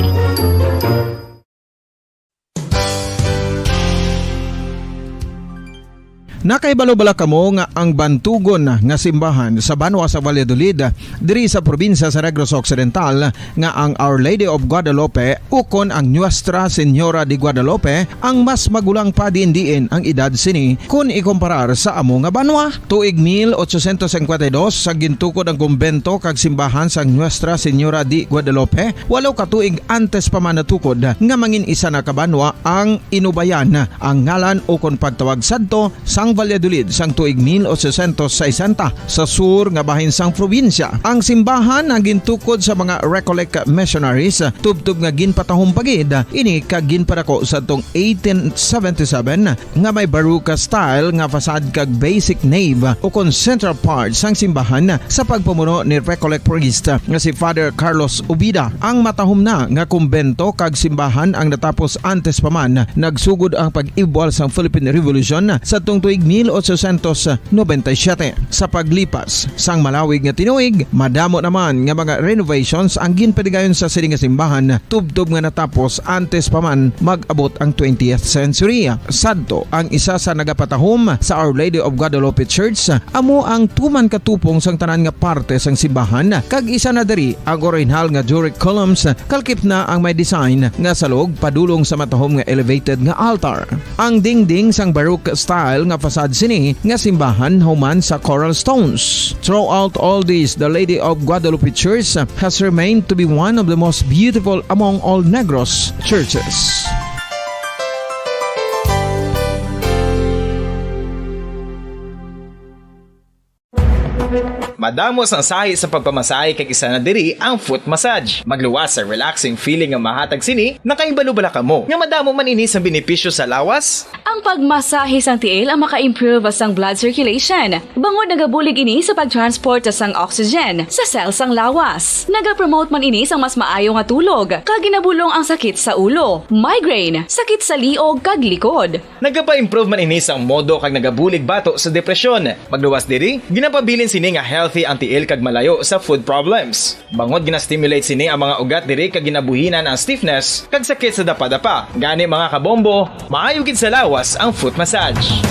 Nakaibalo-bala kamo nga ang bantugon nga simbahan sa Banwa sa Valladolid diri sa probinsya sa Negros Occidental nga ang Our Lady of Guadalupe ukon ang Nuestra Señora de Guadalupe ang mas magulang pa diin ang edad sini kung ikumparar sa amo nga banwa. Tuig 1852 sa gintukod ang kumbento kag simbahan sa Nuestra Señora de Guadalupe, walo ka tuig antes pa man natukod nga mangin isa na kabanwa ang inubayan ang ngalan ukon pagtawag sadto sang Valladolid sang tuig 1860 sa sur nga bahin sang probinsya. Ang simbahan ang gintukod sa mga Recollect missionaries tubtub nga ginpatahong pagid ini kag ginpadako sa tong 1877 nga may baroque style nga fasad kag basic nave ukon central part sang simbahan sa pagpamuno ni Recollect priest nga si Father Carlos Ubida. Ang matahom na nga kumbento kag simbahan ang natapos antes pa man nagsugod ang pag-ibwal sang Philippine Revolution sa tong tuig 1897. Sa paglipas sang malawig nga tinuig, madamo naman nga mga renovations ang ginpadigayon sa sining nga simbahan tubtob nga natapos antes pa man mag-abot ang 20th century. Sadto ang isa sa nagapatahom sa Our Lady of Guadalupe Church amo ang tuman katupong sang tanan nga parte sang simbahan kag isa na diri ang original nga Doric columns kalkip na ang may design nga salog padulong sa matahom nga elevated nga altar. Ang dingding sang baroque style nga fasad sini nga simbahan human sa coral stones. Throughout all this, the Lady of Guadalupe Church has remained to be one of the most beautiful among all Negros churches. Madamos ang sahi sa pagpamasahe kag isa na diri ang foot massage. Magluwas sa relaxing feeling nga mahatag sini, nakaibalo-bala kamo. Nga madamo man ini sa benepisyo sa lawas. Ang pagmasahe sang tiil ang maka-improve sang blood circulation. Bangod nagabulig ini sa pagtransport sang oxygen sa cell sang lawas. Nagapromote man ini sang mas maayo nga tulog, kag ginabulong ang sakit sa ulo, migraine, sakit sa liog kag likod. Nagapa-improve man ini sang modo kag nagabulig bato sa depresyon. Magluwas diri, ginapabilin sini nga healthy ang tiil kag malayo sa food problems. Bangod gina-stimulate sini ang mga ugat diri kag ginabuhinan ang stiffness kag sakit sa dapa-dapa. Gani mga kabombo, maayo gid sa lawas ang foot massage.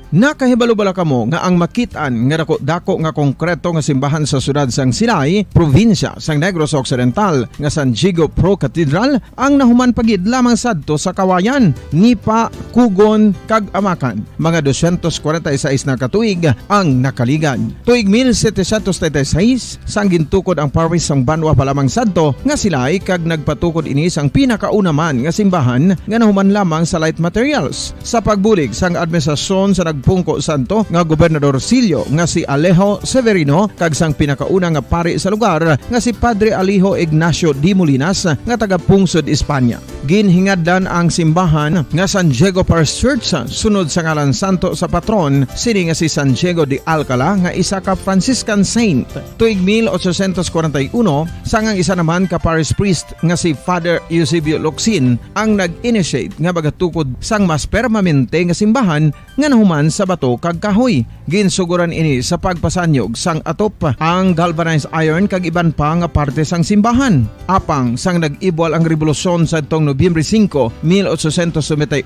Nakahibalo-bala kamo nga ang makitaan nga dako nga konkreto nga simbahan sa sudad sang Sinay, probinsya sang Negros Occidental nga San Diego Pro Cathedral ang nahuman pagid lamang sadto sa Kawayan, Nipa, Kugon kag Amakan. Mga 246 na katuig ang nakaligan. Tuig 1736 sang gintukod ang parish sang Banwa pa lamang sadto nga Silay kag nagpatukod ini sang pinakauna man nga simbahan nga nahuman lamang sa light materials. Sa pagbulig sang administrasyon sa Pungko Santo nga Gobernador Silio nga si Alejo Severino kag sang pinakauna nga pari sa lugar nga si Padre Alijo Ignacio de Molinas nga taga Pungsod, Espanya. Ginhingaddan ang simbahan nga San Diego Parish Church sunod sa ngalan santo sa patron sini nga si San Diego de Alcala nga isa ka Franciscan saint. Tuig 1841 sangang isa naman ka parish priest nga si Father Eusebio Locsin ang nag-initiate nga bagatukod sang mas permanente nga simbahan nga nahuman sa bato kag kahoy. Ginsuguran ini sa pagpasanyog sang atop ang galvanized iron kag iban pa nga parte sang simbahan. Apang sang nag-ibwal ang revolusyon sa tong Nobyembre 5, 1898,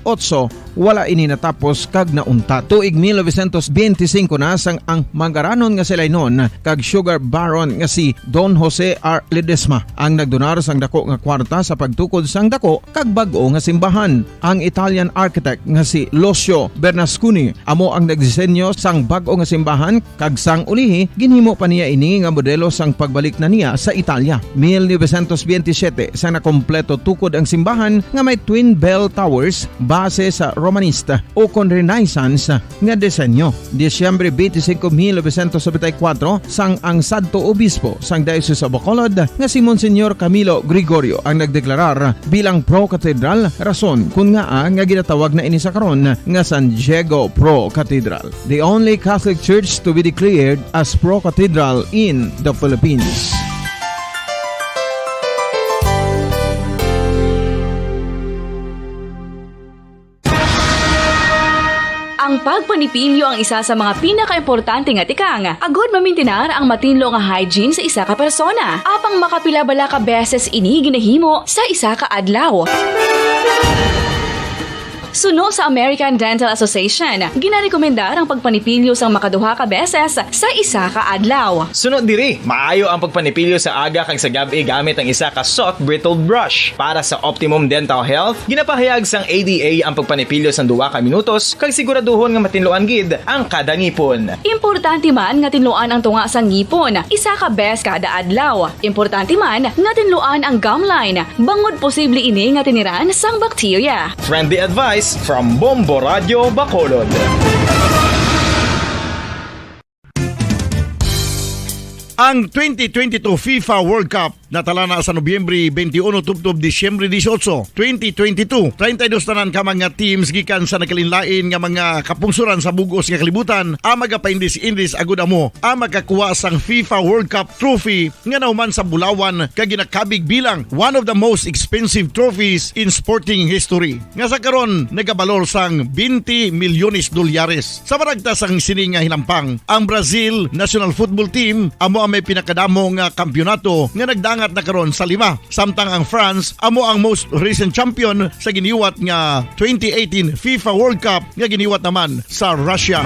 wala ini natapos kag naunta. Tuig 1925 na sang ang mangaranon nga sila noon kag sugar baron nga si Don Jose R. Ledesma ang nagdonar sang dako nga kwarta sa pagtukod sang dako kag bag-o nga simbahan. Ang Italian architect nga si Lucio Bernasconi amo ang nagdisenyo sang bag-o nga simbahan kag sang ulihi ginhimo pa niya ini nga modelo sang pagbalik na niya sa Italia. 1927 sang nakompleto tukod ang simbahan nga may twin bell towers base sa Romanista o kon Renaissance nga disenyo. Disyembre 25, 1974 sang ang Santo Obispo sang Diocese of Bacolod nga si Monsignor Camilo Gregorio ang nagdeklarar bilang pro-cathedral, rason kung nga ginatawag na ini sa karon nga San Diego Pro-Cathedral, the only Catholic Church to be declared as pro-cathedral in the Philippines. Ang pagpanipilyo ang isa sa mga pinaka-importante nga tikang. Agod mamintinar ang matinlo nga hygiene sa isa ka persona. Apang makapilabala ka beses ini ginahimo sa isa ka adlaw. Suno sa American Dental Association, ginarekomendar ang pagpanipilyo sang makaduha ka beses sa isa ka adlaw. Sunod diri, maayo ang pagpanipilyo sa aga kag sa gabi gamit ang isa ka soft brittled brush. Para sa optimum dental health, ginapahayag sang ADA ang pagpanipilyo sang 2 ka minutos kag siguraduhon nga matinluan gid ang kada ngipon. Importante man nga tinluan ang tunga sang ngipon, isa ka bes kada adlaw. Importante man nga tinluan ang gum line, bangod posible ini nga tiniran sang bakterya. Friendly advice from Bombo Radio Bacolod. Ang 2022 FIFA World Cup natala na sa Nobyembre 21 tubtob Disyembre 18, 2022. 32 tanan ka mga teams gikan sa nakalinlain nga mga kapungsuran sa bugos nga kalibutan ang magapaindis-indis agud amo ang makakuha sang FIFA World Cup trophy nga nauman sa Bulawan kag ginakabig bilang one of the most expensive trophies in sporting history. Nga sa karon nagabalor sang 20 milyones dolyares. Sa maragta sang sini nga hinampang, ang Brazil National Football Team amo ang may pinakadamo nga kampyonato nga nagdangat na karon sa 5. Samtang ang France amo ang most recent champion sa giniwat nga 2018 FIFA World Cup nga giniwat naman sa Russia.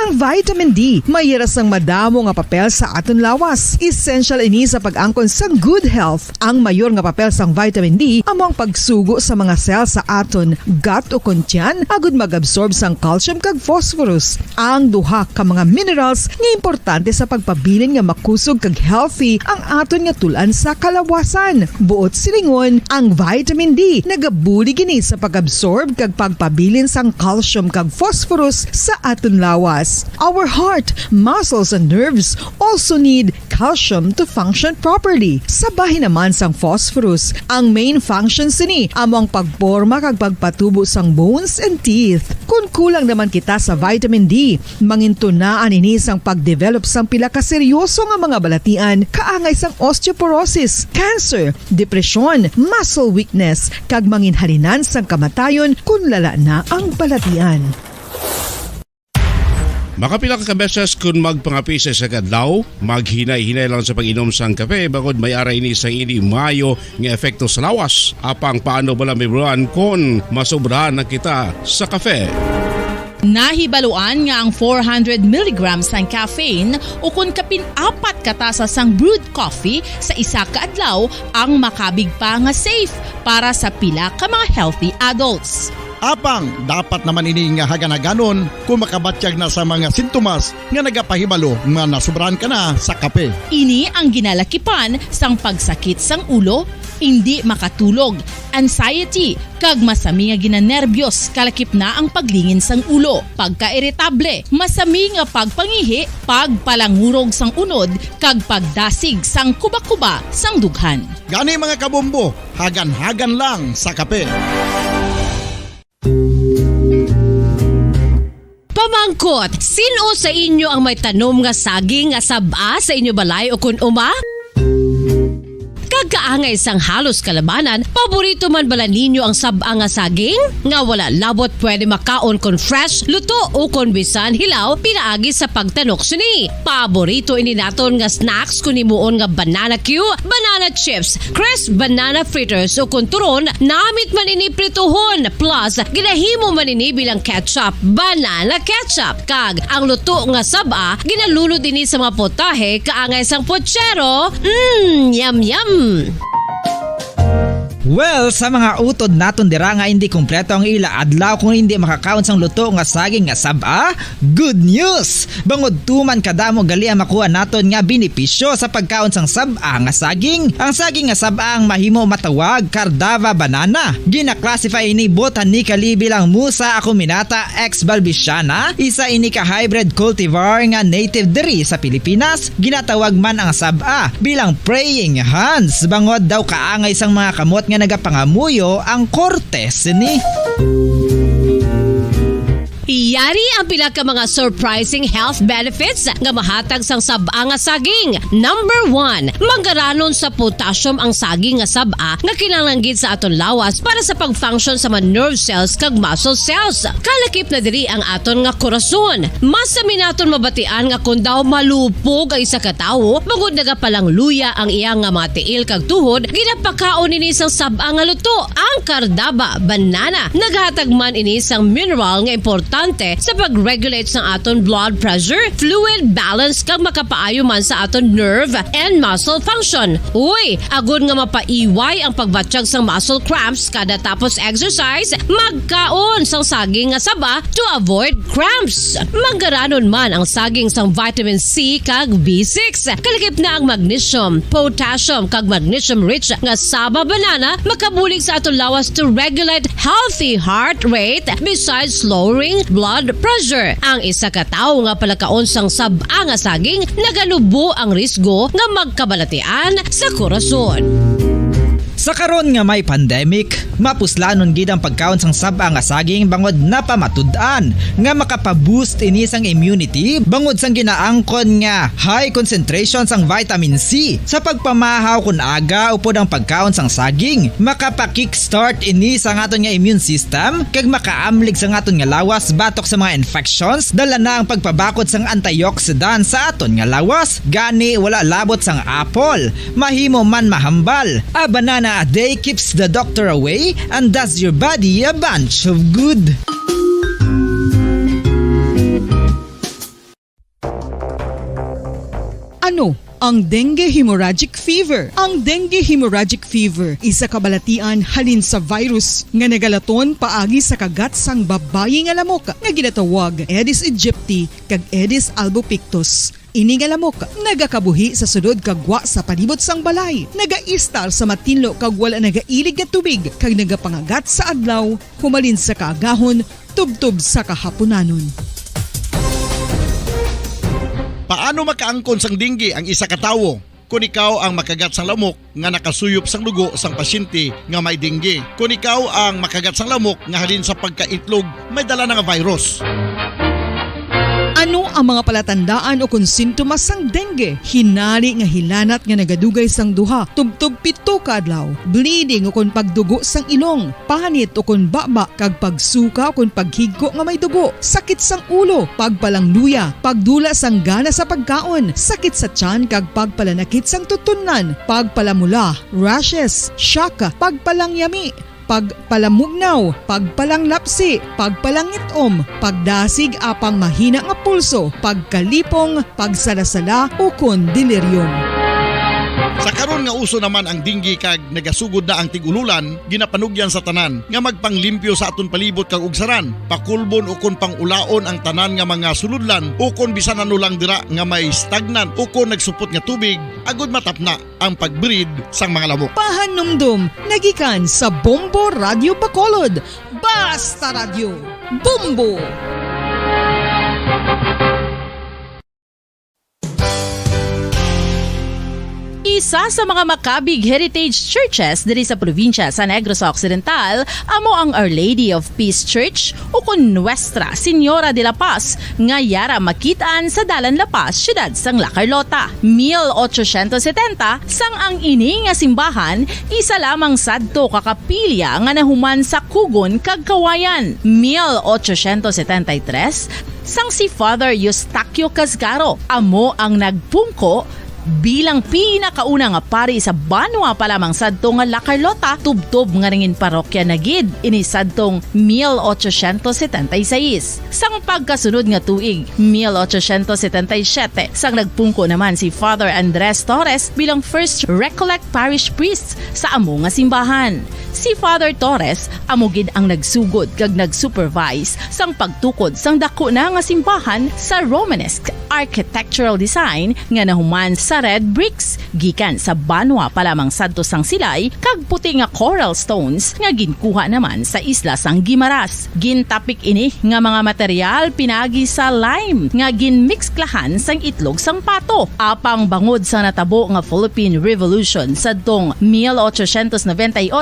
Ang vitamin D mayira sang madamo nga papel sa aton lawas. Essential ini sa pag-angkon sang good health. Ang mayor nga papel sang vitamin D amo ang pagsugo sa mga cell sa aton gut o kuntyan agud mag-absorb sang calcium kag phosphorus. Ang duha ka mga minerals nga importante sa pagpabilin nga makusog kag healthy ang aton nga tulan sa kalawasan. Buot silingon, ang vitamin D nagabuli gini sa pag-absorb kag pagpabilin sang calcium kag phosphorus sa aton lawas. Our heart, muscles, and nerves also need calcium to function properly. Sabahin naman sang phosphorus, ang main functions ni amo ang pagporma kag pagpatubo sang bones and teeth. Kung kulang naman kita sa vitamin D, mangintunaan ini sang pagdevelop sang pila ka seryoso nga mga balatian kaangay sang osteoporosis, cancer, depresyon, muscle weakness, kag manginhalinan sang kamatayon kung lala na ang balatian. Makapila ka beses kung magpangapisa sa kadlaw, maghinay-hinay lang sa pag-inom sang kape bagod may ara ini sa ini mayo nga epekto sa lawas. Apang paano bala mibuan kung masobrahan na kita sa kape? Nahibaluan nga ang 400 mg sang caffeine o kung kapin-4 katasa sang brewed coffee sa isa ka adlaw ang makabig pa nga safe para sa pila ka mga healthy adults. Apang dapat naman ini nga haganaganon kung makabatyag na sa mga sintomas nga nagapahibalo nga nasubrahan ka na sa kape. Ini ang ginalakipan sang pagsakit sang ulo, hindi makatulog, anxiety, kag masami nga ginanerbiyos kalakip na ang paglingin sang ulo, pagka-irritable, masami nga pagpangihi, pagpalangurog sang unod, kag pagdasig sang kuba-kuba sang dughan. Gani mga kabombo, hagan-hagan lang sa kape. Pamangkot, sino sa inyo ang may tanom nga saging nga saba sa inyo balay o kun uma? Kagkaangay sang halos kalabanan, paborito man bala ninyo ang saba nga saging? Nga wala labot pwede makaon kon fresh, luto o kon bisan hilaw, pinaagi sa pagtanok sini. Paborito ini naton nga snacks kun imuon nga banana Q, banana chips, crisp banana fritters o kun turon, namit man ini prituhon, plus ginahimo man ini bilang ketchup, banana ketchup. Kag ang luto nga saba, ginalunod ini sa mga potahe kaangay sang pochero. Yum yum! Well, sa mga utod naton dira nga hindi kumpleto ang ila adlaw kung hindi makakount sang luto nga saging nga saba, good news! Bangod tuman kadamo gali ang makuha naton nga benepisyo sa pagkaon sang saba nga saging. Ang saging nga saba ang mahimo matawag Cardava banana. Gina-classify ini botanically bilang Musa acuminata ex balbisiana, isa ini ka hybrid cultivar nga native diri sa Pilipinas. Ginatawag man ang saba bilang praying hands. Bangod daw kaangay sang mga kamot nga nagapangamuyo ang cortes ni. Iyari ang pila ka mga surprising health benefits nga mahatag sang saba nga saging. Number 1, manggaranon sa potassium ang saging nga saba nga kinahanglan sa aton lawas para sa pag-function sa mga nerve cells kag muscle cells. Kalakip na diri ang aton nga korason. Mas sa minaton mabatian nga kun daw malupog ang isa ka tawo, magud nagapalang luya ang iyang nga mga tiil kag tuhod, ginapakaon ini sang saba nga luto. Ang Cardava banana naghatag man ini sang mineral nga importante sa pag-regulate sa aton blood pressure, fluid balance kag makapaayo man sa aton nerve and muscle function. Uy, agud nga mapaiway ang pagbatsyag sang muscle cramps kada tapos exercise, magkaon sang saging nga saba to avoid cramps. Manggaranon man ang saging sang vitamin C kag B6. Kalakip na ang magnesium, potassium kag magnesium rich nga saba banana makabulig sa aton lawas to regulate healthy heart rate besides lowering blood pressure. Ang isa ka tawo nga palakaon sang saba nga saging naganubo ang risgo nga magkabalatian sa korason. Sa karon nga may pandemic, mapuslanon gid ang pagkaon sang saba nga saging bangod napamatud-an nga makapaboost ini sang immunity bangod sang ginaangkon nga high concentration sang vitamin C. Sa pagpamahaw kun aga upod ang pagkaon sang saging, makapa-kickstart ini sang aton nga immune system kag makaamlig sang aton nga lawas batok sa mga infections. Dala na ang pagpabakod sang antioxidant sa aton nga lawas. Gani wala labot sang apple, mahimo man mahambal. A banana a day keeps the doctor away and does your body a bunch of good. Ano ang dengue hemorrhagic fever? Ang dengue hemorrhagic fever isa kabalatian halin sa virus nga nagalaton paagi sa kagat sang babayi nga lamok nga ginatawag Aedes aegypti kag Aedes albopictus. Ini nga lamok nagakabuhi sa sudod kagwa sa palibot sang balay, nagaistar sa matinlo kag wala nagailig nga tubig kag nagapangagat sa adlaw, humalin sa kaagahon, tubtob sa kahaponanon. Paano makaangkon sang dengue ang isa ka tawo? Kung ikaw ang makagat sang lamok nga nakasuyop sang dugo sang pasyente nga may dengue. Kung ikaw ang makagat sang lamok nga halin sa pagkaitlog may dala nga virus. Ano ang mga palatandaan o kung sintomas sang dengue? Hinali nga hilanat nga nagadugay sang duha, tubtog pito ka adlaw, bleeding o kung pagdugo sang ilong, panit o kung baba, kag pagsuka o kung paghigko nga may dugo, sakit sang ulo, pagpalang luya, pagdula sang gana sa pagkaon, sakit sa tiyan kag pagpalanakit sang tutunan, pagpalamula, rashes, shock, pagpalang yami, pagpalamugnaw, pagpalanglapsi, pagpalangitom, pagdasig apang mahina nga pulso, pagkalipong, pagsalasala o kon delirium. Sa karon nga uso naman ang dengue kag nagasugod na ang tigululan, ginapanugyan sa tanan nga magpanglimpyo sa aton palibot kag ugsaran, pakulbon o kon pangulaon ang tanan nga mga suludlan o kon bisan ano lang dira nga may stagnan o kon nagsupot nga tubig, agud matapna ang pagbreed sang mga lamok. Pahanumdum, nagikan sa Bombo Radio Bacolod. Basta Radio, Bombo! Isa sa mga makabig heritage churches diri sa probinsya sa Negros Occidental amo ang Our Lady of Peace Church o kun Nuestra Señora de la Paz nga yara makitaan sa Dalan La Paz, siyudad sang La Carlota. 1870 sang ang ini nga simbahan isa lamang sadto kakapilya nga nahuman sa Kugon kag Kawayan. 1873 sang si Father Eustaquio Casgaro amo ang nagpungko bilang pinakauna nga pari sa banwa pa lamang sadto nga La Carlota, tubtob nga ringin parokya na gid ini sadtong 1876. Sang pagkasunod nga tuig 1877 sang nagpungko naman si Father Andres Torres bilang first Recollect Parish Priest sa amo nga simbahan. Si Father Torres amugid ang nagsugod kag nagsupervise sang pagtukod sang dako na nga simbahan sa Romanesque architectural design nga nahuman sa red bricks gikan sa banwa pa lamang sadto sang silay kag puti nga coral stones nga ginkuha naman sa isla sang Guimaras. Gintapik ini nga mga material pinagi sa lime nga ginmixklahan sang itlog sang pato. Apang bangod sa natabo nga Philippine Revolution sadtong 1898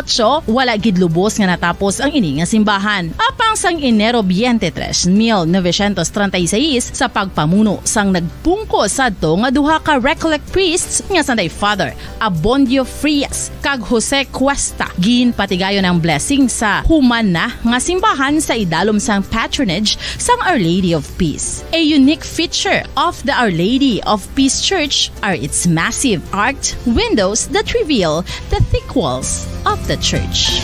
wala gid lubos nga natapos ang ini nga simbahan. Apang sang Enero 23, 1936 sa pagpamuno sang nagpungko sadto nga duha ka Recollect priests nga sanday Father Abondio Frias kag Jose Cuesta ginpatigayon ang blessing sa human na nga simbahan sa idalom sang patronage sang Our Lady of Peace. A unique feature of the Our Lady of Peace Church are its massive arched windows that reveal the thick walls of the church.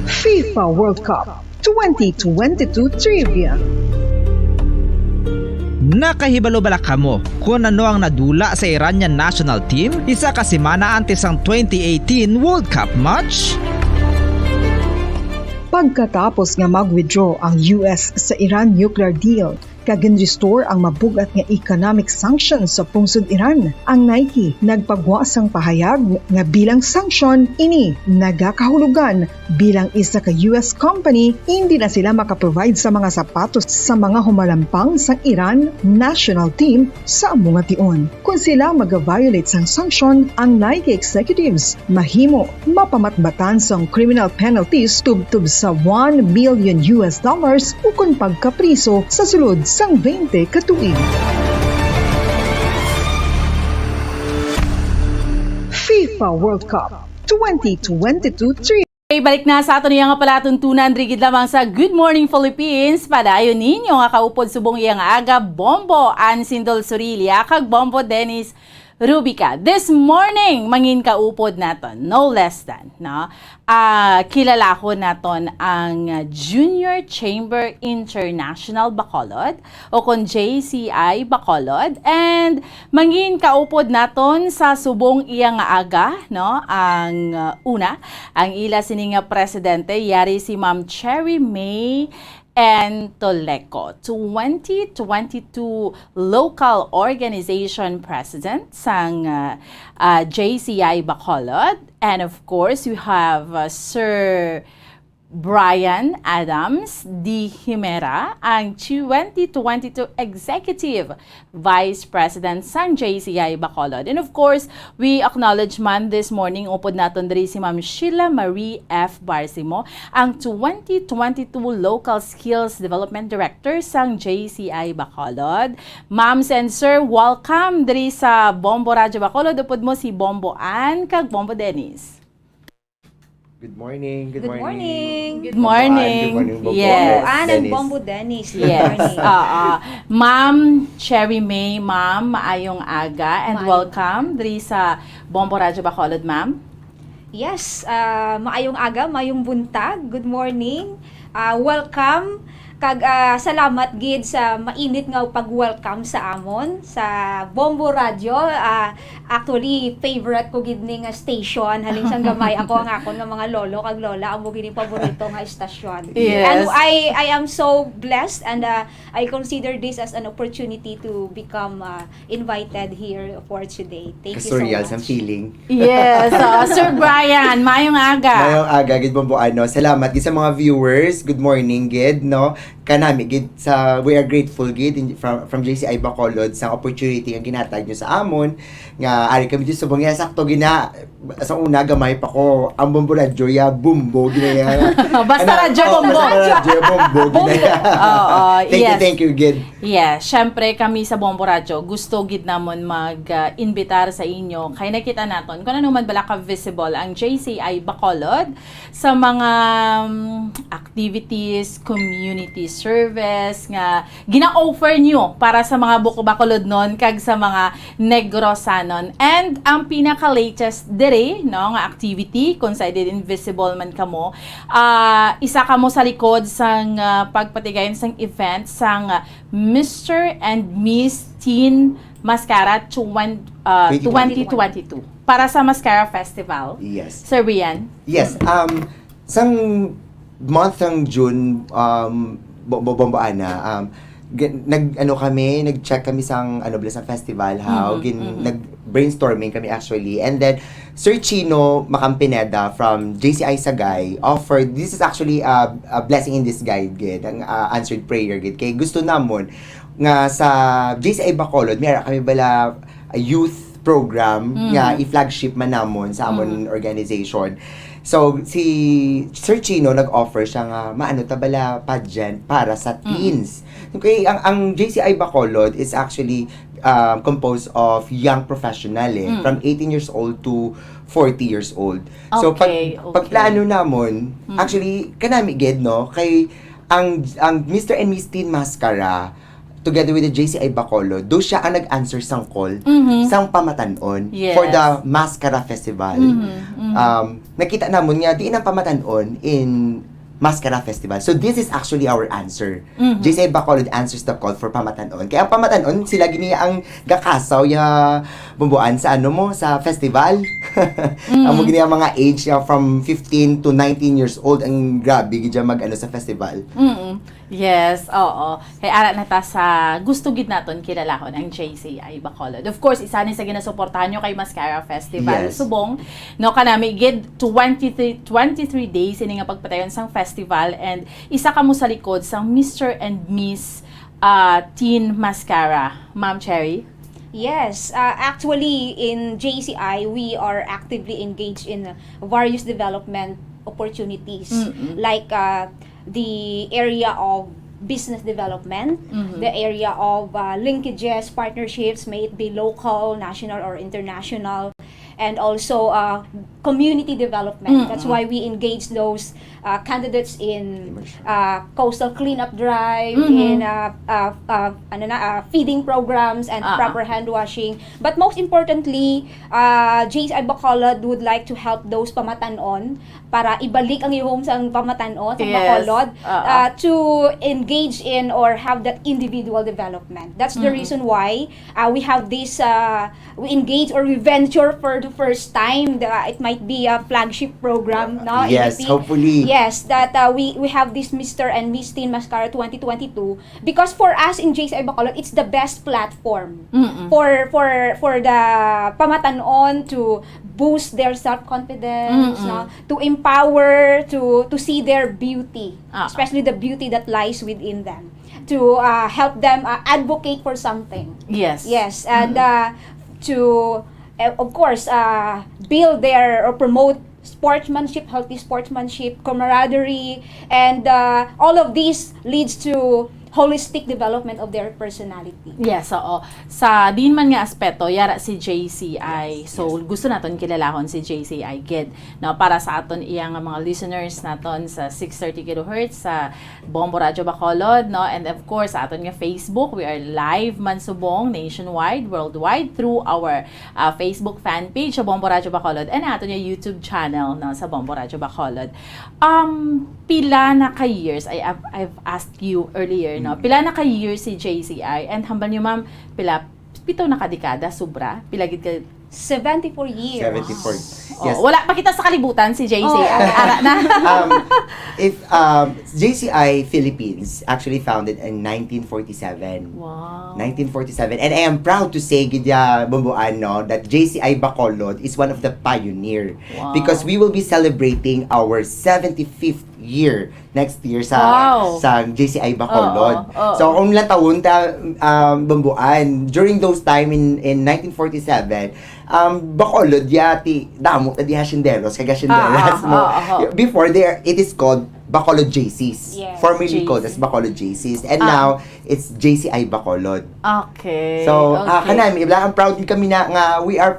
FIFA World Cup 2022 Trivia. Nakahibalo bala kamo kung ano ang nadula sa Iranian national team isa ka semana antes ang 2018 World Cup match? Pagkatapos nga mag-withdraw ang US sa Iran nuclear deal, kagin-restore ang mabugat nga economic sanctions sa pungsod Iran. Ang Nike nagpagwasang pahayag nga bilang sanction ini nagakahulugan bilang isa ka US company hindi na sila makaprovide sa mga sapatos sa mga humalampang sang Iran national team sa among tion. Kung sila mag-violate sang sanction, ang Nike executives mahimo mapamatbatan sang criminal penalties tubtub sa $1 billion ukon pagkapriso sa sulod sang 20 katuig. FIFA World Cup 2022 3. Okay, balik na sa ato niya nga palatuntunan rigid lamang sa Good Morning Philippines. Padayon ninyo nga kaupod subong iyang aga Bombo Ansindol Surilia kag Bombo Dennis Rubica. This morning, mangin kaupod naton, no less than, no? Kilala ko naton ang Junior Chamber International Bacolod o kon JCI Bacolod, and mangin kaupod naton sa subong iyang aga, no? Ang una, ang ila sining presidente yari si Ma'am Cherry May and Toleco, 2022 local organization president sang JCI Bacolod. And of course, we have Sir Brian Adams D. Himera, ang 2022 Executive Vice President sang JCI Bacolod. And of course, we acknowledge man this morning, upod naton diri si Ma'am Sheila Marie F. Barcimo, ang 2022 Local Skills Development Director sang JCI Bacolod. Ma'ams and sir, welcome diri sa Bombo Radyo Bacolod. Upod mo si Bombo Ann kag Bombo Dennis. Good morning. Good morning. Good morning. Good morning, Bombo. Yes. Ann and Bombo Dennis. Good Yes. morning. Ma'am Cherry May, ma'am, maayong aga and welcome diri sa Bombo Radyo Bacolod, ma'am. Yes, maayong aga, maayong buntag. Good morning. Welcome. Kag salamat gid sa mainit nga pag-welcome sa amon sa Bombo Radio. Actually favorite ko gid ning station halin sang gamay ako ang akon nga mga lolo kag lola amo gid paborito nga estasyon. Yes. And I am so blessed and I consider this as an opportunity to become invited here for today. Thank you so much. Ang feeling. Yes. Sir Brian, mayong aga. Mayong aga, gid Bombo, salamat gid sa mga viewers. Good morning gid, no? Kanami gid sa we are grateful gid from JCI Bacolod sa opportunity nga ginatag nyo sa amon nga ari kami dito subong sakto gina sa una gamay pa ko ang Bombo Radyo ya Bombo ginaya. Basta radyo Bombo. Basta radyo Bombo ginaya. Thank you gid. Yeah, syempre kami sa Bombo Radyo gusto gid namon mag-invitar sa inyo kay nakita naton kung ano man bala ka visible ang JCI Bacolod sa mga activities, community community service nga gina-offer nyo para sa mga Bacolod nun kag sa mga Negrosanon. And ang pinaka-latest dire, no, nga activity, kung sa invisible man kamo, isa kamo sa likod sang pagpatigayon sang event sang Mr. and Miss Teen Mascara 2022 para sa Mascara Festival. Yes. Sir Rian? Yes. Sang month ng June, bomboana, nag-check kami sang sa festival, nag-brainstorming kami actually. And then, Sir Chino Macampineda from JCI Sagay offered, this is actually a blessing in disguise, ang answered prayer, kay gusto namon nga sa JCI Bacolod, mayroon kami bala youth program nga i-flagship man namon sa amon organization. So, si Sir Chino nag-offer siya nga maano tabala pageant para sa teens. Okay, ang JCI Bacolod is actually composed of young professional from 18 years old to 40 years old. So, pagplano namon, actually, kanami ged, no? Kay, ang Mr. and Miss Teen Mascara, together with the JCI Bacolod, do siya ang nag-answer sang call sang pamatanon for the Mascara Festival. Nakita namon nga di ang pamatanon in Mascara Festival. So this is actually our answer. JCI Bacolod answers the call for pamatanon. Kaya ang pamatanon, sila gini ang gakasaw ya bumbuan sa sa festival. Amo gini ang mga age from 15 to 19 years old ang grabe gid mag sa festival. Yes, oo. Kaya ara na ta sa gusto gid naton kilalahon ang JCI Bacolod. Of course, isa ni sa ginasuportahan nyo kay Mascara Festival. Subong, no, kanami gid 23 days ini nga pagpatayon sang festival and isa ka mo sa likod sang Mr. and Miss Teen Mascara. Ma'am Cherry? Yes, actually in JCI, we are actively engaged in various development opportunities like the area of business development, the area of linkages, partnerships, may it be local, national, or international, and also community development. That's why we engage those candidates in coastal cleanup drive, in feeding programs, and proper hand washing. But most importantly, JCI Bacolod would like to help those pamatanon para ibalik ang ihom sa pamatanon sa Bacolod to engage in or have that individual development. That's the reason why we have this, we engage or we venture for the first time. It might be a flagship program, no? Yes, hopefully. Yes, that we have this Mr. and Miss Teen Mascara 2022 because for us in JCI Bacolod, it's the best platform for the pamatanon to boost their self-confidence, no? To empower, to see their beauty, especially the beauty that lies within them, to help them advocate for something. Yes. Yes, and to of course build their or promote sportsmanship, healthy sportsmanship, camaraderie, and all of these leads to holistic development of their personality. Yes, oo. Sa din man nga aspeto, yara si JCI. So, gusto naton kilalahon si JCI gid. No, para sa aton iyang mga listeners naton sa 630 kHz sa Bombo Radyo Bacolod, no? And of course, sa aton nga Facebook, we are live man subong nationwide, worldwide through our Facebook fan page sa Bombo Radyo Bacolod and aton nga YouTube channel, no, sa Bombo Radyo Bacolod. Pila na ka years, I've asked you earlier, no? Pila na ka years si JCI and hambal niyo ma'am, pila 7 na kadekada sobra, pila gid ka 74 years. 74. Yes. Wala pa kita sa kalibutan si JCI. Ara na. JCI Philippines actually founded in 1947. Wow. 1947. And I am proud to say, Gidya Bumbuan, no, that JCI Bacolod is one of the pioneer. Wow. Because we will be celebrating our 75th year next year sa JCI Bacolod. So, kung ilang taon Bumbuan, during those time in 1947, Bacolod yati damo ta di hasinderos kag hasinderas mo. Before there, it is called Bacolod JCs. Yes, Formerly JC. called as Bacolod JCs. And now, it's JCI Bacolod. Okay. So, okay. kanami, ang proud din kami na nga we are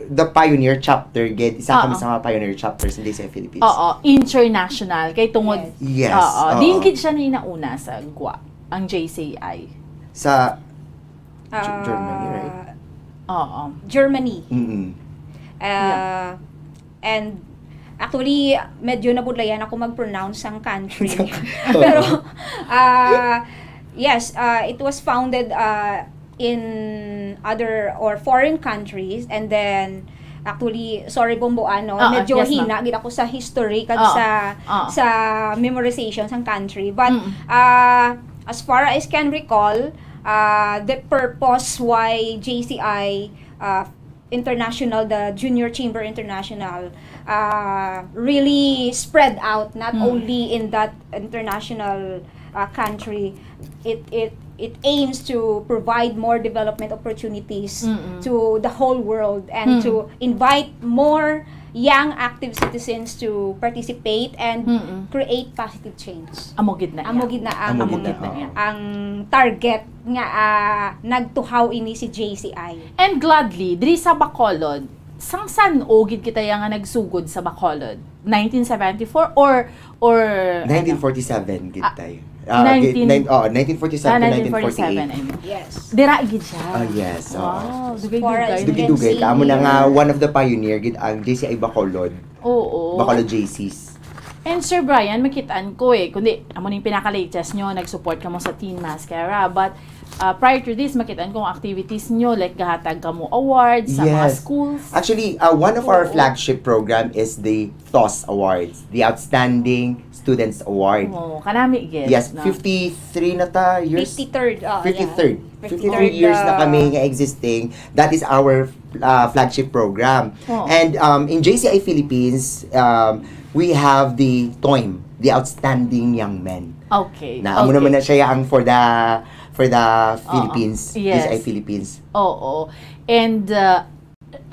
the pioneer chapter, gid. Isa kami sa mga pioneer chapters in JCI Philippines. Oo, international. Kay tungod. Yes. Oo. Oo. Din kid siya na inauna sa GWA, ang JCI. Sa Ah, Germany, right? Oo. Germany. Mm-mm. And actually, medyo nabudlayan ako mag-pronounce ang country. Pero, yes, it was founded in other or foreign countries, and then actually, sorry Bomboano, medyo yes, hina gid ako sa history kag sa memorization sang country. But as far as can recall, the purpose why JCI International, the Junior Chamber International, really spread out not only in that international country. It aims to provide more development opportunities to the whole world and to invite more young active citizens to participate and create positive change. Amogid na. Ang target nga nagtuhaw ini si JCI. And gladly, diri sa Bacolod, san ogid kita yang nga nagsugod sa Bacolod? 1974 or 1947 gid tayo. 1947 to 1948. I mean. Yes. Dira gid siya. Yes. Wow, Dugay-dugay. Amo na nga one of the pioneer gid ang JCI Bacolod. Oo. Bacolod JCs. And Sir Brian, makitaan ko kundi amo ning pinaka-latest nyo, nag-support ka mo sa Teen Mascara, but prior to this, makitaan ko ang activities nyo, like gahatag ka mo awards sa mga schools. Actually, one of our flagship program is the TOS Awards, the Outstanding Students Award. Oh, kanami gid. Yes, no? 53 na ta years. 53rd. 53rd. 53 years na kami nga existing. That is our flagship program. Oh. And in JCI Philippines, we have the TOIM, the Outstanding Young Men. Okay. Na amo naman na siya ang for the Philippines, Yes. JCI Philippines. Oo. And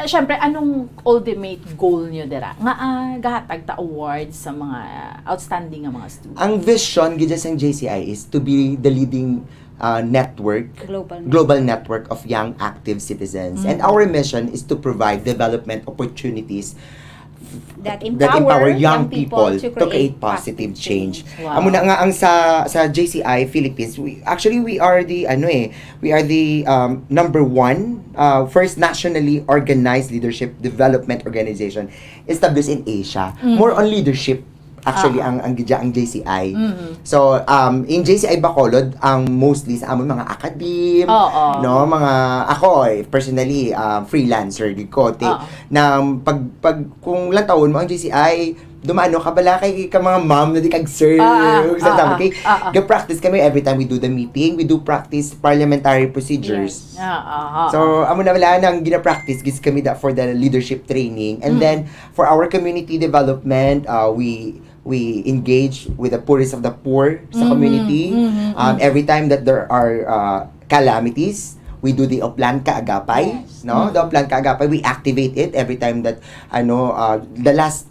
syempre, anong ultimate goal nyo dira? Nga gahatag ta awards sa mga outstanding nga mga students. Ang vision gid sa JCI is to be the leading global network of young active citizens. And our mission is to provide development opportunities that empower young people to create positive change. Wow. Amo na nga ang sa JCI Philippines, we are the number one first nationally organized leadership development organization established in Asia. More on leadership actually ang JCI. So in JCI Bacolod, ang mostly sa amon mga academe, no, mga ako personally freelancer gid ko na pag kung lang taon mo ang JCI, dumano ka bala kay ka mga mom na di kag sir practice kami every time we do the meeting, we do practice parliamentary procedures. So amo na wala nang gina-practice gis kami for the leadership training, and then for our community development, we engage with the poorest of the poor sa community. Every time that there are calamities, we do the Oplan Kaagapay, no? The Oplan Kaagapay, we activate it every time that the last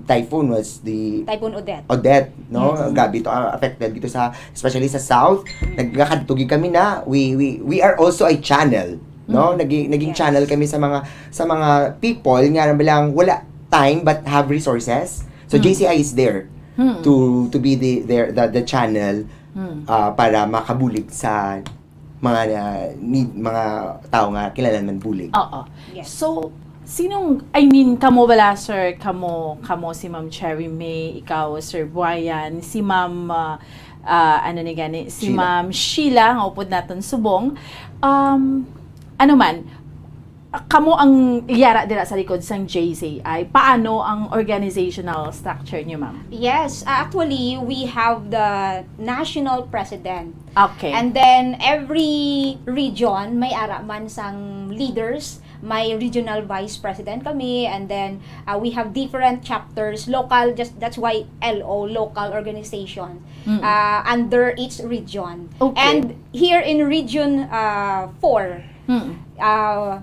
typhoon was the Typhoon Odette, no? Grabe ito affected dito especially sa south. Nagkakadtugi kami na we are also a channel, no? Naging channel kami sa mga people nga lang wala time but have resources. So JCI is there to be the channel para makabulig sa mga tao nga kilala man bulig. Oo. So, kamo bala, sir, kamo si Ma'am Cherry May, ikaw, Sir Brian, si Ma'am, si Sheila. Ma'am Sheila, nga upod natin subong, kamo ang iyara dira sa likod sang JCI. Paano ang organizational structure niyo, ma'am? Yes, actually, we have the national president. Okay. And then, every region, may araman sang leaders, may regional vice president kami, and then we have different chapters, local, that's why LO, local organization, under each region. Okay. And here in Region 4,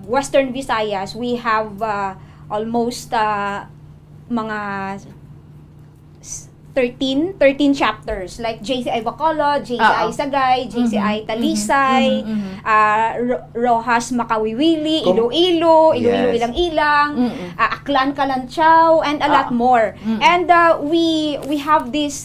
Western Visayas, we have almost mga 30 13 chapters like JCI Bacolod, JCI Oo. Sagay, JCI Talisay, Rojas Makawiwili, Iloilo, Iloilo Yes. Ilang-Ilang, Aklan Kalanchaw, and a lot more. And we have this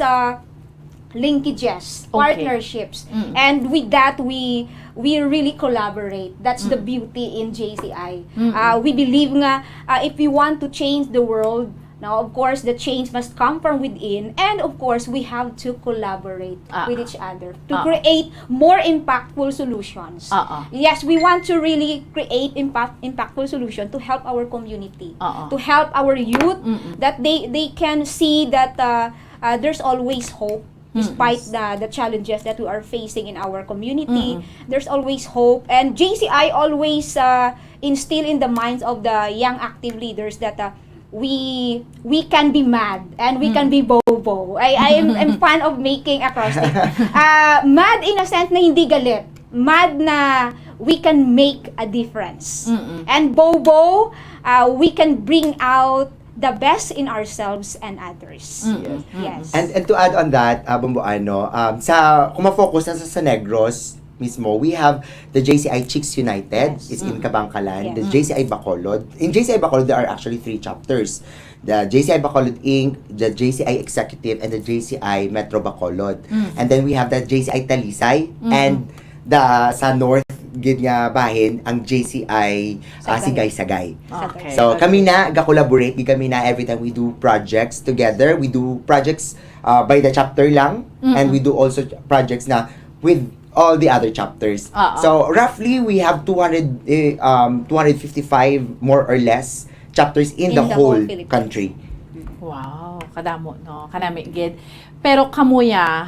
linkages, partnerships, and with that we really collaborate. That's the beauty in JCI. We believe nga if we want to change the world, now of course the change must come from within, and of course we have to collaborate with each other to create more impactful solutions. Yes, we want to really create impactful solution to help our community, to help our youth, that they can see that there's always hope. Despite the challenges that we are facing in our community, there's always hope. And JCI always instill in the minds of the young active leaders that we can be mad and we can be bobo. I am fan of making acrostic. Mad in a sense na hindi galit. Mad na we can make a difference. And bobo, we can bring out the best in ourselves and others. Yes. And to add on that, Bumbuano, kung ma-focus na sa Negros mismo, we have the JCI Chicks United. It's in Kabangkalan. The JCI Bacolod. In JCI Bacolod, there are actually 3 chapters. The JCI Bacolod Inc., the JCI Executive, and the JCI Metro Bacolod. And then we have the JCI Talisay, and sa North gid nga bahin ang JCI Sagay. Okay. So kami na ga-collaborate kami na every time we do projects together. We do projects by the chapter lang, and we do also projects na with all the other chapters. So roughly we have 255 more or less chapters in the whole country. Wow, kadamo no, kanami gid. Pero kamuya,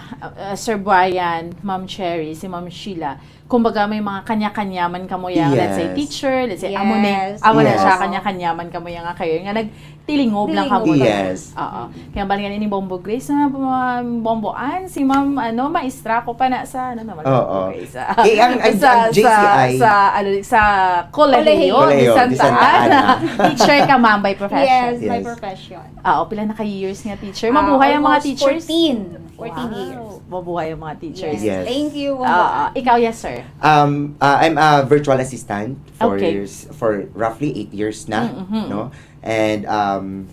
Sir Brian, Ma'am Cherry, si Ma'am Sheila, kumbaga may mga kanya-kanya man kamuya, let's say teacher, let's say amo na siya kanya-kanya man kamuya nga kayo nga nagtilingob lang kamo. Yes. Oo. Kaya balikan ni Bombo Grace na bomboan si Ma'am maestra ko pa na sa Bombo Grace. Ang JCI sa kolehiyo ni Santa Ana. Teacher ka ma'am by profession. Yes, by profession. Pila na years nga teacher. Mabuhay ang mga teachers. 14 years. Mabuhay ang mga teachers. Yes. Thank you. Ikaw, yes sir. I'm a virtual assistant for roughly 8 years na, no? And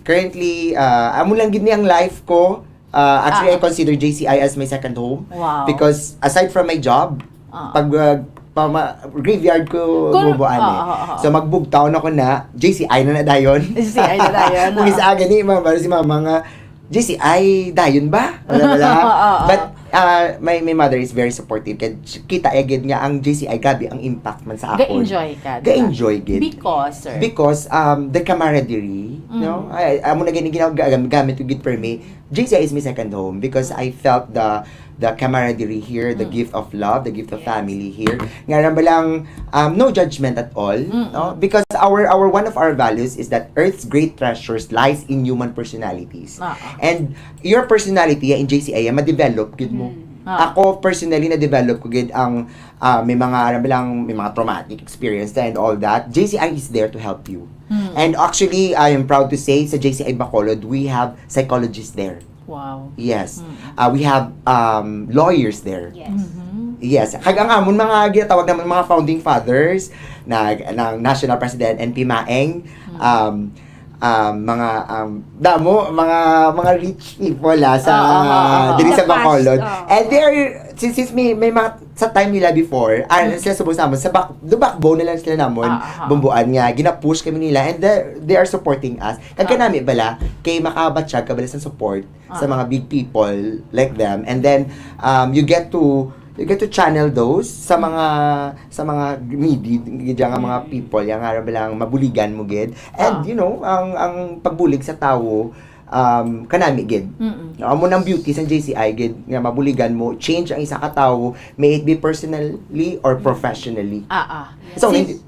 currently amo lang gid ni ang life ko. Actually I consider JCI as my second home. Wow. Because aside from my job, pag graveyard ko bubuan So magbugtaw na ko na JCI na dayon. JCI na dayon. Kung isa gani si mama nga JCI dayon ba? Wala. But my mother is very supportive. Kaya kita agad nga ang JCI grabe ang impact man sa ako. Ga-enjoy ka. Ga-enjoy gid. Because sir. Because the camaraderie, no? Amo na gani ginagamit to gid for me. JCI is my second home because I felt the camaraderie here, the gift of love, the gift of family here. Nga lang no judgment at all, no? Because our one of our values is that Earth's great treasures lies in human personalities. And your personality in JCI ma-develop gid mo. Ako personally na-develop ko gid ang may mga may mga traumatic experience and all that. JCI is there to help you. And actually, I am proud to say sa JCI Bacolod, we have psychologists there. Wow. Yes. We have lawyers there. Yes. Yes. Kag ang amon mga ginatawag naman mga founding fathers ng National President NP Maeng, mga rich people sa diri sa Bacolod. And they are since may mga sa time nila before, sila subos namon sa the backbone nila sila namon bumbuan nga gina-push kami nila, and they are supporting us. Kag kanami bala kay makabatsyag kabala sa support sa mga big people like them, and then you get to channel those sa mga media nga mga people yang ara lang mabuligan mo gid, and you know ang pagbulig sa tawo kanami gid. Amo nang beauty sa JCI gid nga mabuligan mo, change ang isa ka tawo, may it be personally or professionally. So hindi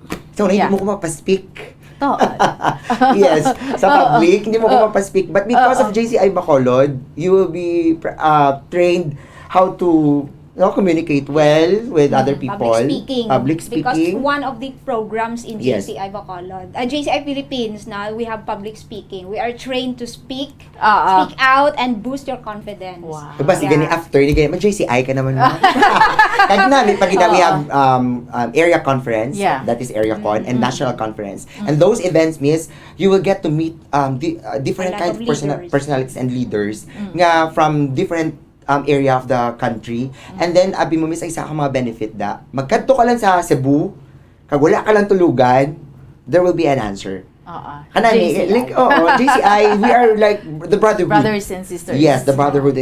mo ko mapa-speak. Yes, sa public hindi mo ko mapa-speak, but because of JCI Bacolod, you will be trained how to communicate well with other people. Public speaking. Because speaking. one of the programs in Yes. JCI Bacolod, JCI Philippines now, we have public speaking. We are trained to speak out and boost your confidence. Wow. Diba, si gani after, ni gani, mag-JCI ka naman mo. Kag namin, pag we have area conference, that is area con, and national conference. And those events, miss, you will get to meet different kinds of personalities and leaders nga from different area of the country. And then, abi mo, miss, isa ka mga benefit da. Magkadto ka lang sa Cebu, kag wala ka lang tulugan, there will be an answer. Kanami, like, JCI, we are like the brotherhood. Brothers and sisters. Yes, the brotherhood.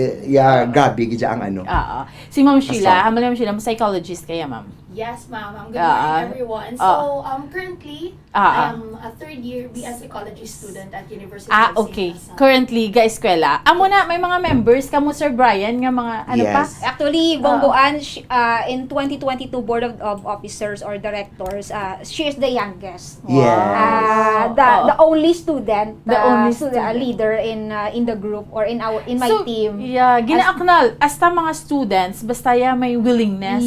Grabe, gidya ang ano. Si Ma'am Sheila, Ma'am Sheila, psychologist kaya, Ma'am? Yes, ma'am. Good morning, everyone. So, currently, I am a third year BS Psychology student at University of Okay. St. Currently, ga-eskwela. Amo na, may mga members, kamo Sir Brian, nga mga, ano pa? Actually, Bonggoan, in 2022 Board of Officers or Directors, she is the youngest. The only student, leader in the group or in my team. Yeah, ginaaknal, hasta mga students, basta may willingness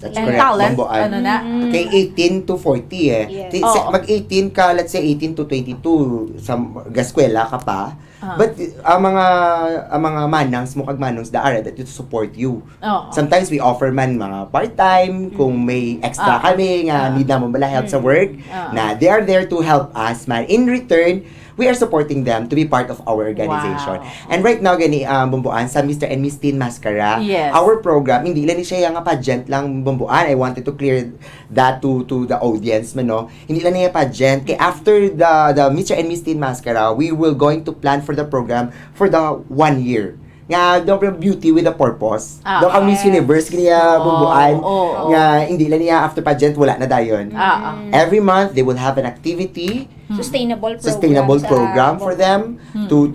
That's and correct. talent, Bambuan. ano na. Kay 18 to 40 eh. Mag-18 ka, let's say 18 to 22 sa gaskwela ka pa. But ang mga manangs mo kag manangs daara that to support you. Sometimes we offer man mga part-time kung may extra kami nga need na mo bala help sa work na they are there to help us man. In return, we are supporting them to be part of our organization. And right now gani Bumbuan sa Mr. and Miss Teen Mascara, our program hindi lang siya nga pageant lang Bumbuan. I wanted to clear that to the audience man no. Hindi lang niya pageant kay after the Mr. and Miss Teen Mascara, we will going to plan for the program for the 1 year. Nga beauty with a purpose. Do ka Miss Universe kaniya Bumbuan nga hindi lang niya after pageant wala na dayon. Every month they will have an activity, sustainable program for them to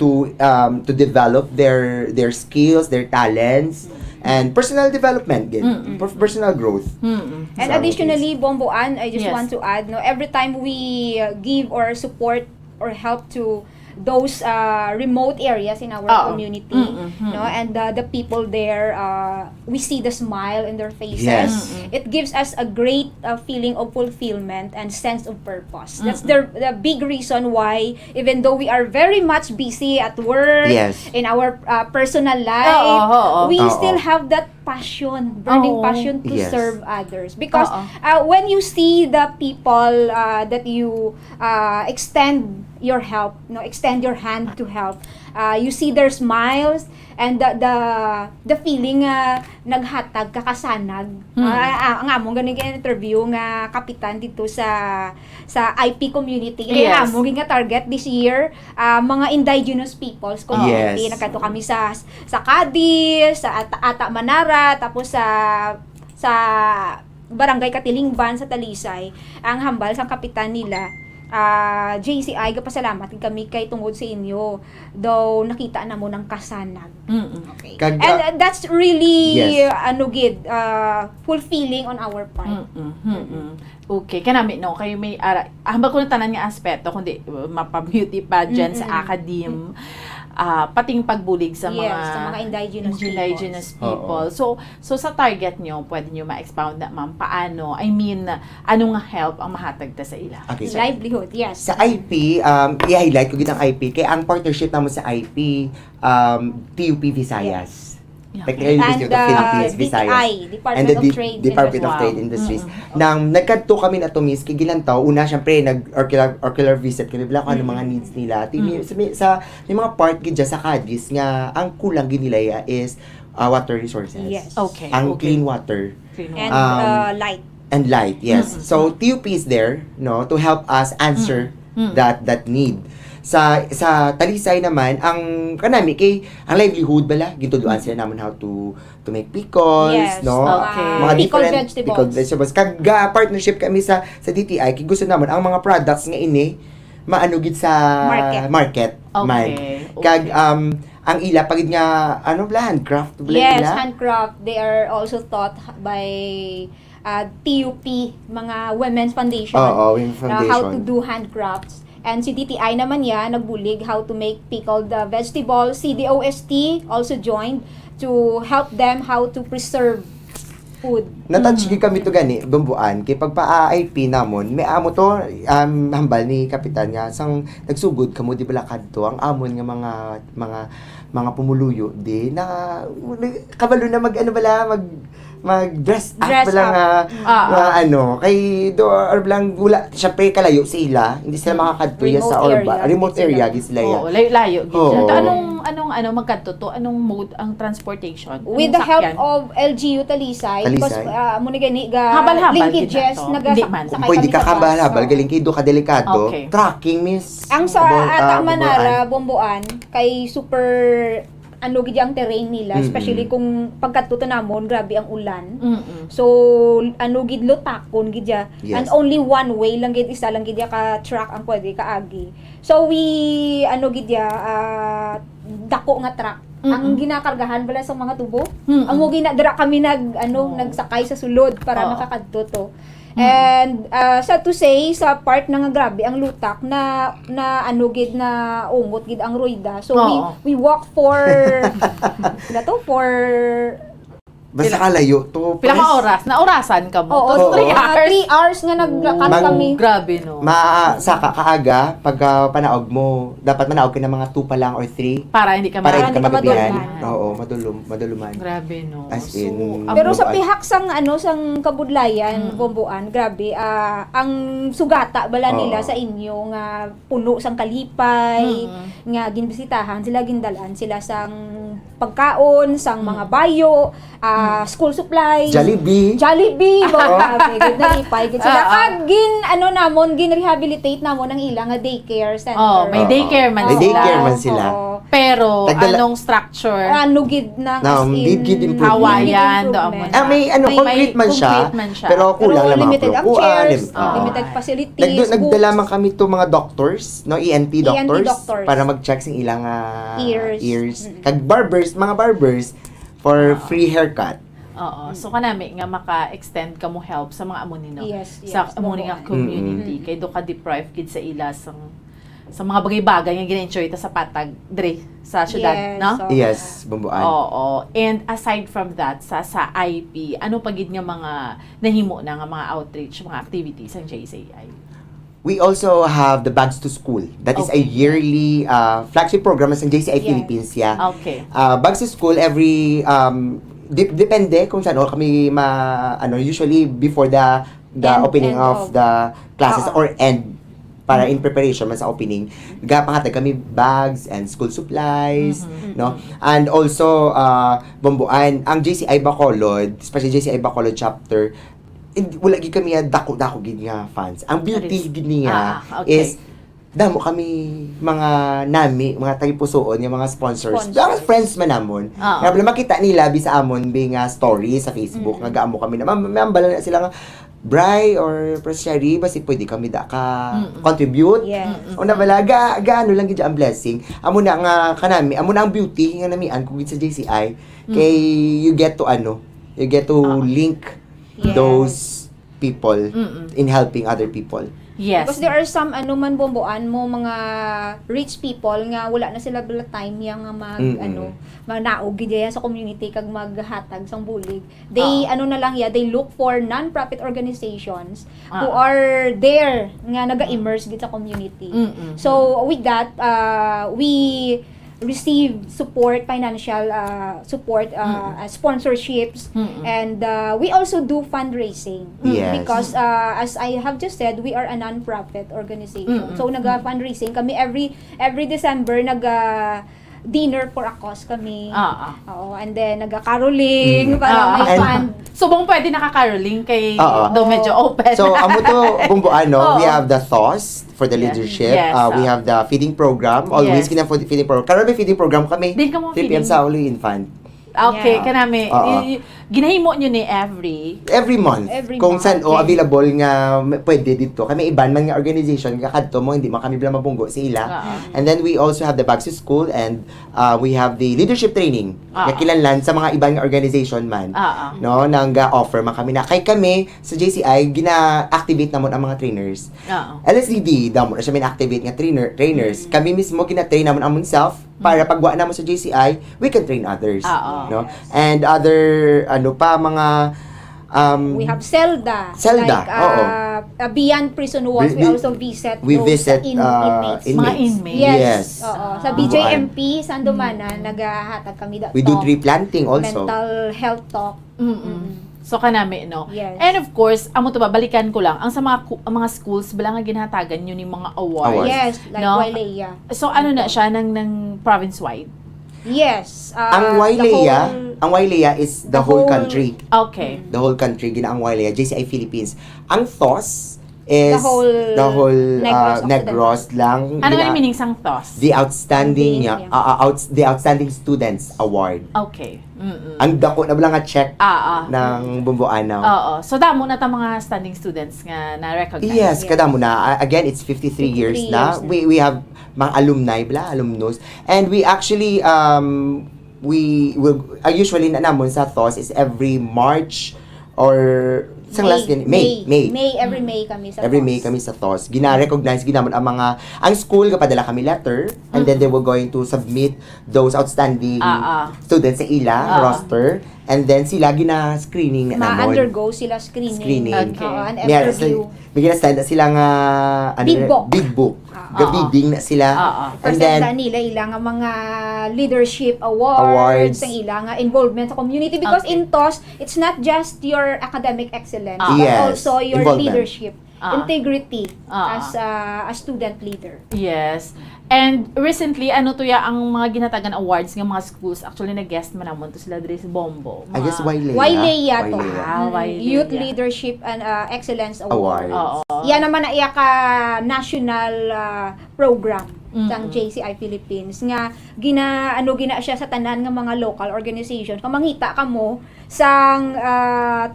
develop their skills, their talents, and personal development, personal growth. And additionally, Bomboan, I just want to add, no, every time we give or support or help to those remote areas in our community, no, and the people there, we see the smile in their faces. It gives us a great feeling of fulfillment and sense of purpose. That's the big reason why, even though we are very much busy at work, in our personal life, we still have that passion, burning passion to serve others. Because when you see the people that you extend your help, no, extend your hand to help, you see their smiles and the feeling naghatag kakasanag. Nga mo ganing interview nga kapitan dito sa IP community. Kaya mo nga target this year mga indigenous peoples community. Nagkadto kami sa Cadiz, sa Ata Manara, tapos sa Barangay Katilingban sa Talisay. Ang hambal sa kapitan nila JCI, pasalamat kami kay tungod sa inyo. Though nakita na mo ng kasanag. Okay. And that's really fulfilling on our part. Okay, kanami no, kayo may hambal ko na tanan nga aspeto kundi mapa-beauty pageant sa academe. Pating pagbulig sa mga indigenous people. So sa target nyo, pwede nyo ma-expound na ma'am, paano, ano nga help ang mahatag ta sa ila? Okay, livelihood, yes. Sa IP, i-highlight ko gitang IP, kaya ang partnership naman sa IP, TUP Visayas. Technical University of the Philippines, Visayas. Department of Trade Industries. Nang nagkadto kami na to miss, kigilantaw, una syempre nag-ocular visit kami, bila ko ano mga needs nila. Sa may mga part gidya sa Cadiz nga, ang kulang ginilaya is water resources. Okay. Ang clean water. And light. And light, yes. So TUP is there, no, to help us answer that need. Sa Talisay naman, ang kanami kay ang livelihood bala gituduan sila naman how to make pickles, no, mga different pickled vegetables. Kag partnership kami sa DTI kay gusto naman ang mga products nga ini maanugid sa market. Kag ang ila pagid nga handcraft ila. Handcraft, they are also taught by TUP, mga women's foundation. Women's foundation. How to do handcrafts. And si DTI naman nagbulig how to make pickled vegetables. CDOST also joined to help them how to preserve Food. Natouch gid kami to gani bumbuan kay pagpa-IP namon may amo to hambal ni kapitan nga sang nagsugod kamo di bala kadto ang amon nga mga pumuluyo di na kabalo na mag ano bala mag dress up bala nga ano kay do or lang gula syempre kalayo sa ila hindi sila makakadto ya sa remote area gid sila ya. Layo gid. Anong magkadto to? Anong mode ang transportation? With the help of LGU Talisay because mo ni gani ga habal-habal linkages kung pwede ka habal-habal galing kay do ka delikado tracking miss ang sa ata manara bomboan kay super ano gid ang terrain nila especially kung pagkatuto namon grabe ang ulan so ano gid lutakon gid ya and only one way lang gid isa lang gid ya ka track ang pwede kaagi so we ano gid ya dako nga truck ang ginakargahan bala sa mga tubo ang mo ginadra kami nagsakay sa sulod para makakadto to. And sad to say sa part na nga grabe ang lutak na ano gid na ungot gid ang ruida. So we walk for basta kalayo to. Pila ka oras? Na orasan ka mo? Oo, 3 hours nga naglakad kami. Grabe no. Saka kaaga pag panaog mo dapat manaog ka ng mga 2 pa lang or 3 para hindi ka magabihan. Oo, maduluman. Grabe no. As in, pero sa pihak sang sang kabudlayan bomboan grabe ang sugata bala nila sa inyo nga puno sang kalipay nga ginbisitahan sila gindalan sila sang pagkaon sang mga bayo school supplies Jollibee grabe gid nalipay gid sila kag gin rehabilitate namon ang ilang nga daycare center may daycare man sila pero anong structure ano gid na gid Hawayan may concrete man siya pero kulang lang limited ang chairs limited facilities nagdala man kami to mga doctors no ENT doctors para mag-check sing ilang ears kag mga barbers for free haircut. Oo. So kanami nga maka-extend ka mo help sa mga amonino. Yes, sa amonino community kay do ka deprive kid sa ila sa mga bagay-bagay nga gina-enjoy ta sa patag dre sa syudad, no? Yes, bumbuan. Oo. And aside from that sa IP, ano pa gid nga mga nahimo na nga mga outreach, mga activities ang JCI? We also have the Bags to School. That is a yearly flagship program ng JCI Philippines. Okay. Bags to School every depende kung saan kami usually before the opening of the classes or end para in preparation man sa opening. Gapahatag kami bags and school supplies, no? And also bomboan ang JCI Bacolod, especially JCI Bacolod chapter wala gid kami dako gid nga fans. Ang beauty gid niya is damo kami mga mga tagipusoon nga mga sponsors. Friends man namon. Nga makita nila bisa amon nga story sa Facebook nga gaamo kami na mambala na sila nga Bri or Preciary basi pwede kami contribute. Una bala gaano lang gid ang blessing. Amo na nga kanami, amo na ang beauty nga namian kung sa JCI kay you get to link those people in helping other people. Yes. Because there are some man bomboan mo mga rich people nga wala na sila bala time yang magnaog gid sa community kag maghatag sang bulig. They na lang they look for non-profit organizations who are there nga naga-immerse gid sa community. So with that we receive support, financial support, sponsorships, and we also do fundraising. Because as I have just said, we are a non-profit organization. So nag-fundraising kami every December dinner for a cause kami. And then nag-caroling para may fund. So pwede naka-caroling kay do medyo open. So amo to bumbuan we have the thoughts for the leadership. We have the feeding program. Always feeding program. Karon may feeding program kami. 3 PM sa Uli Infant. Okay, kanami. Ginahimo nyo ni every month. Kung saan available nga pwede dito. Kami iban man nga organization nga kadto mo hindi man kami bala mabunggo sa ila. And then we also have the Bags to School and we have the leadership training. Nga kilanlan sa mga ibang organization man. No, nang ga-offer man kami na kay kami sa JCI gina-activate namon ang mga trainers. LSDD damo na siya activate nga trainers. Kami mismo gina-train namon amon self para pagwa namon sa JCI, we can train others. No? And other mga We have Zelda. Zelda, Like, oo. Beyond Prison Walls, we also visit We those visit inmates. Mga inmates. Yes. Oo. Sa BJMP, Mm. Sandomana, naghahatag kami We do tree planting also. mental health talk. So kanami, no? Yes. And of course, amo to balikan ko lang, ang sa mga schools, bala nga ginhatagan yun yung mga awards. Yes, like no? Wailea. So ano na siya, ng province-wide? Yes. Ang Wailea is the whole country. Okay. The whole country, gina ang Wailea, JCI Philippines. Ang TOS is The whole Negros lang. Ano Gina- yung meaning sang TOS? The outstanding the outstanding students award. Okay. Ang dako na bala nga check Ah. ng Bumbuanaw. Oo. So damo na ta mga standing students nga na-recognize. Yes, kada mo na. Again, it's 53 years na. We have mga alumni alumnus. And we actually we will usually na namon sa TOS is every March or May. Every May kami sa Every TOS. May kami sa TOS. Gina-recognize ginamon ang school kapadala kami letter and then they were going to submit those outstanding students sa ila roster and then sila gina-screening na namon. Ma-undergo sila screening. Okay. An interview. Bigyan na sila nga big book. Gabiding na sila. And Present then nila ilang mga leadership awards, ang ilang involvement sa community because in TOS, it's not just your academic excellence, but Yes, also your involvement. leadership, integrity as a student leader. Yes. And recently, ano to ya ang mga ginatagan awards ng mga schools, actually nag-guest man namon to sila diri sa Bombo. I guess Wailea. Wailea to. Wailea. Youth Leadership and Excellence Award. Awards. Yan naman na iya ka national program ng JCI Philippines nga gina siya sa tanan nga mga local organization. Kung mangita ka mo sang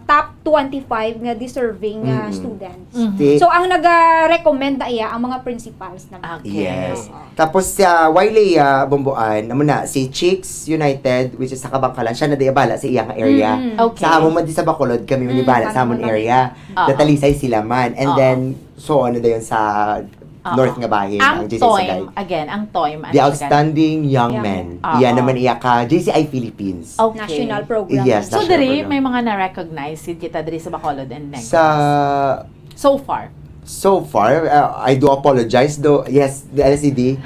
top 25 nga deserving students. So ang naga-recommend na iya ang mga principals naman. Yes. Tapos sa Wailea, Bomboan, naman na, si Chicks United, which is sa Kabangkalan, siya na diabala sa iyang area. Okay. Sa among man di sa Bacolod, kami manibala sa among area. Natalisay sila man. And then, so ano na yun sa North nga bahin. Ang JCI TOIM, Sagay. again, ang TOIM. The Outstanding Young Men. Iyan naman iya ka, JCI Philippines. Okay. National program. Yes, So national diri program. may mga na-recognize kita diri sa Bacolod and Negros. So far, I do apologize though. Yes, the LCD.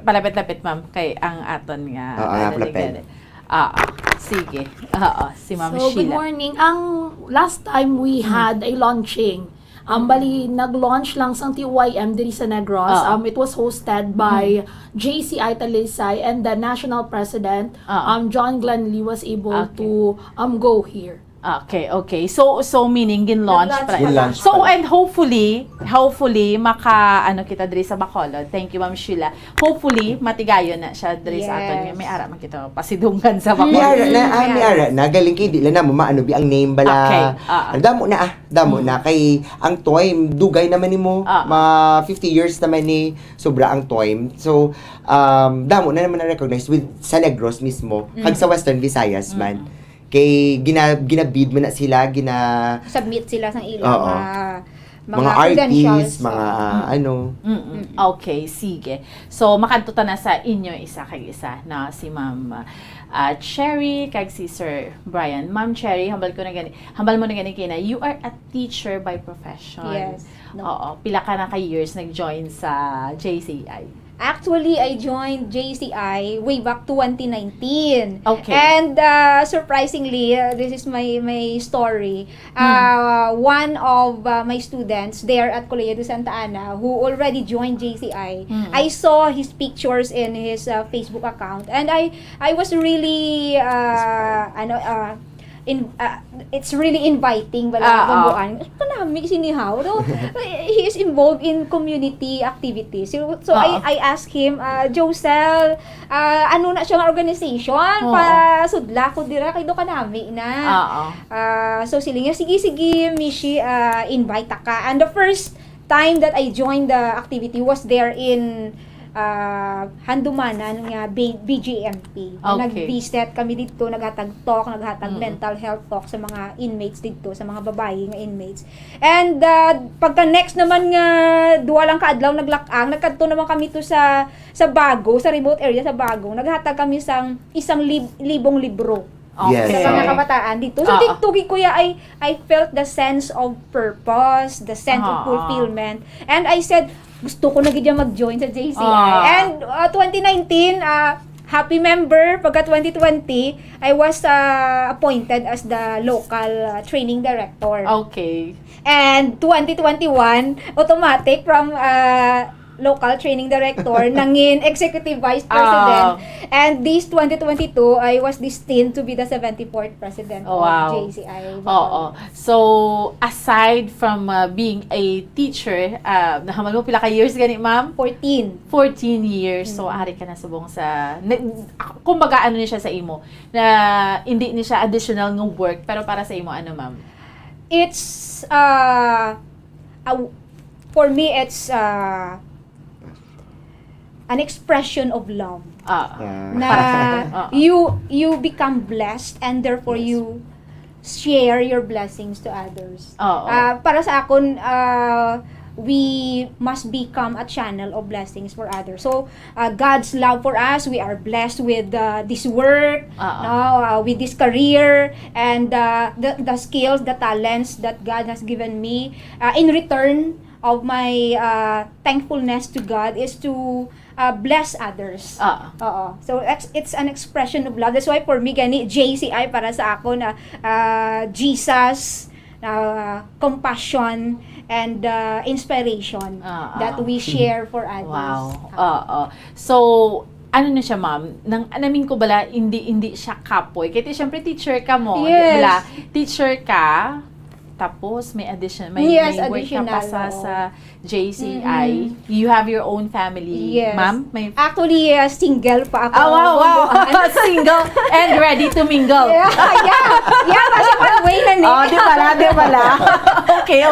Palapit-lapit ma'am kay ang aton nga. palapit. Sige. Si Ma'am So, good Sheila. morning. Ang last time we had a launching, bali, nag-launch lang sang TYM diri sa Negros. It was hosted by JCI Talisay and the National President, John Glenn Lee was able to go here. Okay. So meaning gin-launch pa. Gin-launch So pa. and hopefully kita diri sa Bacolod. Thank you Ma'am Sheila. Hopefully matigayon na siya diri sa aton. May ara man kita pasidunggan sa Bacolod. May ara na galing kay di lang na maano bi ang name bala. Okay. Ang damo na kay ang TOIM dugay naman nimo. 50 years naman ni sobra ang TOIM. So damo na naman na recognize with sa Negros mismo kag sa Western Visayas man. Kay ginabid mo na sila, Submit sila sang ilang Oo. mga credentials. artists, mga ano. Okay, sige. So makantuta na sa inyo isa kay isa na si Ma'am Cherry kag si Sir Brian. Ma'am Cherry, hambal mo na gani kina. You are a teacher by profession. Yes. Oo, pila ka na kay years nag-join sa JCI? Actually, I joined JCI way back 2019. Okay. And surprisingly, this is my story. One of my students there at Colegio de Santa Ana who already joined JCI, I saw his pictures in his Facebook account and I was really it's really inviting Bambuan. Kanami sinihaw no. He is involved in community activities. So I asked him, Josel, ano na siya nga organization pa sudla ko dira kay do kanami na. So silinga sige Mishi, invite ka. And the first time that I joined the activity was there in Handumanan nga BJMP. Okay. Nag-visit kami dito, naghatag talk, naghatag mental health talk sa mga inmates dito, sa mga babae nga inmates. And pagka next naman nga duwa lang kaadlaw naglakang, nagkadto naman kami to sa Bago, sa remote area sa Bago. Naghatag kami sang 1,000 libro Yes. Sa mga kabataan dito. So, tugi kuya, I felt the sense of purpose, the sense of fulfillment. And I said, gusto ko na gid mag-join sa JCI. And 2019, happy member. Pagka 2020, I was appointed as the local training director. Okay. And 2021, automatic from local training director, nangin executive vice president. And this 2022, I was destined to be the 74th president of JCI. So, aside from being a teacher, nahamal mo pila ka years gani, ma'am? 14 years. So, ari ka na subong sa, kumbaga ano niya siya sa imo, na hindi niya siya additional ng work, pero para sa imo, ano, ma'am? It's, for me, it's, an expression of love. Na you become blessed and therefore you share your blessings to others. Para sa akon, we must become a channel of blessings for others. So, God's love for us, we are blessed with this work, with this career, and the skills, the talents that God has given me. In return of my thankfulness to God is to bless others. So it's an expression of love. That's why for me gani JCI para sa ako na Jesus, compassion and inspiration that we share for others. So ano na siya, ma'am? Nang anamin ko bala hindi siya kapoy. Kasi syempre teacher ka mo, bala. Teacher ka, tapos may work ka pa sa JCI. You have your own family, ma'am? Actually, single pa ako. Wow. Single and ready to mingle. Yeah, kasi one way na di pala. Okay.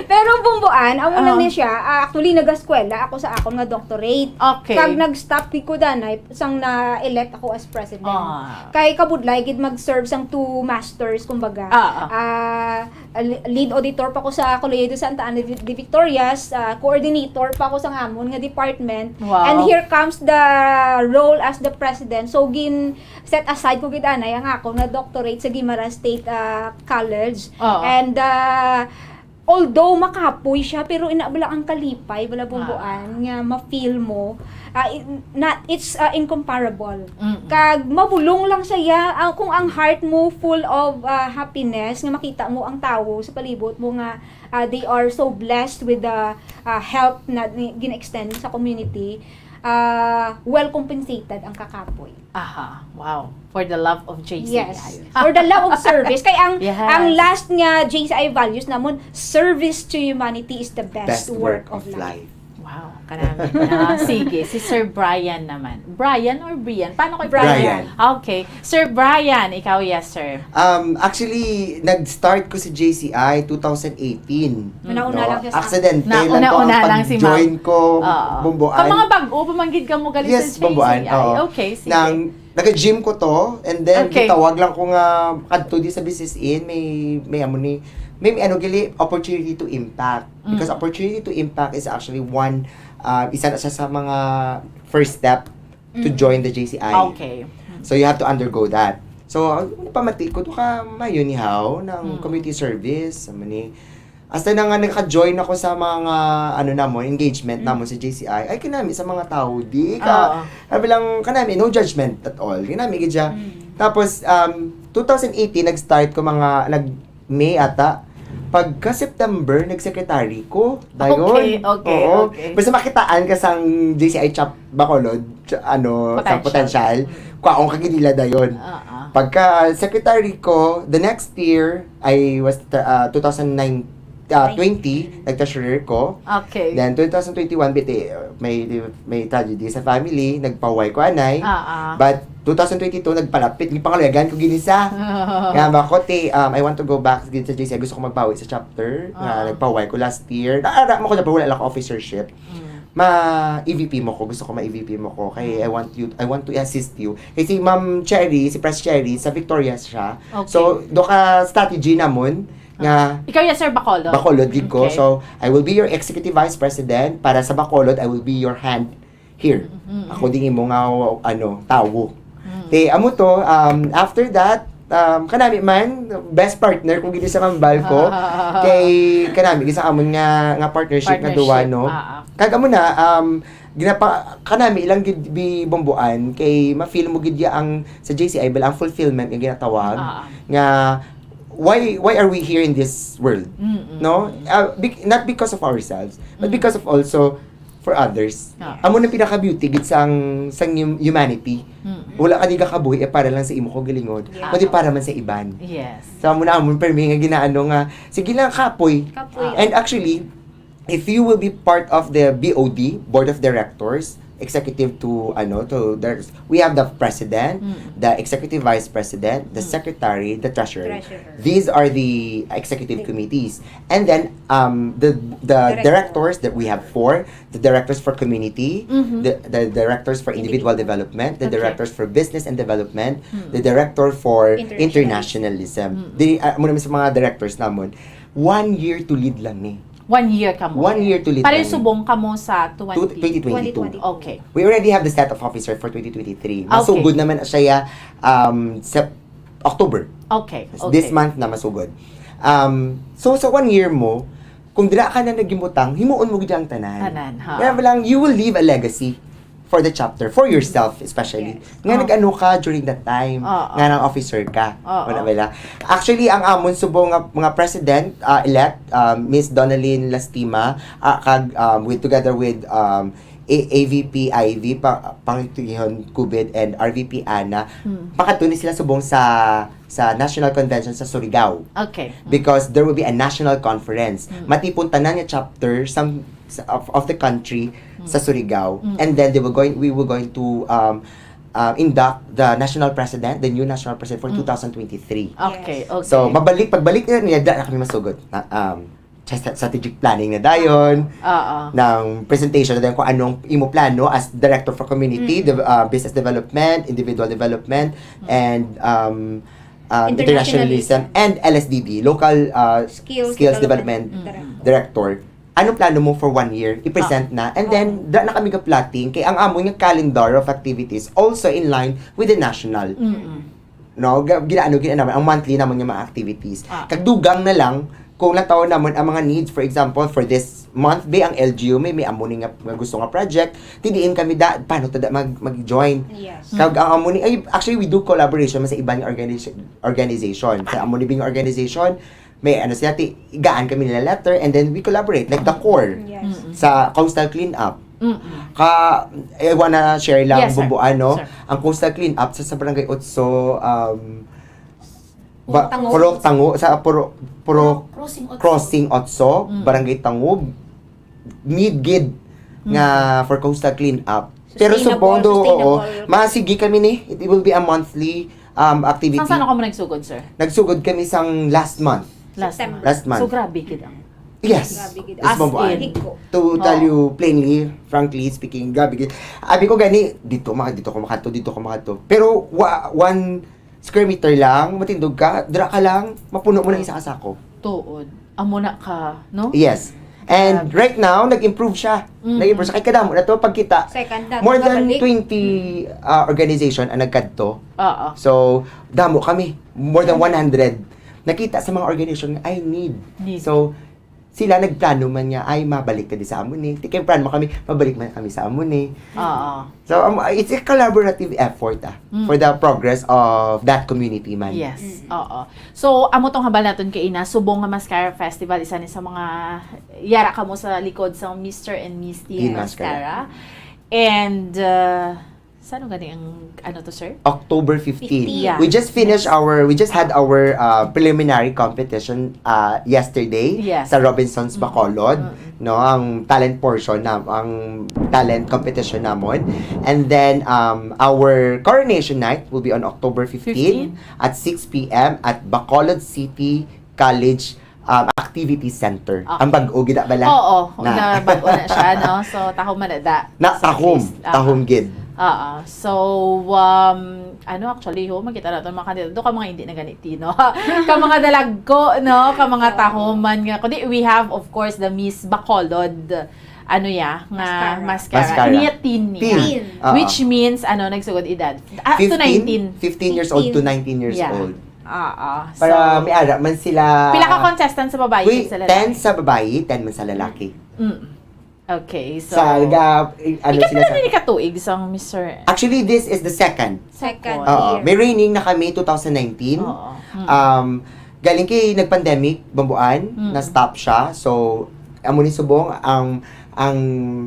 Pero bumbuan, amo lang ni siya. Actually, nag-eskwela ako sa akong nga doctorate. Okay. Kag nag-stop ko danay, sang na-elect ako as president. Kay kabudlay, gid mag-serve sang 2 masters, kumbaga. Lead auditor pa ko sa Colegio Santa Ana de Victorias, coordinator pa ko sa amon nga department. And here comes the role as the president. So gin set aside ko gid anay ang ako na doctorate sa Guimaras State College. And although makapoy siya, pero inabala ang kalipay, bala bumbuan nga ma-feel mo, it's incomparable. Kag mabulong lang siya, kung ang heart mo full of happiness, nga makita mo ang tao sa palibot mo nga they are so blessed with the help na gina-extend sa community, well compensated ang kakapoy. Wow. For the love of JCI. Yes. For the love of service. Kaya ang last nga JCI values namon, service to humanity is the best work of life. Wow, karami. Sige, si Sir Brian naman. Brian or Brian? Paano kay Brian? Okay. Sir Brian, ikaw, yes, sir. Actually, nag-start ko si JCI 2018. Nauna lang siya sa accidental lang po ang pag-join ko, bumbuan. Ang mga bago, pamanggid ka mo galit sa JCI. Bumbuan. Okay, sige. Nag-gym ko to, and then gitawag lang ko nga kadto di sa business may opportunity to impact, because opportunity to impact is actually one isa na siya sa mga first step to join the JCI. Okay. So you have to undergo that. So pamati ko to ka mayunihaw ng community service hasta na nga naka-join ako sa mga engagement namon sa JCI, ay kinami sa mga tao di ka bilang kanami no judgment at all, kinami gidya. Tapos 2018 nag-start ko nag-May ata, pagka September nag-secretary ko dayon. Okay. Basta makitaan ka sang JCI chap Bacolod sa potential kwaong kagidila dayon. Pagka secretary ko, the next year I was 2020 nag-treasurer ko. Okay. Then 2021 may tragedy sa family, nagpaway ko anay. But 2022 nagpalapit ni pangalayagan ko ginisa. Kaya I want to go back sa JCI, gusto ko magpawi sa chapter. Nagpaway ko last year. Naara mo ko na wala lang officership. Ma-EVP mo ko, gusto ko ma-EVP mo ko. Kaya I want to assist you. Kasi Ma'am Cherry, si Press Cherry sa Victorias siya. Okay. So do ka strategy namon nga ikaw, yes, sir, Bacolod. Bacolod gid ko. So I will be your executive vice president. Para sa Bacolod, I will be your hand here. Ako din mo nga tawo. Amo to, after that kanami man best partner kung gid sa kambal ko kay kanami gisa amon nga partnership nga duwa no. Kag amo na ginapa kanami ilang gid bi bomboan kay ma-feel mo gid ya ang sa JCI bala ang fulfillment nga ginatawag nga why are we here in this world, no? Not because of ourselves but because of also for others. Amo na pinaka-beauty gid sang humanity. Wala ka di ka kabuhi para lang sa imo ko gilingon, kundi para man sa iban. Yes. So amo na amon permi nga ginaano nga sige lang kapoy. And actually if you will be part of the BOD, Board of Directors, executive to we have the president, the executive vice president, the secretary, the treasurer. These are the executive committees. And then the directors that we have 4, the directors for community, the directors for individual development, the directors for business and development, the director for internationalism. Mo naman sa mga directors namon, 1 year to lead lang ni. 1 year ka mo. 1 year to lead. Para subong ka mo sa 2022. Okay. We already have the set of officer for 2023. Masugod naman siya October. Okay. This month na masugod. So sa 1 year mo, kung dira ka na nagimutang, himuon mo gid ang tanan. Kaya lang you will leave a legacy for the chapter, for yourself especially. Nga nag-ano ka during that time, nga nang officer ka. Wala ba? Actually, ang amon subong nga mga president elect, Miss Donalyn Lastima, together with AVP Ivy, Pangitihon Kubid, and RVP Ana, pakatunin sila subong sa National Convention sa Surigao. Okay. Because there will be a national conference. Matipon tanan nga chapter of the country sa Surigao, and then we were going to induct the national president, the new national president for 2023. Okay. So pagbalik niya na kami masugod. Strategic planning na dayon, ng presentation na dayon kung anong imo plano as director for community, business development, individual development, and internationalism, and LSDD, local skills development director. Anong plano mo for 1 year? I-present na. And then, na kami ka-plotting kay ang amon yung calendar of activities also in line with the national. No? Ginaano naman, ang monthly naman yung mga activities. Kagdugang na lang, kung nataon naman ang mga needs, for example, for this month, ang LGU, may amon nga gusto nga project, tidiin kami paano tada mag-join. Yes. Kag ang amon actually, we do collaboration sa ibang organization. Sa amon bing organization, may sila, igaan kami nila letter, and then we collaborate, like the core, sa coastal cleanup. I wanna share lang, bumbuan, no? Ang coastal cleanup sa Barangay Otso, Crossing Otso, Barangay Tangob, need gid nga for coastal cleanup. Pero supondo, masigi kami ni, it will be a monthly activity. Saan ka mo nagsugod, sir? Nagsugod kami sang last month. Last month. So, grabe kita. Yes. As in. To tell you plainly, frankly speaking, grabe kita. Abi ko gani, dito ko makato. Pero, 1 square meter lang, matindog ka, dira ka lang, mapuno mo ng isa kasako. Tuod. Amo na ka, no? Yes. And right now, nag-improve siya. Nag-improve siya. Kay kadamo na to, pagkita, more than 20 organization ang nagkadto. So, damo kami. More than 100. Nakita sa mga organization nga, I need. So, sila nagplano man nga, ay mabalik ka di sa amon eh. Tikay plan mo kami, mabalik man kami sa amon eh. So, it's a collaborative effort for the progress of that community man. Yes. So, amo tong habal naton kay ina, subong nga Mascara Festival, isa ni sa mga yara ka mo sa likod sa Mr. and Miss Teen Mascara. And, saan gani ang to, sir? October 15. Yeah. We just had our preliminary competition yesterday sa Robinsons Bacolod, no, ang talent portion ang talent competition namon. And then our coronation night will be on October 15 at 6 p.m. at Bacolod City College Activity Center. Okay. Ang bag-o gida bala? Oo, na bag-o na siya, no? So, tahom man na tahom gid. So, actually, makita natin mga kandidato, ka mga hindi na ganiti, no? Ka mga dalagko, no? Ka mga tahoman nga. Kundi, we have, of course, the Miss Bacolod, mascara. Niya teen niya. Which means, nagsugod edad? To 19. 15 years old to 19 years old. Para may ara man sila. Pila ka contestant sa babae Wait, sa lalaki? 10 sa babae, 10 man sa lalaki. Okay, so... sila ni katuig sang Mr. Actually, this is the second. Second Oo. year. May reigning na kami 2019. Galing kay nag-pandemic, Bambuan, na-stop siya. So, amo ni subong ang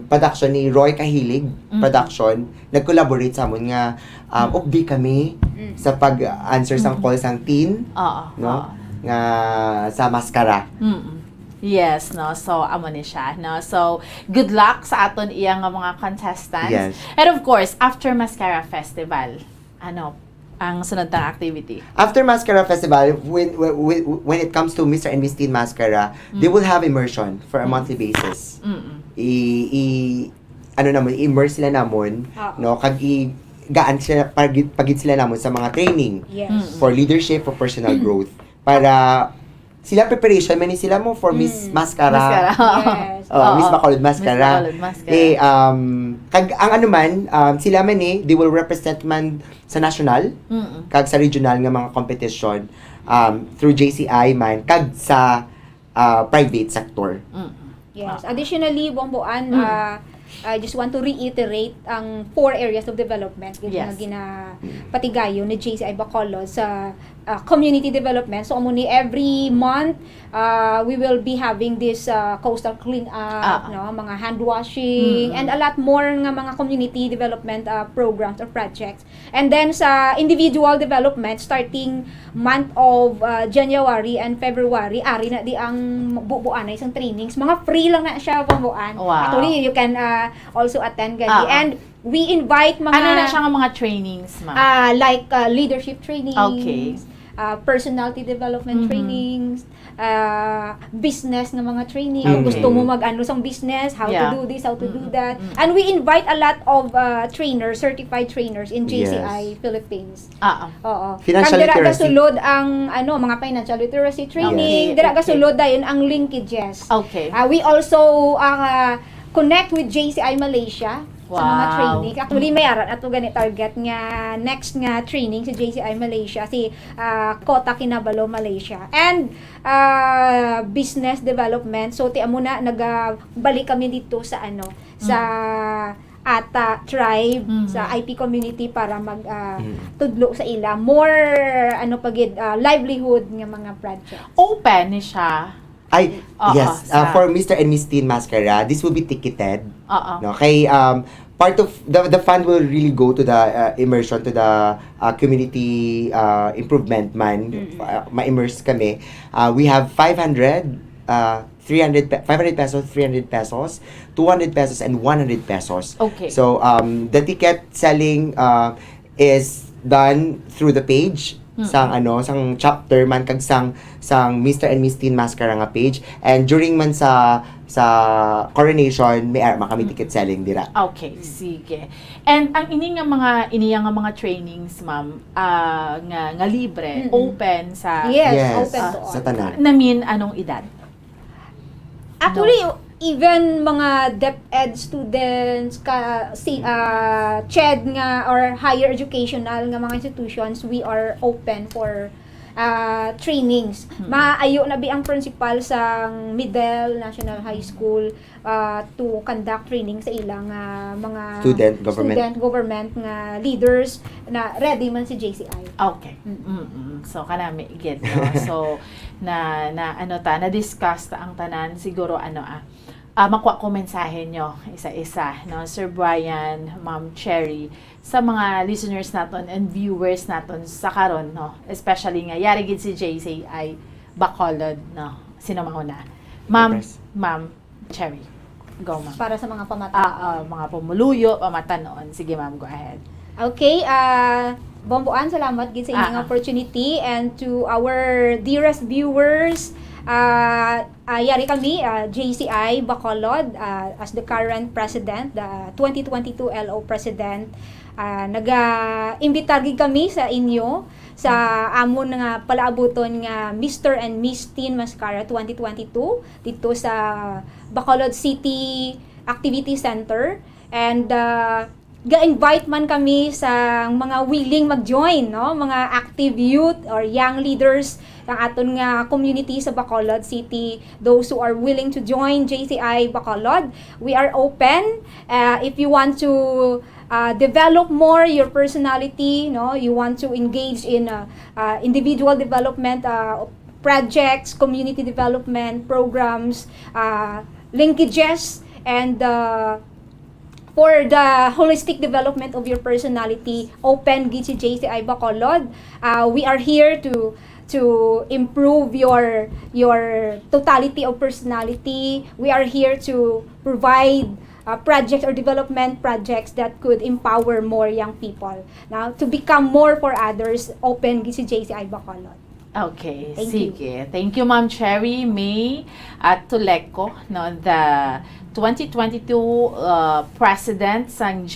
production ni Roy Kahilig production, nag-collaborate sa amon nga ukbi kami sa pag-answer sang call sang teen, no? Nga sa maskara. Yes, no. So amo ni siya, no. So good luck sa aton iyang nga mga contestants. Yes. And of course, after Mascara Festival, ang sunod tang activity? After Mascara Festival, when it comes to Mr. and Miss Teen Mascara, they will have immersion for a monthly basis. Immerse sila namon, no, kag gaan sila pagid sila namon sa mga training for leadership, for personal growth, para sila preparation man sila mo for Miss Mascara. Yes. Miss Bacolod Mascara. Kag ang sila man they will represent man sa national, kag sa regional nga mga competition through JCI man, kag sa private sector. Yes. Additionally, Bambuan, I just want to reiterate ang 4 areas of development na ginapatigayo ni JCI Bacolod sa community development. So, every month, we will be having this coastal clean-up, mga hand washing, and a lot more nga mga community development programs or projects. And then sa individual development, starting month of January and February, ari na di ang bubuan na isang trainings. Mga free lang na siya, Bambuan. Wow. Actually, you can also attend gani. And we invite mga... Ano na siya nga mga trainings, ma'am? Like leadership trainings. Okay. Personality development trainings, business na mga training. Okay. Gusto mo mag-ano sang business, how to do this, how to do that. And we invite a lot of trainers, certified trainers in JCI Philippines. Oo. Financial Kang dira literacy. gasulod ang mga financial literacy training. Dira gasulod dayon ang linkages. Okay. We also connect with JCI Malaysia. Sa mga training. Actually, may aran ato ganit target nga next nga training sa JCI Malaysia, si Kota Kinabalu, Malaysia. And business development. So, amo na nagbalik kami dito sa sa Ata tribe, sa IP community para tudlo sa ila. More livelihood nga mga project. Open ni siya. Yes. For Mr. and Miss Teen Mascara, this will be ticketed. No, kay part of the fund will really go to the immersion, to the community improvement man. Ma-immerse kami. We have 500 pesos, 300 pesos, 200 pesos, and 100 pesos. Okay. So the ticket selling is done through the page sang chapter man kag sang Mr. and Miss Teen Mascara nga page, and during man sa coronation may kami ticket selling dira. Okay, sige. And ang iniyang mga trainings, ma'am, nga libre, open sa open to all. Sa tanan. Anong edad? Actually, even mga DepEd students, CHED nga or higher educational nga mga institutions, we are open for trainings. Maayo na ang principal sa Middle National High School to conduct training sa ilang mga student government nga leaders na ready man si JCI. Okay. So kanami get no. So na discuss ta ang tanan siguro makuha ko mensahe nyo isa-isa, no? Sir Brian, Ma'am Cherry, sa mga listeners naton and viewers naton sa karon, no? Especially nga yari gid si JCI Bacolod, no? Sino mauna? Ma'am Cherry. Go, ma'am. Para sa mga pamatanon. Mga pumuluyo, pamatanon. Sige, ma'am, go ahead. Okay, Bambuan, salamat gid sa inyong opportunity, and to our dearest viewers, yari kami, JCI Bacolod, as the current president, the 2022 LO president, nag-imbitar kami sa inyo sa amon nga palaabuton nga Mr. and Miss Teen Mascara 2022 dito sa Bacolod City Activity Center. And ga-invite man kami sa mga willing mag-join, no? Mga active youth or young leaders ng aton nga community sa Bacolod City, those who are willing to join JCI Bacolod. We are open. If you want to develop more your personality, no? You want to engage in individual development projects, community development programs, linkages, and for the holistic development of your personality, open gid si JCI Bacolod. We are here to improve your totality of personality. We are here to provide projects or development projects that could empower more young people. Now, to become more for others, open gid si JCI Bacolod. Okay, Thank sige. Thank you, Ma'am Cherry May at Tuleco, no, the 2022 president sang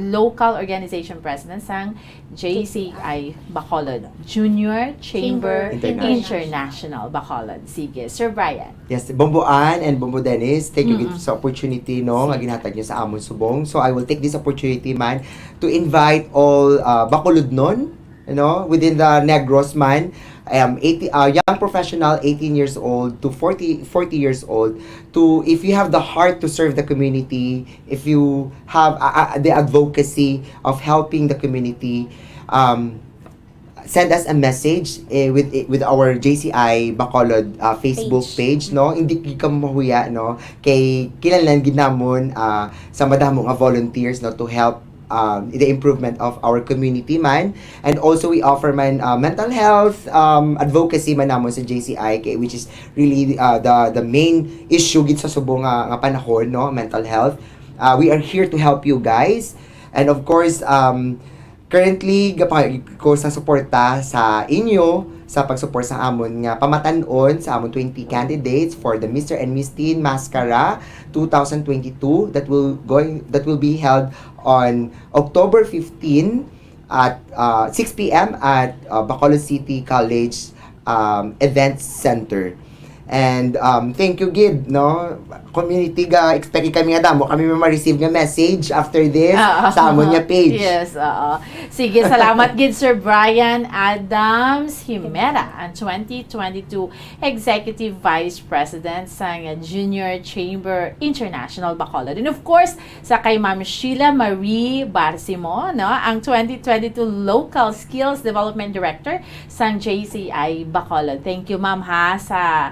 local organization president sang JCI Bacolod Junior Chamber International Bacolod. Sige, Sir Brian. Yes, Bomboan and Bombo Dennis, thank you sa opportunity no nga ginhatag niyo sa amon subong. So I will take this opportunity man to invite all Bacolodnon, you know, within the Negros man, young professional 18 years old to 40 years old, to if you have the heart to serve the community, if you have the advocacy of helping the community, send us a message with our JCI Bacolod Facebook page, no? Hindi ka mahuya, no? Kay kinahanglan gid namon sa madamo nga volunteers, no, to help the improvement of our community man. And also we offer man mental health advocacy man namon sa JCI, which is really the main issue gid sa subong nga panahon, no, mental health. We are here to help you guys, and of course currently ko sa suporta sa inyo sa pag-support sa amon nga pamatan-on sa amon 20 candidates for the Mr. and Miss Teen Mascara 2022 that will be held on October 15 at 6 p.m. at Bacolod City College Events Center. And thank you gid, no, community ga expect kami nga damo kami ma-receive nga message after this sa amon nga page. Yes, oo. Sige, salamat gid Sir Brian Adams Himera, ang 2022 Executive Vice President sa Junior Chamber International Bacolod. And of course, sa kay Ma'am Sheila Marie Barcimo, no, ang 2022 Local Skills Development Director sa JCI Bacolod. Thank you, Ma'am, ha, sa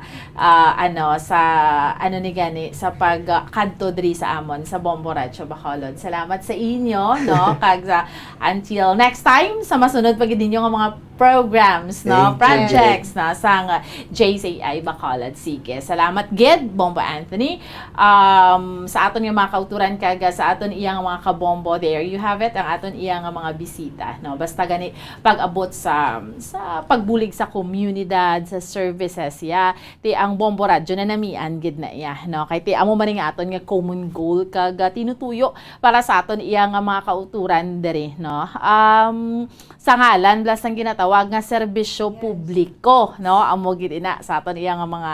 sa pagkadto diri sa amon sa Bombo Radyo Bacolod. Salamat sa inyo, no, kag until next time sa masunod pa gid ninyo nga mga programs, no, projects na sang JCI Bacolod. Sige, salamat gid Bombo Anthony. Sa aton nga mga kauturan kag sa aton iyang mga kabombo, there you have it, ang aton iyang mga bisita, no, basta gani pag-abot sa pagbulig sa komunidad, sa services ya, ti ang Bombo Radyo na namian gid na iya, no, kay ti amo man nga aton nga common goal kag tinutuyo para sa aton iyang mga kauturan diri, no. Sa ngalan blas ang ginatawag nga serbisyo publiko, no, amo gid ina sa aton iyang mga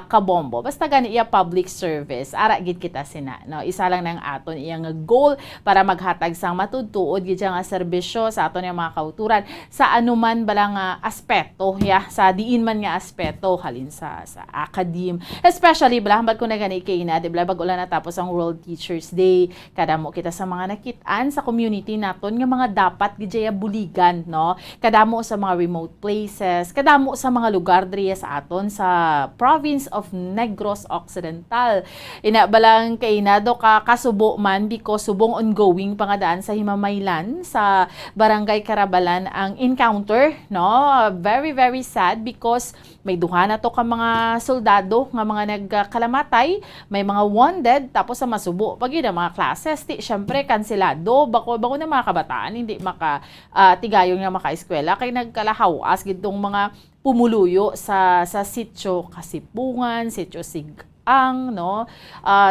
kabombo, basta gani iya public service ara gid kita sina, no, isa lang nang aton iyang goal para maghatag sang matudtuod gid nga serbisyo sa aton iyang mga kauturan sa anuman balang aspeto ya, sa diin man nga aspeto, halin sa academe, especially balahambad ko na gani kay na, di ba, bago lang natapos ang World Teachers Day, kadamo kita sa mga nakitaan sa community naton nga mga dapat gidya buligan, no, kadamo sa mga remote places, kadamo sa mga lugar diri sa aton sa province of Negros Occidental. Ina balang kay nado ka kasubo man because subong ongoing pangadaan sa Himamaylan sa Barangay Carabalan ang encounter, no, very very sad because may duha na to ka mga soldado nga mga nagkalamatay, may mga wounded, tapos sa masubo pag yun mga classes, syempre kanselado bako na mga kabataan hindi tigayong nga maka-eskwela kay nagkalahawas gitong mga pumuluyo sa sitio Kasipungan, sitio Buang, no,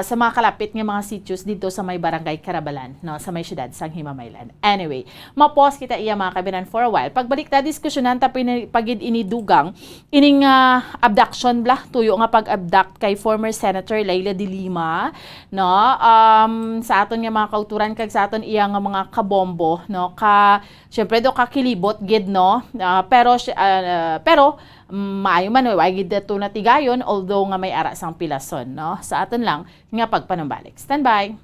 sa mga kalapit nga mga sitios dito sa may barangay Carabalan, no, sa may syudad sang Himamaylan. Anyway, mapos kita iya mga kabinan for a while. Pagbalik ta diskusyonan ta pagid inidugang ining abduction blah tuyo nga pag-abduct kay former Senator Laila de Lima, no, sa aton nga mga kauturan kag sa aton iya nga mga kabombo, no, syempre do kakilibot gid, no, pero maayo man way gid dato na tigayon, although nga may ara sang pilason, no, sa aton lang nga pagpanumbalik. Stand by.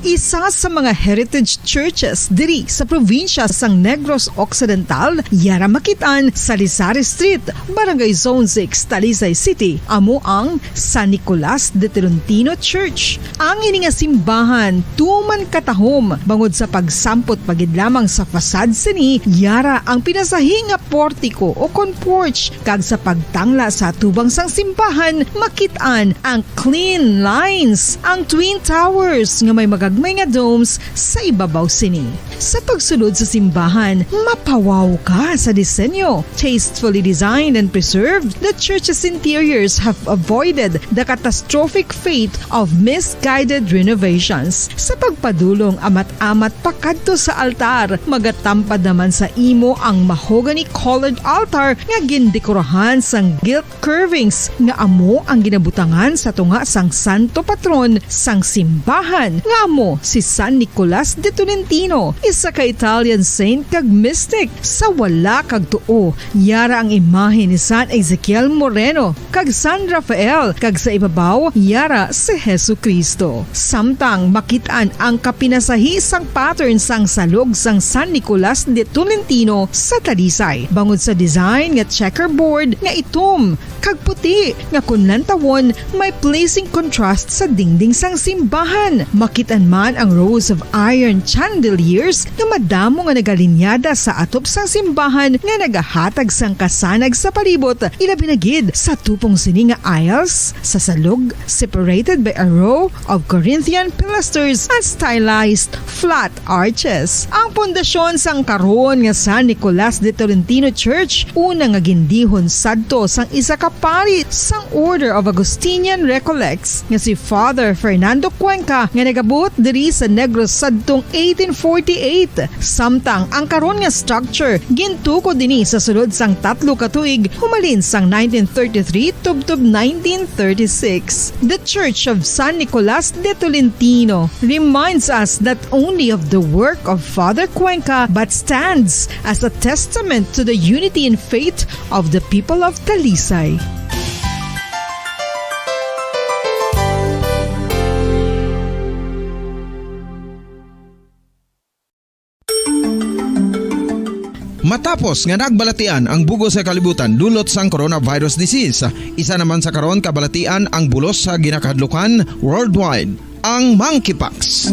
Isa sa mga heritage churches diri sa probinsya sang Negros Occidental, yara makitaan sa Lisari Street, Barangay Zone 6, Talisay City, amo ang San Nicolas de Tolentino Church. Ang ini nga simbahan tuman katahom bangod sa pagsampot pagid lamang sa fasad sini, yara ang pinasahi nga portiko o kon porch, kag sa pagtangla sa tubang sang simbahan makitaan ang clean lines, ang twin towers nga may magagmay nga domes sa ibabaw sini. Sa pagsulod sa simbahan, mapawaw ka sa disenyo. Tastefully designed and preserved, the church's interiors have avoided the catastrophic fate of misguided renovations. Sa pagpadulong amat-amat pakadto sa altar, magatampad naman sa imo ang mahogany colored altar nga gindekorahan sang gilt curvings nga amo ang ginabutangan sa tunga sang santo patron sang simbahan nga amo si San Nicolas de Tolentino, isa ka Italian saint kag mystic. Sa wala kag tuo, yara ang imahe ni San Ezekiel Moreno kag San Rafael, kag sa ibabaw yara si Hesu Kristo. Samtang makitaan ang kapinasahi sang pattern sang salog sang San Nicolas de Tolentino sa Talisay, bangod sa design nga checkerboard nga itom kag puti nga kunlantawon may pleasing contrast sa dingding sang simbahan. Makitaan man ang rows of iron chandeliers nga madamo nga nagalinyada sa atop sang simbahan nga nagahatag sang kasanag sa palibot, ilabi na gid sa tupong sini nga aisles sa salog, separated by a row of Corinthian pilasters and stylized flat arches. Ang pundasyon sang karon nga San Nicolas de Tolentino Church una nga gindihon sadto sang isa ka pari sang Order of Augustinian Recollects nga si Father Fernando Cuenca nga nagabot diri sa Negros sadtong 1848. Samtang ang karon nga structure gintuko dinhi sa sulod sang 3 ka tuig humalin sang 1933 tubtob 1936. The Church of San Nicolas de Tolentino reminds us not only of the work of Father Cuenca but stands as a testament to the unity and faith of the people of Talisay. Matapos nga nagbalatian ang bugos sa kalibutan dulot sang coronavirus disease, isa naman sa karon kabalatian ang bulos sa ginakahadlukan worldwide, ang monkeypox.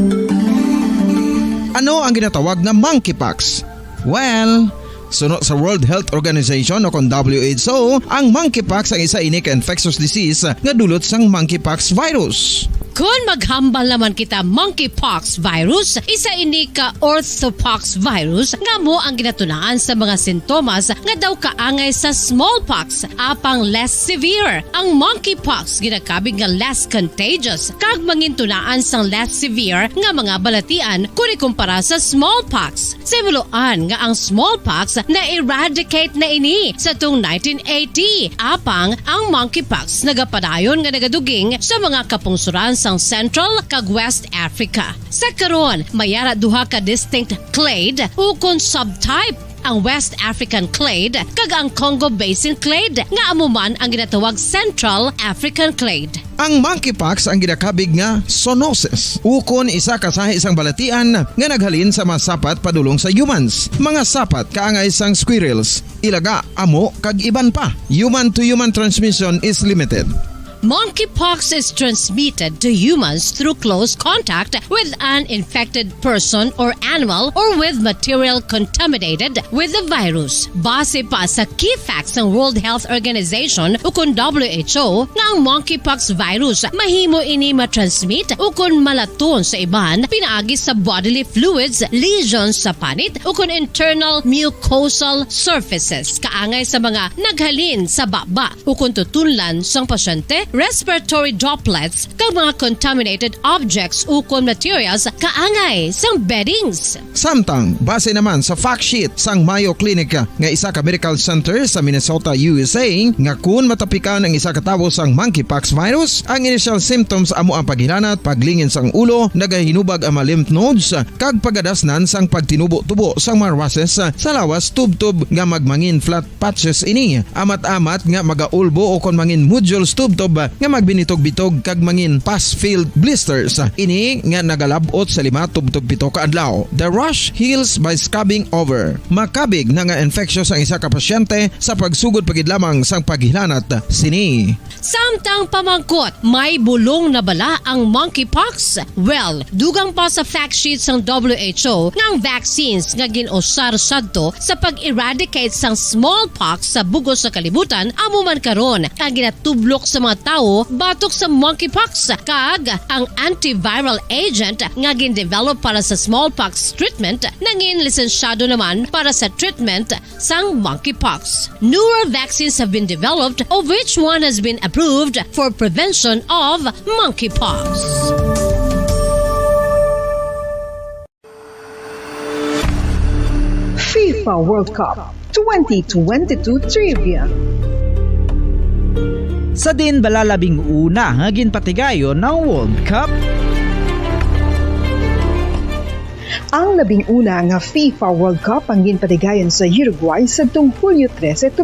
Ano ang ginatawag na monkeypox? Well, sunod sa World Health Organization o kon WHO, ang monkeypox ang isa ini ka infectious disease nga dulot sang monkeypox virus. Kung maghambal naman kita monkeypox virus, isa ini ka orthopox virus nga mo ang ginatunaan sa mga sintomas nga daw kaangay sa smallpox, apang less severe. Ang monkeypox ginakabig nga less contagious kag mangintunaan sang less severe nga mga balatian kung ikumpara sa smallpox. Simuloan nga ang smallpox na eradicate na ini sa tung 1980, apang ang monkeypox nagapadayon nga nagaduging sa mga kapungsuran sang Central kag West Africa. Sa karon, mayara duha ka distinct clade ukon subtype, ang West African clade kag ang Congo Basin clade nga amuman ang ginatawag Central African clade. Ang monkeypox ang ginakabig nga zoonosis, ukon isa ka sa isang balatian nga naghalin sa mga sapat padulong sa humans. Mga sapat kaangay sang squirrels, ilaga, amo kag iban pa. Human to human transmission is limited. Monkeypox is transmitted to humans through close contact with an infected person or animal or with material contaminated with the virus. Base pa sa key facts ng World Health Organization o kung WHO nga ang monkeypox virus mahimo ini matransmit o kung malaton sa iban pinaagi sa bodily fluids, lesions sa panit o kung internal mucosal surfaces kaangay sa mga naghalin sa baba o kung tutunlan sang pasyente, respiratory droplets kag mga contaminated objects o kung materials kaangay sang beddings. Samtang base naman sa fact sheet sang Mayo Clinic nga isa ka medical center sa Minnesota, USA nga kun matapikan ang isa ka tawo sang monkeypox virus, ang initial symptoms amo ang paghilanat, paglingin sang ulo, nagahinubag ang mga lymph nodes kag pagadasnan sang pagtinubo-tubo sang mga rashes sa lawas tubtub nga magmangin flat patches ini, amat-amat nga magaulbo o kon mangin nodules tubtub nga magbinitog-bitog kag mangin pus-filled blisters ini nga nagalabot sa 5 tubtub 7 ka adlaw. The rash heals by scabbing over. Makabig na nga infectious ang isa ka pasyente sa pagsugod pagid lamang sang paghilanat sini. Samtang pamangkot, may bulong na bala ang monkeypox? Well, dugang pa sa fact sheets ng WHO ng vaccines nga ginusar sadto sa pag-eradicate sang smallpox sa bugos sa kalibutan amo man karon ang ginatublok sa mga tao batok sa monkeypox kag ang antiviral agent nga gin-develop para sa smallpox treatment nangin lisensyado naman para sa treatment sang monkeypox. Newer vaccines have been developed of which one has been approved for prevention of monkeypox. FIFA World Cup 2022 Trivia. Sa din balalabing una nga ginpatigayon ng World Cup. Ang 11 nga FIFA World Cup ang ginpatigayon sa Uruguay sa Hulyo 13,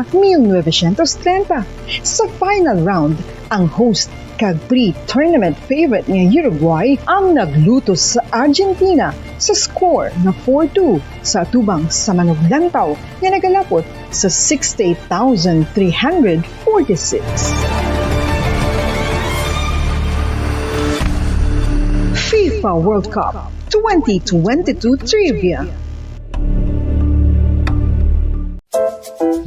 1930. Sa final round, ang host kag pre-tournament favorite nga Uruguay ang naglutos sa Argentina sa score na 4-2 sa atubang sa manuglantaw nga nagalapot sa 68,346. FIFA World Cup 2022 Trivia.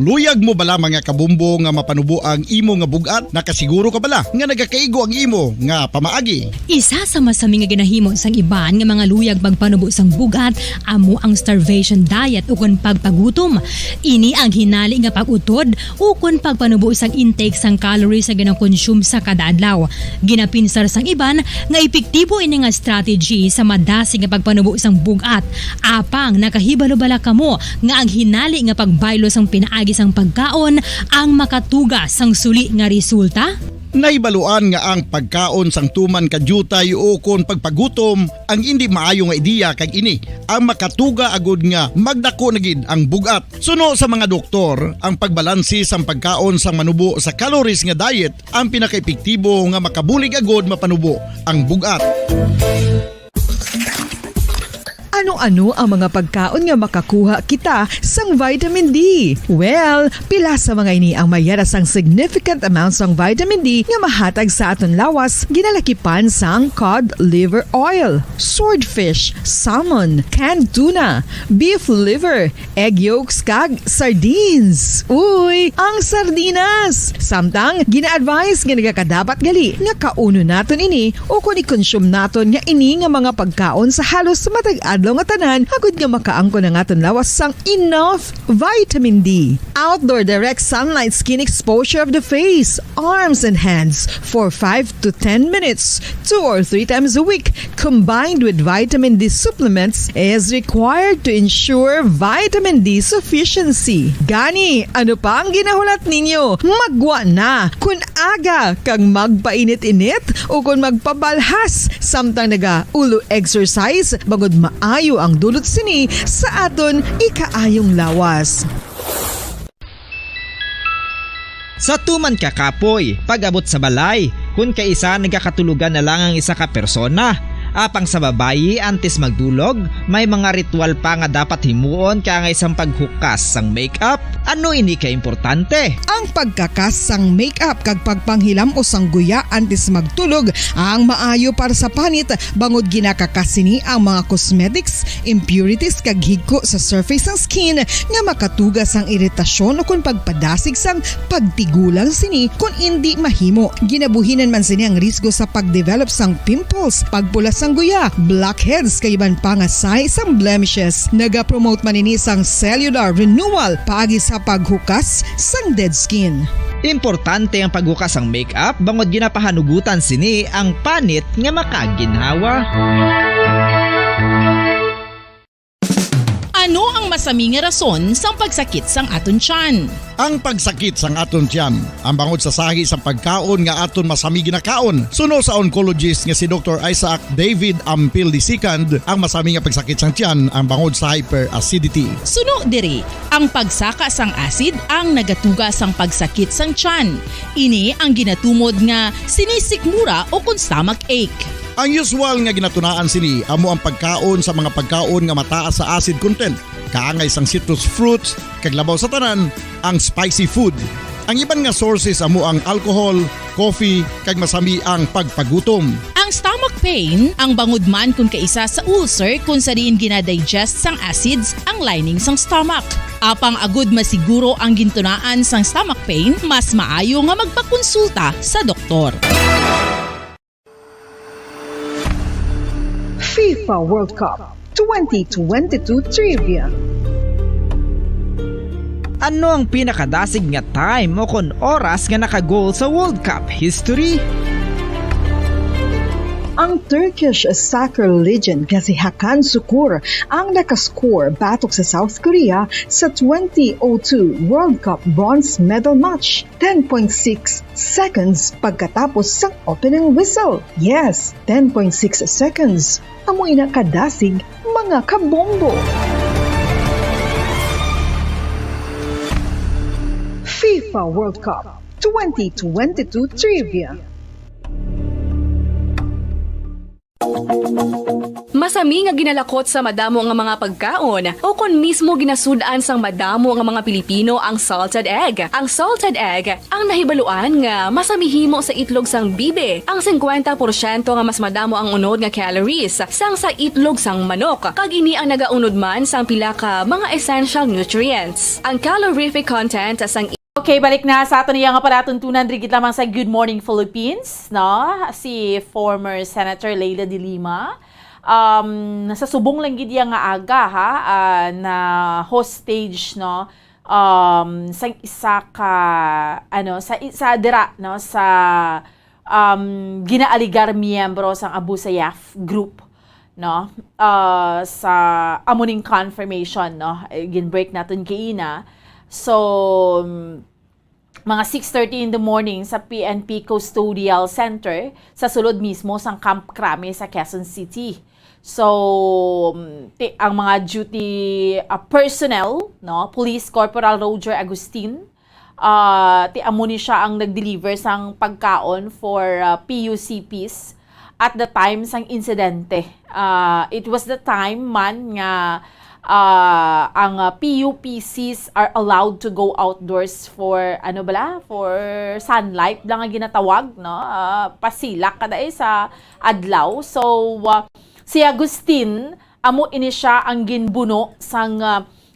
Luyag mo bala mga kabumbo nga mapanubo ang imo nga bugat? Nakasiguro ka bala nga nagakaigo ang imo nga pamaagi? Isa sa masami nga ginahimo sang iban nga mga luyag pagpanubo sang bugat amo ang starvation diet ukon pagpagutom. Ini ang hinali nga pag-utod ukon pagpanubo sang intake sang calories sa ginakonsume sa kada adlaw. Ginapinsar sang iban nga epektibo ini nga strategy sa madasi nga pagpanubo sang bugat. Apang nakahibalo bala kamo nga ang hinali nga pagbaylo sang pinaagi sang pagkaon ang makatuga sang suli nga resulta? Naibaluan nga ang pagkaon sang tuman kadyutay o kon pagpagutom ang hindi maayo nga ideya kag ini ang makatuga agud nga magdako na gid ang bugat. Suno sa mga doktor, ang pagbalansi sang pagkaon sang manubo sa calories nga diet ang pinakaepektibo nga makabulig agud mapanubo ang bugat. Ano-ano ang mga pagkaon nga makakuha kita sang vitamin D? Well, pila sa mga ini ang mayara sang significant amount sang vitamin D nga mahatag sa aton lawas ginalakipan sang cod liver oil, swordfish, salmon, canned tuna, beef liver, egg yolks kag sardines. Uy, ang sardinas! Samtang gina-advise nga nagakadapat gali nga kauno naton ini o kung i-consume naton nga ini nga mga pagkaon sa halos matag adlaw nga tanan hagud nga makaangko na nga lawas sang enough vitamin D. Outdoor direct sunlight skin exposure of the face, arms and hands for 5 to 10 minutes 2 or 3 times a week combined with vitamin D supplements is required to ensure vitamin D sufficiency. Gani, ano pa ang ginahulat ninyo? Magwa na kun aga kang magpainit-init o kun magpabalhas samtang naga ulo exercise bagod maayo ang dulot sini sa aton ikaayong lawas. Sa tuman kakapoy, pag-abot sa balay, kung kaisa nagkakatulugan na lang ang isa ka persona, Apang sa babayi antes magdulog, may mga ritual pa nga dapat himuon kaya nga isang paghukas sang makeup. Ano ini ka importante? Ang pagkakas sang makeup kag pagpanghilam o sangguya antes magtulog ang maayo para sa panit bangod ginakakasini ang mga cosmetics, impurities kag higko sa surface ng skin nga makatugas ang iritasyon o kung pagpadasig sang pagtigulang sini kung hindi mahimo. Ginabuhinan man sini ang risgo sa pagdevelop sang pimples, pagpula sang guya, blackheads kay iban pa nga size sang blemishes. Naga-promote man ini sang cellular renewal paagi sa paghukas sang dead skin. Importante ang paghukas ang makeup bangod ginapahanugutan sini ang panit nga makaginhawa. Ano ang masami nga rason sang pagsakit sang aton tiyan? Ang pagsakit sang aton tiyan, ang bangod sa sahi sa pagkaon nga aton masami ginakaon. Suno sa oncologist nga si Dr. Isaac David Ampil II, ang masami nga pagsakit sang tiyan ang bangod sa hyperacidity. Suno diri, ang pagsaka sang acid ang nagatuga sang pagsakit sang tiyan. Ini ang ginatumod nga sinisikmura o kung stomach ache. Ang usual nga ginatunaan sini amo ang pagkaon sa mga pagkaon nga mataas sa acid content, kaangay sang citrus fruits, kag labaw sa tanan ang spicy food. Ang iban nga sources amo ang alcohol, coffee, kag masami ang pagpagutom. Ang stomach pain ang bangod man kung kaisa sa ulcer kung sa diin ginadigest sang acids ang lining sang stomach. Apang agud masiguro ang gintunaan sang stomach pain, mas maayo nga magpakonsulta sa doktor. FIFA World Cup 2022 Trivia. Ano ang pinakadasig nga time o kon oras nga nakagol sa World Cup history? Ang Turkish soccer legend nga si Hakan Şükür ang nakascore batok sa South Korea sa 2002 World Cup bronze medal match. 10.6 seconds pagkatapos sa opening whistle. Yes, 10.6 seconds. Amoy na kadasig mga kabombo. FIFA World Cup 2022 Trivia. Masami nga ginalakot sa madamo nga mga pagkaon o kon mismo ginasudaan sang madamo nga mga Pilipino ang salted egg. Ang salted egg ang nahibaluan nga masamihimo sa itlog sang bibe. Ang 50% nga mas madamo ang unod nga calories sang sa itlog sang manok. Kag ini ang nagaunod man sang pila ka mga essential nutrients. Ang calorific content sang Okay, balik na sa ato niya nga palatuntunan rigid lamang sa Good Morning Philippines, no? Si former Senator Leila de Lima. Nasa subong lang gid nga aga na hostage, no? Sa isa ka sa dira, no, sa ginaaligar miyembro sang Abu Sayyaf group, no? Sa amuning confirmation, no? Gin-break natin kaina. So, mga 6:30 in the morning sa PNP Custodial Center sa sulod mismo sang Camp Crame sa Quezon City. So, ang mga duty personnel, no, Police Corporal Roger Agustin, amo ni siya ang nag-deliver sang pagkaon for PUCPs at the time sang insidente. It was the time man nga ang PUPCs are allowed to go outdoors for for sunlight lang ang ginatawag, no, pasilak kada sa adlaw. So si Agustin amo ini siya ang ginbuno sang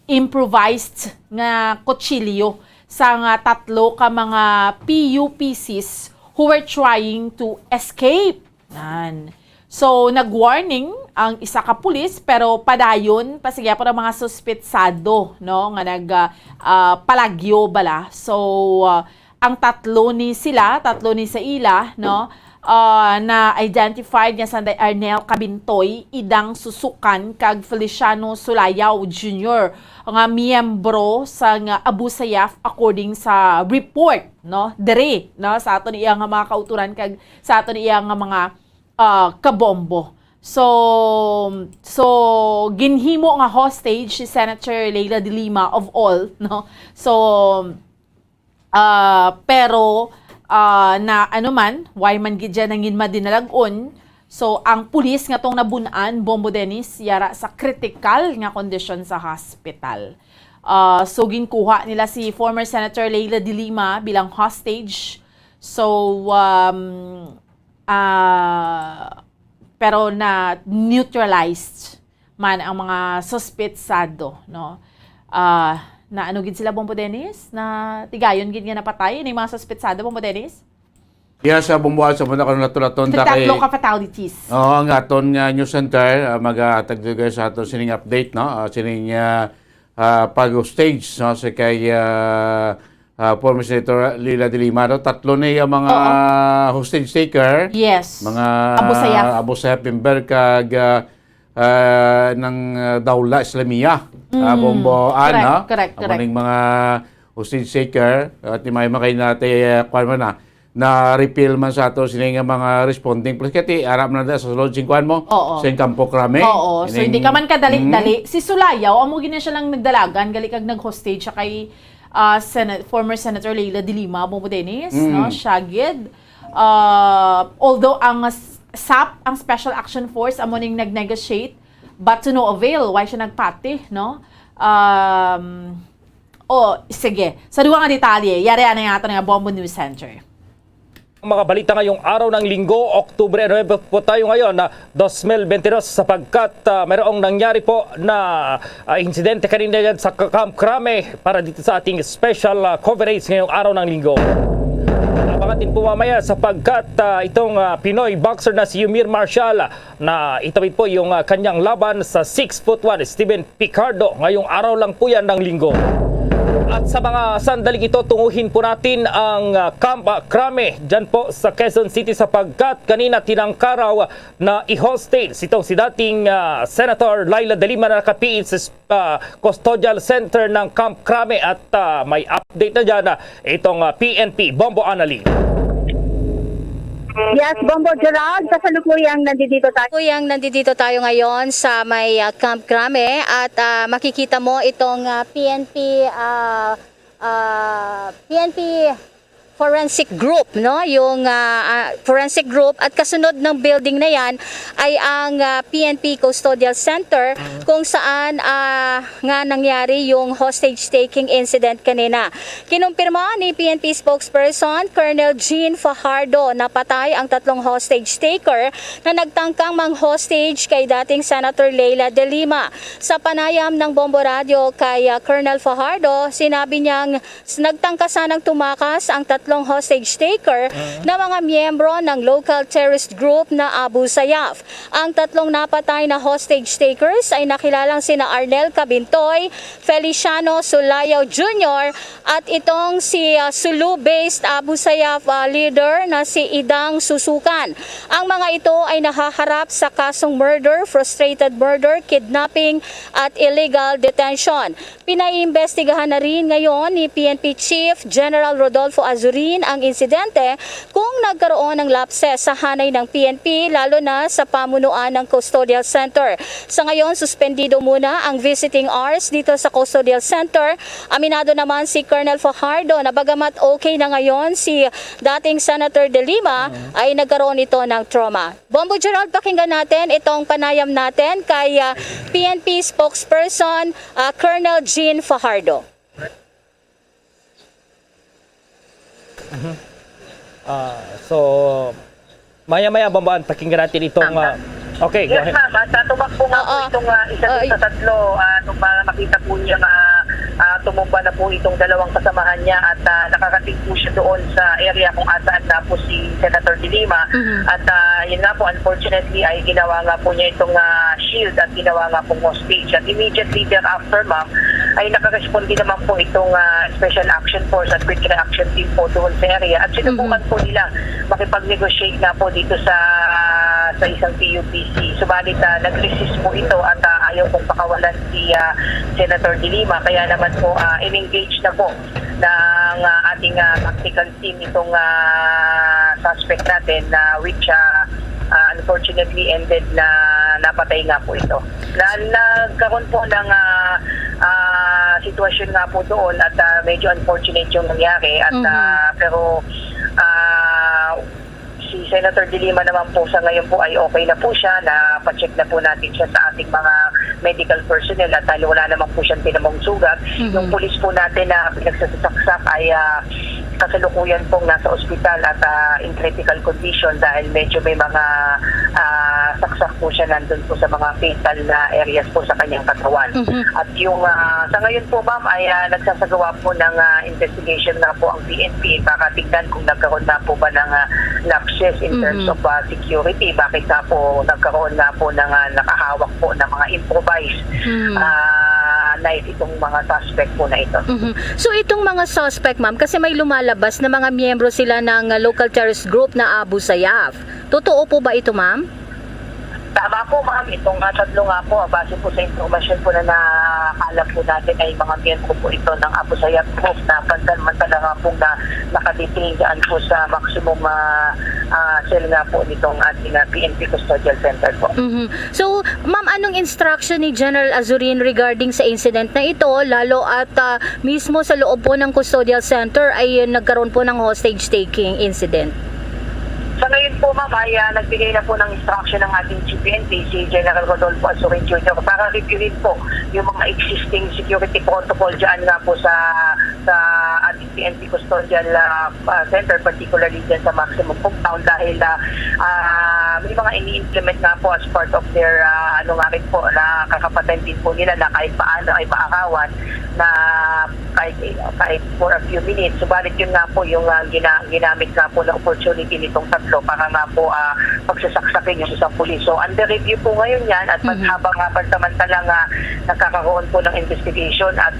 improvised nga kutsilyo sang tatlo ka mga PUPCs who were trying to escape. So, nag-warning ang isa ka pulis pero padayon pasigya pa ng mga suspetsado, no, nga palagyo bala. So, ang tatlo ni sa ila, no, na identified nga sanday Arnel Cabintoy, Idang Susukan kag Feliciano Sulayaw Jr. nga miyembro sa Abu Sayyaf according sa report, no, dere, no, sa aton iya nga mga kauturan kag sa aton iya nga mga kabombo. So ginhimo nga hostage si Senator Leila de Lima of all, no. So pero na why man gid dyan nangin madinalagon. So ang pulis nga tong nabun-an, Bombo Dennis, yara sa critical nga kondisyon sa hospital. So ginkuha nila si former Senator Leila de Lima bilang hostage. So pero na neutralized man ang mga suspetsado, no? Na ano gid sila, Bombo Dennis? Na tigayon gid nga napatay ni mga suspetsado, Bombo Dennis? Sa bumbuhat sa muna karon natulaton Tatlo ka fatalities. Oo, ang aton nga news center magatagdugay sa aton sining update, no? Sining pag-stage, no, sa kay former Senator Leila de Lima, no? Tatlo na yung mga hostage taker. Yes. Mga Abu Sayyaf member kag ng Dawla Islamiyah. Bombo ana. Correct. Ang mga hostage taker at may makay natin kwan man na repeal man sa ato sining mga responding police kati arap na sa lodging kwan mo sa Campo Crame. Oo, so hindi ka man kadali-dali. Si Sulayaw, amo gina siya lang nagdalagan, gali kag nag-hostage siya kay former Senator Leila de Lima, Bombo Dennis, no? Shagid. Although ang SAP, ang Special Action Force, amo ning nag-negotiate, but to no avail, why siya nagpati, no? Sige. Sa duwa nga detalye, yari na yung ato nga Bombo News Center. Mga balita ngayong araw ng Linggo, Oktubre 9 po tayo ngayon na 2022 sapagkat mayroong nangyari po na insidente kanina dyan sa Camp Crame para dito sa ating special coverage ngayong araw ng Linggo. Abangan din po mamaya sapagkat itong Pinoy boxer na si Yumir Marshall na itawid po yung kanyang laban sa 6'1" Steven Picardo. Ngayong araw lang po yan ng Linggo. At sa mga sandaling ito, tunguhin po natin ang Camp Crame dyan po sa Quezon City sapagkat kanina tinangkaraw na i-hostage itong si dating Senator Leila de Lima na nakapiin sa Custodial Center ng Camp Crame at may update na dyan itong PNP, Bombo Anali. Yes, Bombo Gerald, kasalukuyang nandito tayo ngayon sa may Camp Crame at makikita mo itong PNP forensic group, no? Yung forensic group at kasunod ng building na yan ay ang PNP Custodial Center kung saan nga nangyari yung hostage taking incident kanina. Kinumpirma ni PNP spokesperson Colonel Jean Fajardo na patay ang 3 hostage taker na nagtangkang mang-hostage kay dating Senator Leila de Lima. Sa panayam ng Bombo Radio kay Colonel Fajardo, sinabi niyang nagtangka sanang tumakas ang 3 hostage taker na mga miyembro ng local terrorist group na Abu Sayyaf. Ang 3 napatay na hostage takers ay nakilalang sina Arnel Cabintoy, Feliciano Sulayaw Jr. at itong si Sulu-based Abu Sayyaf leader na si Idang Susukan. Ang mga ito ay nahaharap sa kasong murder, frustrated murder, kidnapping at illegal detention. Pinaiimbestigahan na rin ngayon ni PNP Chief General Rodolfo Azurin ang insidente kung nagkaroon ng lapses sa hanay ng PNP lalo na sa pamunuan ng Custodial Center. Sa ngayon, suspendido muna ang visiting hours dito sa Custodial Center. Aminado naman si Colonel Fajardo na bagamat okay na ngayon si dating Senator de Lima ay nagkaroon ito ng trauma. Bombo Gerald, pakinggan natin itong panayam natin kay PNP spokesperson Colonel Jean Fajardo. So, maya-maya bambaan, pakinggan natin itong... okay, go ahead. Yes, ma'am. At tumakbo nga po itong isa sa 3 nung makita po niya tumumba na po itong 2 kasamahan niya at nakakating po siya doon sa area kung asaan na po si Senator de Lima. At yun nga po, unfortunately, ay ginawa nga po niya itong shield at ginawa nga pong hostage. At immediately thereafter, ma'am, ay nakaresponde naman po itong Special Action Force at Quick Reaction Team po doon sa area. At sinubukan po nila makipag-negotiate nga po dito sa isang PUPC. Subalit nag-resist po ito at ayaw pong pakawalan si Senator de Lima. Kaya naman po in-engage na po ng ating tactical team itong suspect natin which unfortunately ended na napatay nga po ito. Nagkaroon po ng sitwasyon nga po doon at medyo unfortunate yung nangyari at pero si si Senator De Lima naman po sa ngayon po ay okay na po siya, na pa-check na po natin siya sa ating mga medical personnel at dahil wala naman po siyang tinamong sugat. Yung pulis po natin na pinagsasaksak ay kasalukuyan pong nasa ospital at in critical condition dahil medyo may mga saksak po siya nandun po sa mga fatal na areas po sa kanyang katawan. At yung sa ngayon po ma'am ay nagsasagawa po ng investigation na po ang PNP para tignan kung nagkaroon na po ba ng lapses in terms of security. Bakit na po nagkaroon na po ng nakahawak po ng mga improvised na itong mga suspect po na ito. So itong mga suspect ma'am, kasi may lumalabas na mga miyembro sila ng local terrorist group na Abu Sayyaf. Totoo po ba ito ma'am? Tama po ma'am, itong tatlo nga po, base po sa informasyon po na nakakala po natin ay mga miyembro po ito ng Abu Sayyaf Group na pansamantala nga po na nakadetain dyan po sa maximum cell nga po nitong ating PNP Custodial Center po. So ma'am, anong instruction ni General Azurin regarding sa incident na ito, lalo at mismo sa loob po ng Custodial Center ay nagkaroon po ng hostage taking incident? Sa ngayon po ma'am ay nagbigay na po ng instruction ng ating GPNP, si General Rodolfo Azurin Jr. para reviewin po yung mga existing security protocol dyan nga po sa ating PNP Custodial Center, particularly dyan sa maximum compound dahil may mga ini-implement nga po as part of their nga rin po na kakapatan din po nila na kahit paano ay paarawan na kahit for a few minutes. Subalit yun nga po yung ginamit nga po na opportunity nitong tatlo para nga po pagsasaksakin yung isang pulis. So under review po ngayon yan at habang pansamantalang nagkakaroon po ng investigation at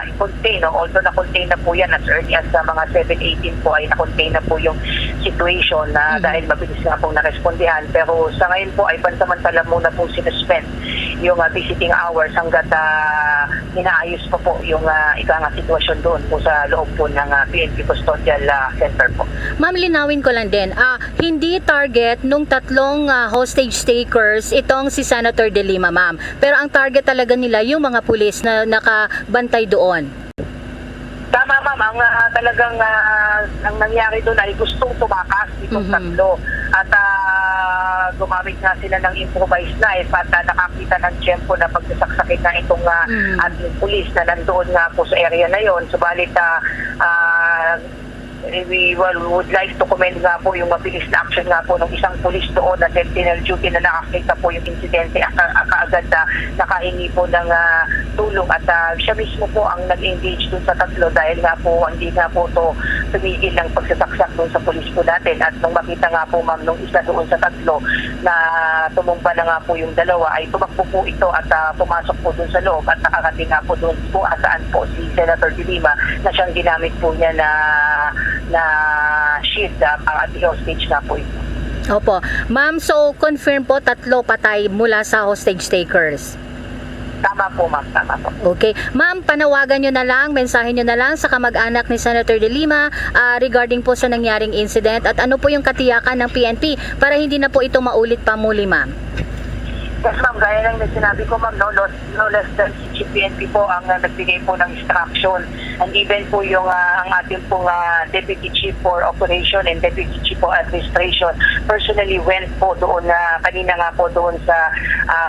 i-contain, although na-contain na po yan as early as mga 7:18 po ay na-contain na po yung situation dahil mabilis nga pong narespondihan. Pero sa ngayon po ay pansamantala muna po sinuspend yung visiting hours hanggat inaayos pa po yung sitwasyon doon po sa loob po ng PNP Custodial Center po. Ma'am, linawin ko lang din, hindi target nung tatlong hostage takers itong si Senator De Lima ma'am, pero ang target talaga nila yung mga pulis na nakabantay doon. Tama ma'am, ang talagang ang nangyari doon ay gustong tumakas itong tatlo at gumamit nga sila ng improvised knife at nakakita ng tiyempo na pagsasaksakin na itong ating pulis na nandoon nga po sa area na yon. Subalit we would like to commend nga po yung mabilis na action nga po ng isang pulis doon na sentinel duty na nakakita po yung insidente kaagad na nakahingi po ng tulong at siya mismo po ang nag-engage doon sa tatlo dahil nga po hindi nga po to tumigil ng pagsasaksak doon sa pulis po natin at nung makita nga po ma'am nung isa doon sa tatlo na tumumba na nga po yung dalawa ay tumakbo po ito at pumasok po doon sa loob at nakarating nga po doon po saan po si Senator De Lima na siyang ginamit po niya na shield para i-hostage na po ito. Opo. Ma'am, so confirm po tatlo patay mula sa hostage takers? Tama po ma'am, tama po. Okay. Ma'am, panawagan nyo na lang, mensahe nyo na lang sa kamag-anak ni Senator De Lima regarding po sa nangyaring incident at ano po yung katiyakan ng PNP para hindi na po ito maulit pa muli ma'am? Yes ma'am, gaya ng sinabi ko ma'am, no less than si PNP po ang nagbigay po ng instruction and even po yung ang ating pong Deputy Chief for Operation and Deputy Chief for Administration personally went po doon kanina nga po doon sa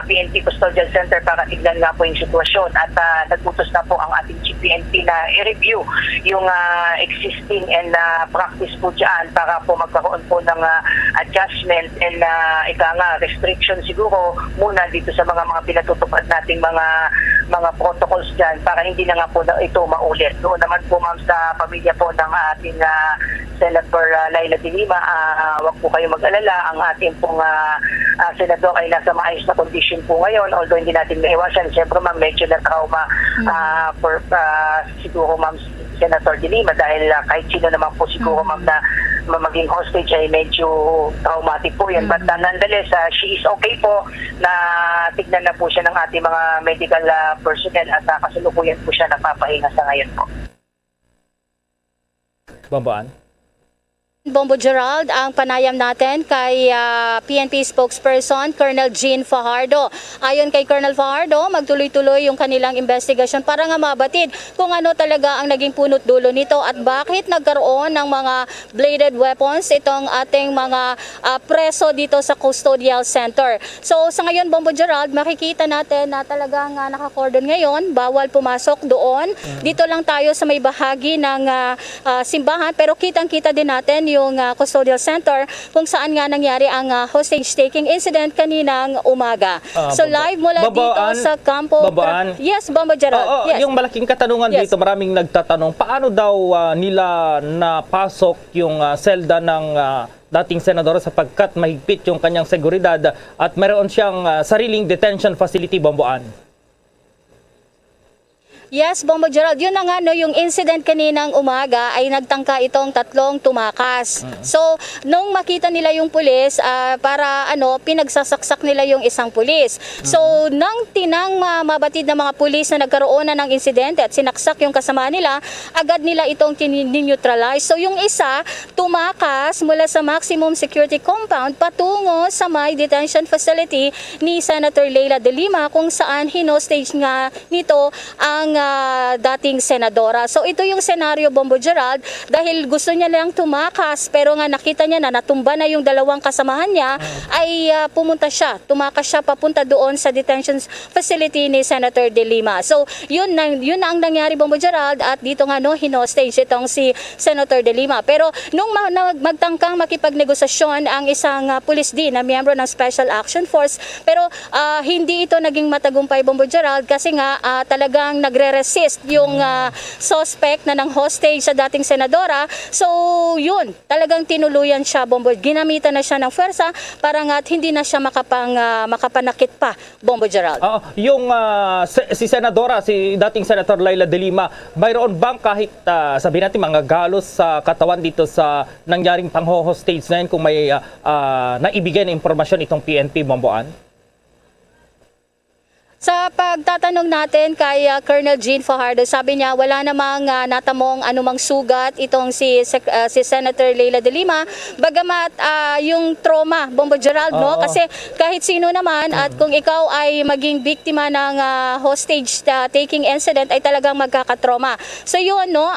PNP Custodial Center para tignan nga po yung sitwasyon at nagputos na po ang ating Chief PNP na i-review yung existing and practice po dyan para po magkaroon po ng adjustment and restriction siguro muna dito sa mga pinatutupad nating mga protocols dyan para hindi na nga po ito maulit. Doon naman po ma'am sa pamilya po ng ating Senator Laila De Lima, wag po kayo mag-alala. Ang ating pong senador ay nasa maayos na condition po ngayon, although hindi natin maiwasan. Siyempre ma'am, medyo na trauma siguro ma'am Senator De Lima dahil kahit sino naman po siguro ma'am na maging hostage ay medyo traumatic po yan. But nonetheless, she is okay po na tignan na po siya ng ating mga medical personnel at kasalukuyan po siya napapahinga sa ngayon po. Bambaan? Bombo Gerald, ang panayam natin kay PNP spokesperson Colonel Jean Fajardo. Ayon kay Colonel Fajardo, magtuloy-tuloy yung kanilang investigasyon para nga mabatid kung ano talaga ang naging punot dulo nito at bakit nagkaroon ng mga bladed weapons itong ating mga preso dito sa custodial center. So sa ngayon, Bombo Gerald, makikita natin na talagang nakakordon ngayon, bawal pumasok doon. Dito lang tayo sa may bahagi ng simbahan, pero kitang-kita din natin yung custodial center kung saan nga nangyari ang hostage-taking incident kaninang umaga. So live mula dito sa Campo... Yes, Bombo Gerald. Yes. Yung malaking katanungan dito, maraming nagtatanong, paano daw nila napasok yung selda ng dating senador sapagkat mahigpit yung kanyang seguridad at meron siyang sariling detention facility, Bomboan? Yes, Bombo Gerald, yun na nga no, yung incident kaninang umaga ay nagtangka itong tatlong tumakas. So, nung makita nila yung pulis, para pinagsasaksak nila yung isang pulis. So, nang tinang mabatid ng mga pulis na nagkaroon na ng insidente at sinaksak yung kasama nila, agad nila itong neutralize. So, yung isa, tumakas mula sa maximum security compound patungo sa may detention facility ni Senator Leila de Lima kung saan hinostage nga nito ang dating senadora. So ito yung senaryo, Bombo Gerald, dahil gusto niya lang tumakas pero nga nakita niya na natumba na yung dalawang kasamahan niya, ay tumakas siya papunta doon sa detention facility ni Senator de Lima. So yun na ang nangyari, Bombo Gerald, at dito nga hinostage itong si Senator de Lima. Pero nung magtangkang makipagnegosasyon ang isang pulis din na miyembro ng Special Action Force, pero hindi ito naging matagumpay, Bombo Gerald, kasi nga talagang resist yung suspect na ng hostage sa dating senadora. So yun, talagang tinuluyan siya, Bombo. Ginamitan na siya ng pwersa para nga hindi na siya makapanakit pa, Bombo Gerald. Yung si senadora, si dating Senator Leila de Lima, mayroon bang kahit sabihin natin mga galos sa katawan dito sa nangyaring pang-hostage na yun kung may naibigay na impormasyon itong PNP, Bomboan? Sa pagtatanong natin kay Colonel Jean Fajardo, sabi niya wala namang natamong anumang sugat itong si Senator Leila de Lima, bagamat yung trauma, Bombo Gerald, no? Kasi kahit sino naman at kung ikaw ay maging biktima ng hostage taking incident ay talagang magkakatrauma. So yun, no,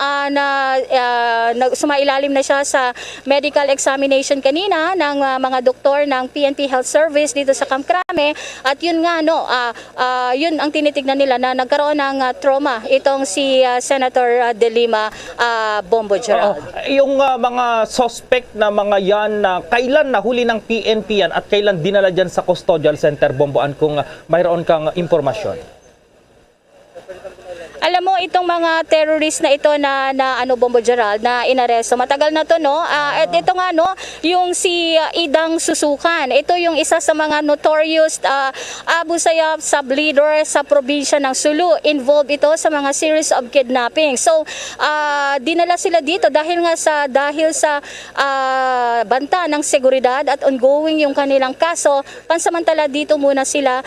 sumailalim na siya sa medical examination kanina ng mga doktor ng PNP Health Service dito sa Camp Crame, at yun nga, no, yun ang tinitignan nila na nagkaroon ng trauma itong si Senator de Lima, Bombo Gerald. Yung mga suspect na mga yan, kailan nahuli ng PNP yan at kailan dinala dyan sa custodial center, Bomboan, kung mayroon kang impormasyon? Alam mo, itong mga terrorist na ito na Bombo Gerald, na inaresto, matagal na to, no? At ito nga, no, yung si Idang Susukan, ito yung isa sa mga notorious Abu Sayyaf sub-leader sa probinsya ng Sulu. Involved ito sa mga series of kidnapping. So, dinala sila dito dahil sa banta ng seguridad at ongoing yung kanilang kaso. Pansamantala dito muna sila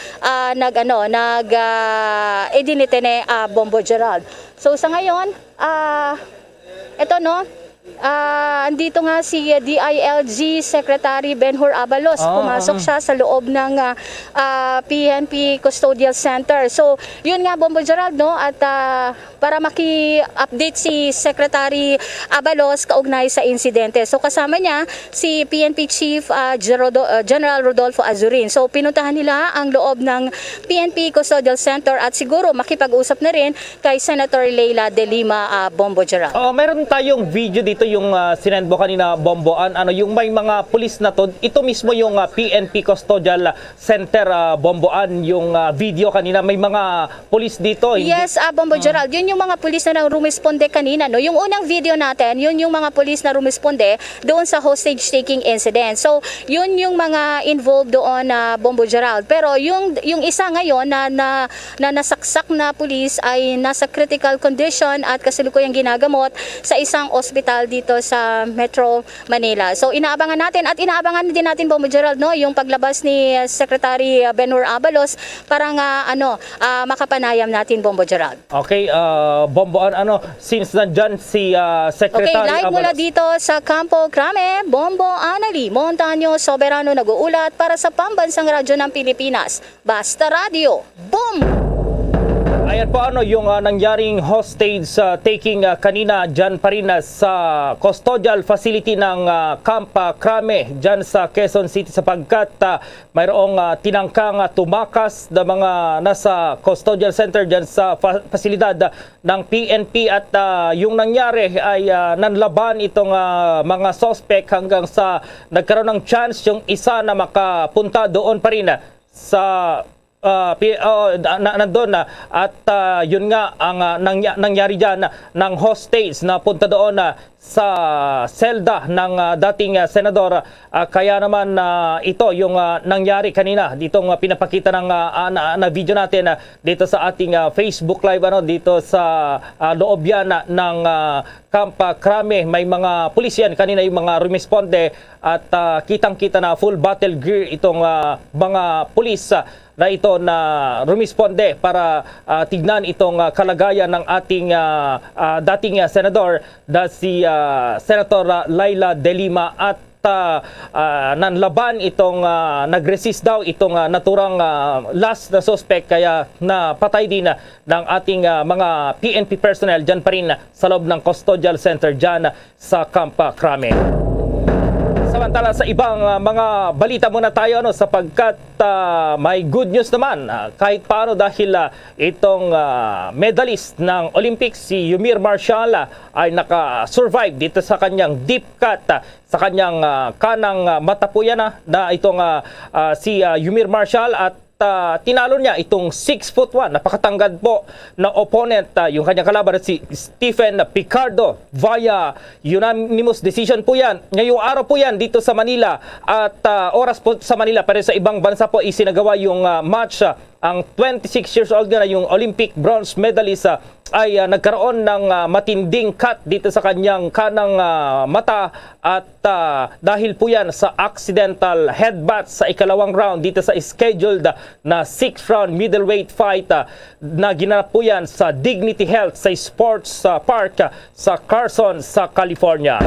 idinitene, Bombo Gerald. So sa ngayon, ito, no, andito nga si DILG Secretary Benhur Abalos. Pumasok siya sa loob ng PNP Custodial Center. So yun nga, Bombo Gerald, no, at para maki-update si Secretary Abalos kaugnay sa insidente. So kasama niya si PNP Chief General Rodolfo Azurin. So pinuntahan nila ang loob ng PNP Custodial Center at siguro makipag-usap na rin kay Senator Leila de Lima, Bombo Gerald. Meron tayong video dito yung sinend mo kanina, Bomboan, yung may mga pulis na to, ito mismo yung PNP Custodial Center, Bomboan, yung video kanina, may mga pulis dito. Yes, Bombo Gerald, yun yung mga pulis na rumisponde kanina, no? Yung unang video natin, yun yung mga pulis na rumisponde doon sa hostage taking incident. So, yun yung mga involved doon, Bombo Gerald. Pero yung isa ngayon na nasaksak na pulis ay nasa critical condition at kasalukuyang ginagamot sa isang ospital opisyal dito sa Metro Manila. So inaabangan natin at inaabangan din natin Bombo Gerald, no, yung paglabas ni Secretary Ben-Hur Abalos para nga makapanayam natin Bombo Gerald. Okay, Bombo, since nandyan si Secretary Okay, live mula Abalos. dito sa Campo Crame, Bombo Anali Montaño Soberano nag-uulat para sa Pambansang Radyo ng Pilipinas. Basta Radio. Boom! Ayan po yung nangyaring hostage taking kanina dyan pa rin sa custodial facility ng Camp Crame dyan sa Quezon City sapagkat mayroong tinangkang tumakas na mga nasa custodial center dyan sa pasilidad ng PNP at yung nangyari ay nanlaban itong mga suspect hanggang sa nagkaroon ng chance yung isa na makapunta doon pa rin sa nandun at yun nga ang nangyari dyan ng hostage na punta doon sa selda ng dating senador. Kaya naman ito yung nangyari kanina ditong pinapakita ng na video natin dito sa ating Facebook Live dito sa loob yan ng Camp Crame. May mga pulis yan kanina yung mga rumisponde at kitang-kita na full battle gear itong mga pulis na ito na rumisponde para tignan itong kalagayan ng ating dating senador na si Senator Laila De Lima at nanlaban itong nagresist daw itong naturang last na suspect kaya napatay din ng ating mga PNP personnel dyan pa rin sa loob ng custodial center dyan sa Camp Crame. Samantala sa ibang mga balita muna tayo sapagkat may good news naman kahit paano dahil itong medalist ng Olympics si Yumir Marshall ay naka-survive dito sa kanyang deep cut sa kanyang kanang mata po yan na itong si Yumir Marshall at tinalo niya itong 6'1", napakatangkad po na opponent, yung kanyang kalaban si Stephen Picardo via unanimous decision po yan. Ngayong araw po yan dito sa Manila at oras po sa Manila pero sa ibang bansa po isinagawa yung match. Ang 26 years old na yung Olympic bronze medalist ay nagkaroon ng matinding cut dito sa kanyang kanang mata at dahil po yan sa accidental headbutt sa ikalawang round dito sa scheduled na 6th round middleweight fight na ginanap po yan sa Dignity Health sa Sports Park sa Carson sa California.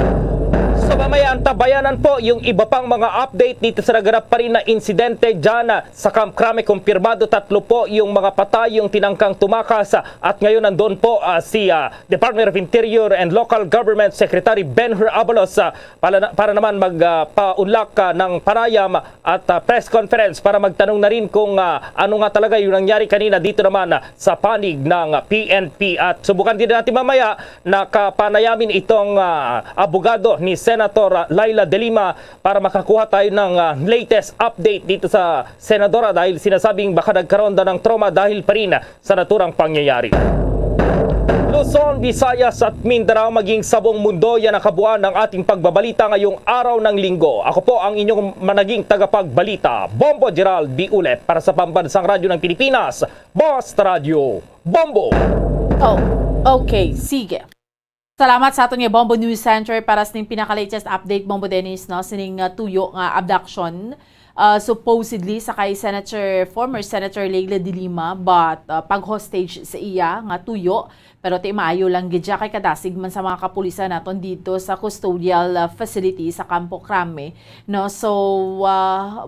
So mamaya antabayanan po yung iba pang mga update dito sa naganap pa rin na insidente dyan sa Camp Crame. Kumpirmado 3 po yung mga patay, yung tinangkang tumakas at ngayon nandun po si Department of Interior and Local Government Secretary Ben-Hur Abalos para naman magpaunlak ng panayam at press conference para magtanong na rin kung ano nga talaga yung nangyari kanina dito naman sa panig ng PNP at subukan din natin mamaya na kapanayamin itong abogado ni Senator Laila De Lima para makakuha tayo ng latest update dito sa senadora dahil sinasabing baka nagkaroon daw ng trauma dahil pa rin sa naturang pangyayari. Luzon, Visayas at Mindanao maging sa buong mundo yan ang kabuuan ng ating pagbabalita ngayong araw ng linggo. Ako po ang inyong managing tagapagbalita, Bombo Gerald D. Ulet para sa Pambansang Radyo ng Pilipinas, Basta Radio, Bombo! Oh, okay, sige. Salamat sa aton nga Bombo News Center para sa pinaka-latest update, Bombo Dennis, no? Sining tuyo nga abduction supposedly sa kay former Senator Laila De Lima but pag-hostage sa iya nga tuyo pero ti maayo lang gidya kay kadasig man sa mga kapulisan naton dito sa custodial facility sa Campo Crame, no? So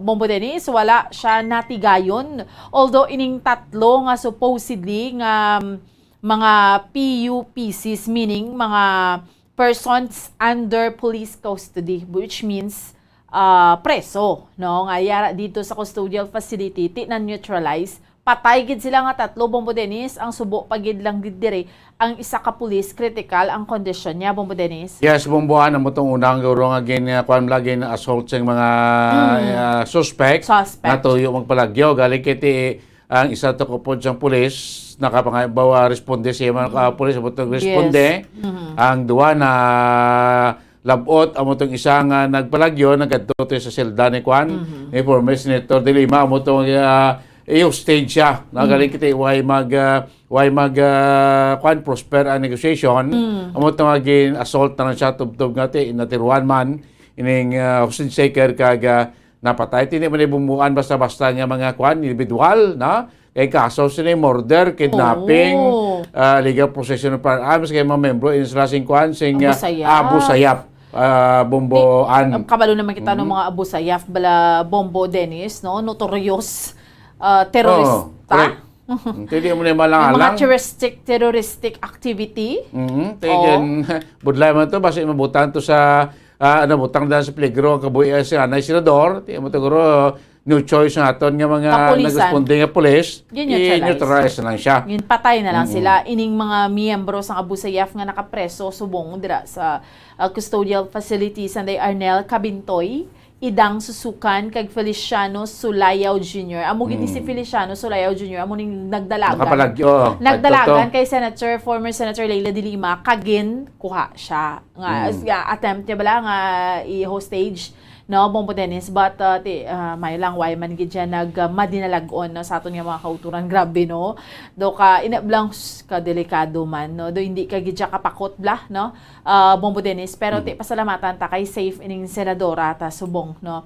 Bombo Dennis, wala siya natigayon although ining tatlo nga supposedly nga mga PUPCs, meaning mga persons under police custody, which means preso, no? Nga yara dito sa custodial facility, neutralize, patay gid sila nga tatlo, Bombo Dennis, ang subo pagid lang gid dire, ang isa ka police critical ang condition niya, Bombo Dennis. Yes, Bombohan na mo itong unang gawro nga kwan lagi na assault sa mga suspect na tuyo magpalagyo, galing kiti ang isa to ko po siyang pulis nakapangabawa responde siya mga pulis abotong responde. Ang duwa na labot amo tong isa nga nagpalagyo nagadto sa selda ni kwan ni former Senator De Lima amo tong i-stage siya nagaling kita way mag way prosper ang negotiation. Amo tawagin assault na siya tubtob nga ti natiruan man ining hostage taker kag napatay tini man bumuan basta-basta nga mga individual na kay kaso sini murder, kidnapping, legal possession of firearms kay mga membro in sing Abu Sayyaf. Bomboan. Kabalo naman kita ng mga Abu Sayyaf bala Bombo Dennis, no? Notorious terorista. Hindi mo na malang-alang. Mga terroristic activity. Taken, budlay man to, basta mabutan to sa, butang dahil sa peligro, ang kabuhi sa anay senador, di mo to guro, new choice na aton nga mga nag-responding nga police, i-neutralize na lang siya. Yun, patay na lang sila. Ining mga miyembro sa Abu Sayyaf nga nakapreso, subong dira sa custodial facility sa Arnel Cabintoy, Idang Susukan kag Feliciano Sulayaw Jr. Amo gid si Feliciano Sulayaw Jr. amo ning nagdalagan kay former Senator Leila de Lima kagin kuha siya nga attempt niya bala nga i-hostage no Bombo Dennis but may lang why man gid siya madinalagon no sa aton nga mga kauturan grabe no do ka inablang ka delikado man no do hindi ka gid siya kapakot bla no Bombo Dennis pero pasalamatan ta kay safe ining senadora ta subong no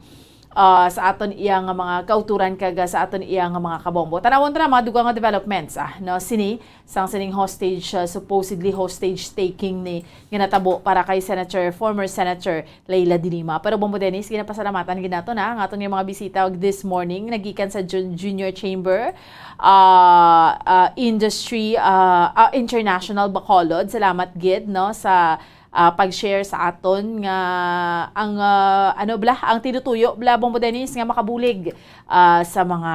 sa aton iyang mga kauturan kaga sa aton iyang mga kabombo. Tanawon ta mga dugang nga developments no sining hostage supposedly hostage taking ni ginatabo para kay former Senator Leila de Lima. Pero Bombo Dennis ginapasalamatan ginato na ang aton nga mga bisita this morning nagikan sa Junior Chamber Industry International Bacolod. Salamat gid no sa pag-share sa aton nga ang ang tinutuyo Bombo Dennis nga makabulig sa mga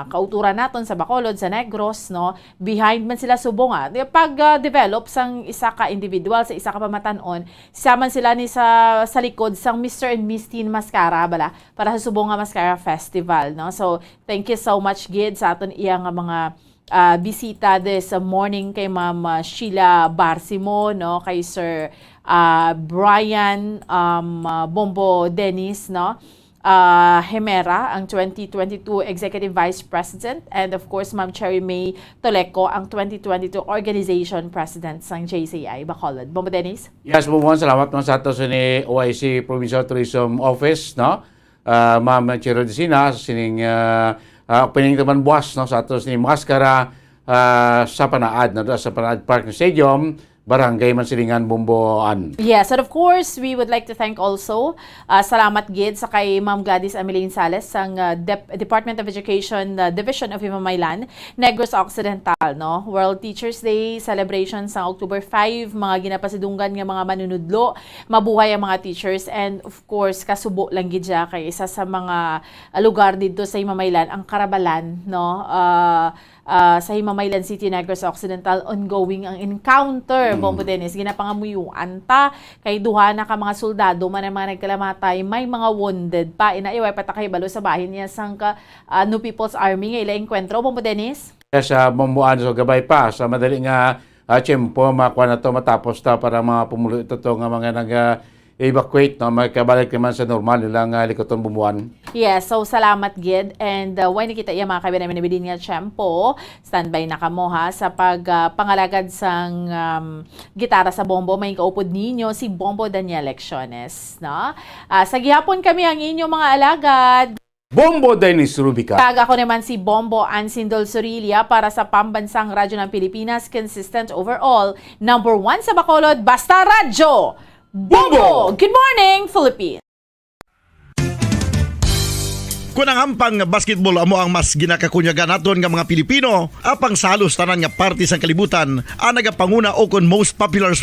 kauturan naton sa Bacolod, sa Negros no behind man sila subong pag develop sang isa ka individual sa isa ka pamatanon saman sila ni sa likod sang Mr. and Miss Teen Mascara bala para sa subong nga Mascara Festival no so thank you so much gid sa aton iyang mga bisita this morning kay Ma'am Sheila Barcimo no kay Sir Brian Bombo Dennis no Hemera ang 2022 Executive Vice President and of course Ma'am Cherry May Toleco ang 2022 Organization President sang JCI Bacolod. Bombo Dennis? Yes, salamat man sa ato sa ni OIC Provincial Tourism Office no Ma'am Cherry Desina sining opening naman buwas no sa ato ni Mascara sa Panaad no sa Panaad Park Stadium Barangay Mansilingan, Bomboan. Yes, and of course, we would like to thank also salamat gid sa kay Ma'am Gladys Ameline Sales sang Department of Education Division of Himamaylan, Negros Occidental, no? World Teachers Day celebration sa October 5, mga ginapasidunggan nga mga manunudlo, mabuhay ang mga teachers and of course, kasubo lang gid siya kay isa sa mga lugar dito sa Himamaylan, ang Karabalan, no? Sa Himamaylan City, Negros Occidental, ongoing ang encounter, Bombo Dennis. Ginapangamuyuan ta, kay duha na ka mga soldado, man ang mga nagkalamatay, may mga wounded pa. Inaiway patakay balo sa bahin niya sang New People's Army, nga ila enkwentro, Bombo Dennis? Sa Bomboan, so gabay pa, sa madali nga tiyempo, makuha na to matapos ta para mga pumulo ito to nga mga evacuate no magkabalik naman sa normal nilang likoton bumuan. Yes, so salamat gid and when kita iya mga kaibigan namin nabili nga tiyempo, standby na kamo ha sa pangalagad sang gitara sa bombo may kaupod ninyo si Bombo Daniel Lecciones, no? Sa gihapon kami ang inyong mga alagad. Bombo Dennis Rubica. Tag ako naman si Bombo Ansindol Sorilia para sa Pambansang Radyo ng Pilipinas, consistent overall, number 1 sa Bacolod, basta radyo! Bombo! Good morning, Philippines! Kung ang ampang basketball amo ang mas ginakakunyagan naton nga mga Pilipino, apang salos tanan nga parte sang kalibutan ang nagapanguna o kon most popular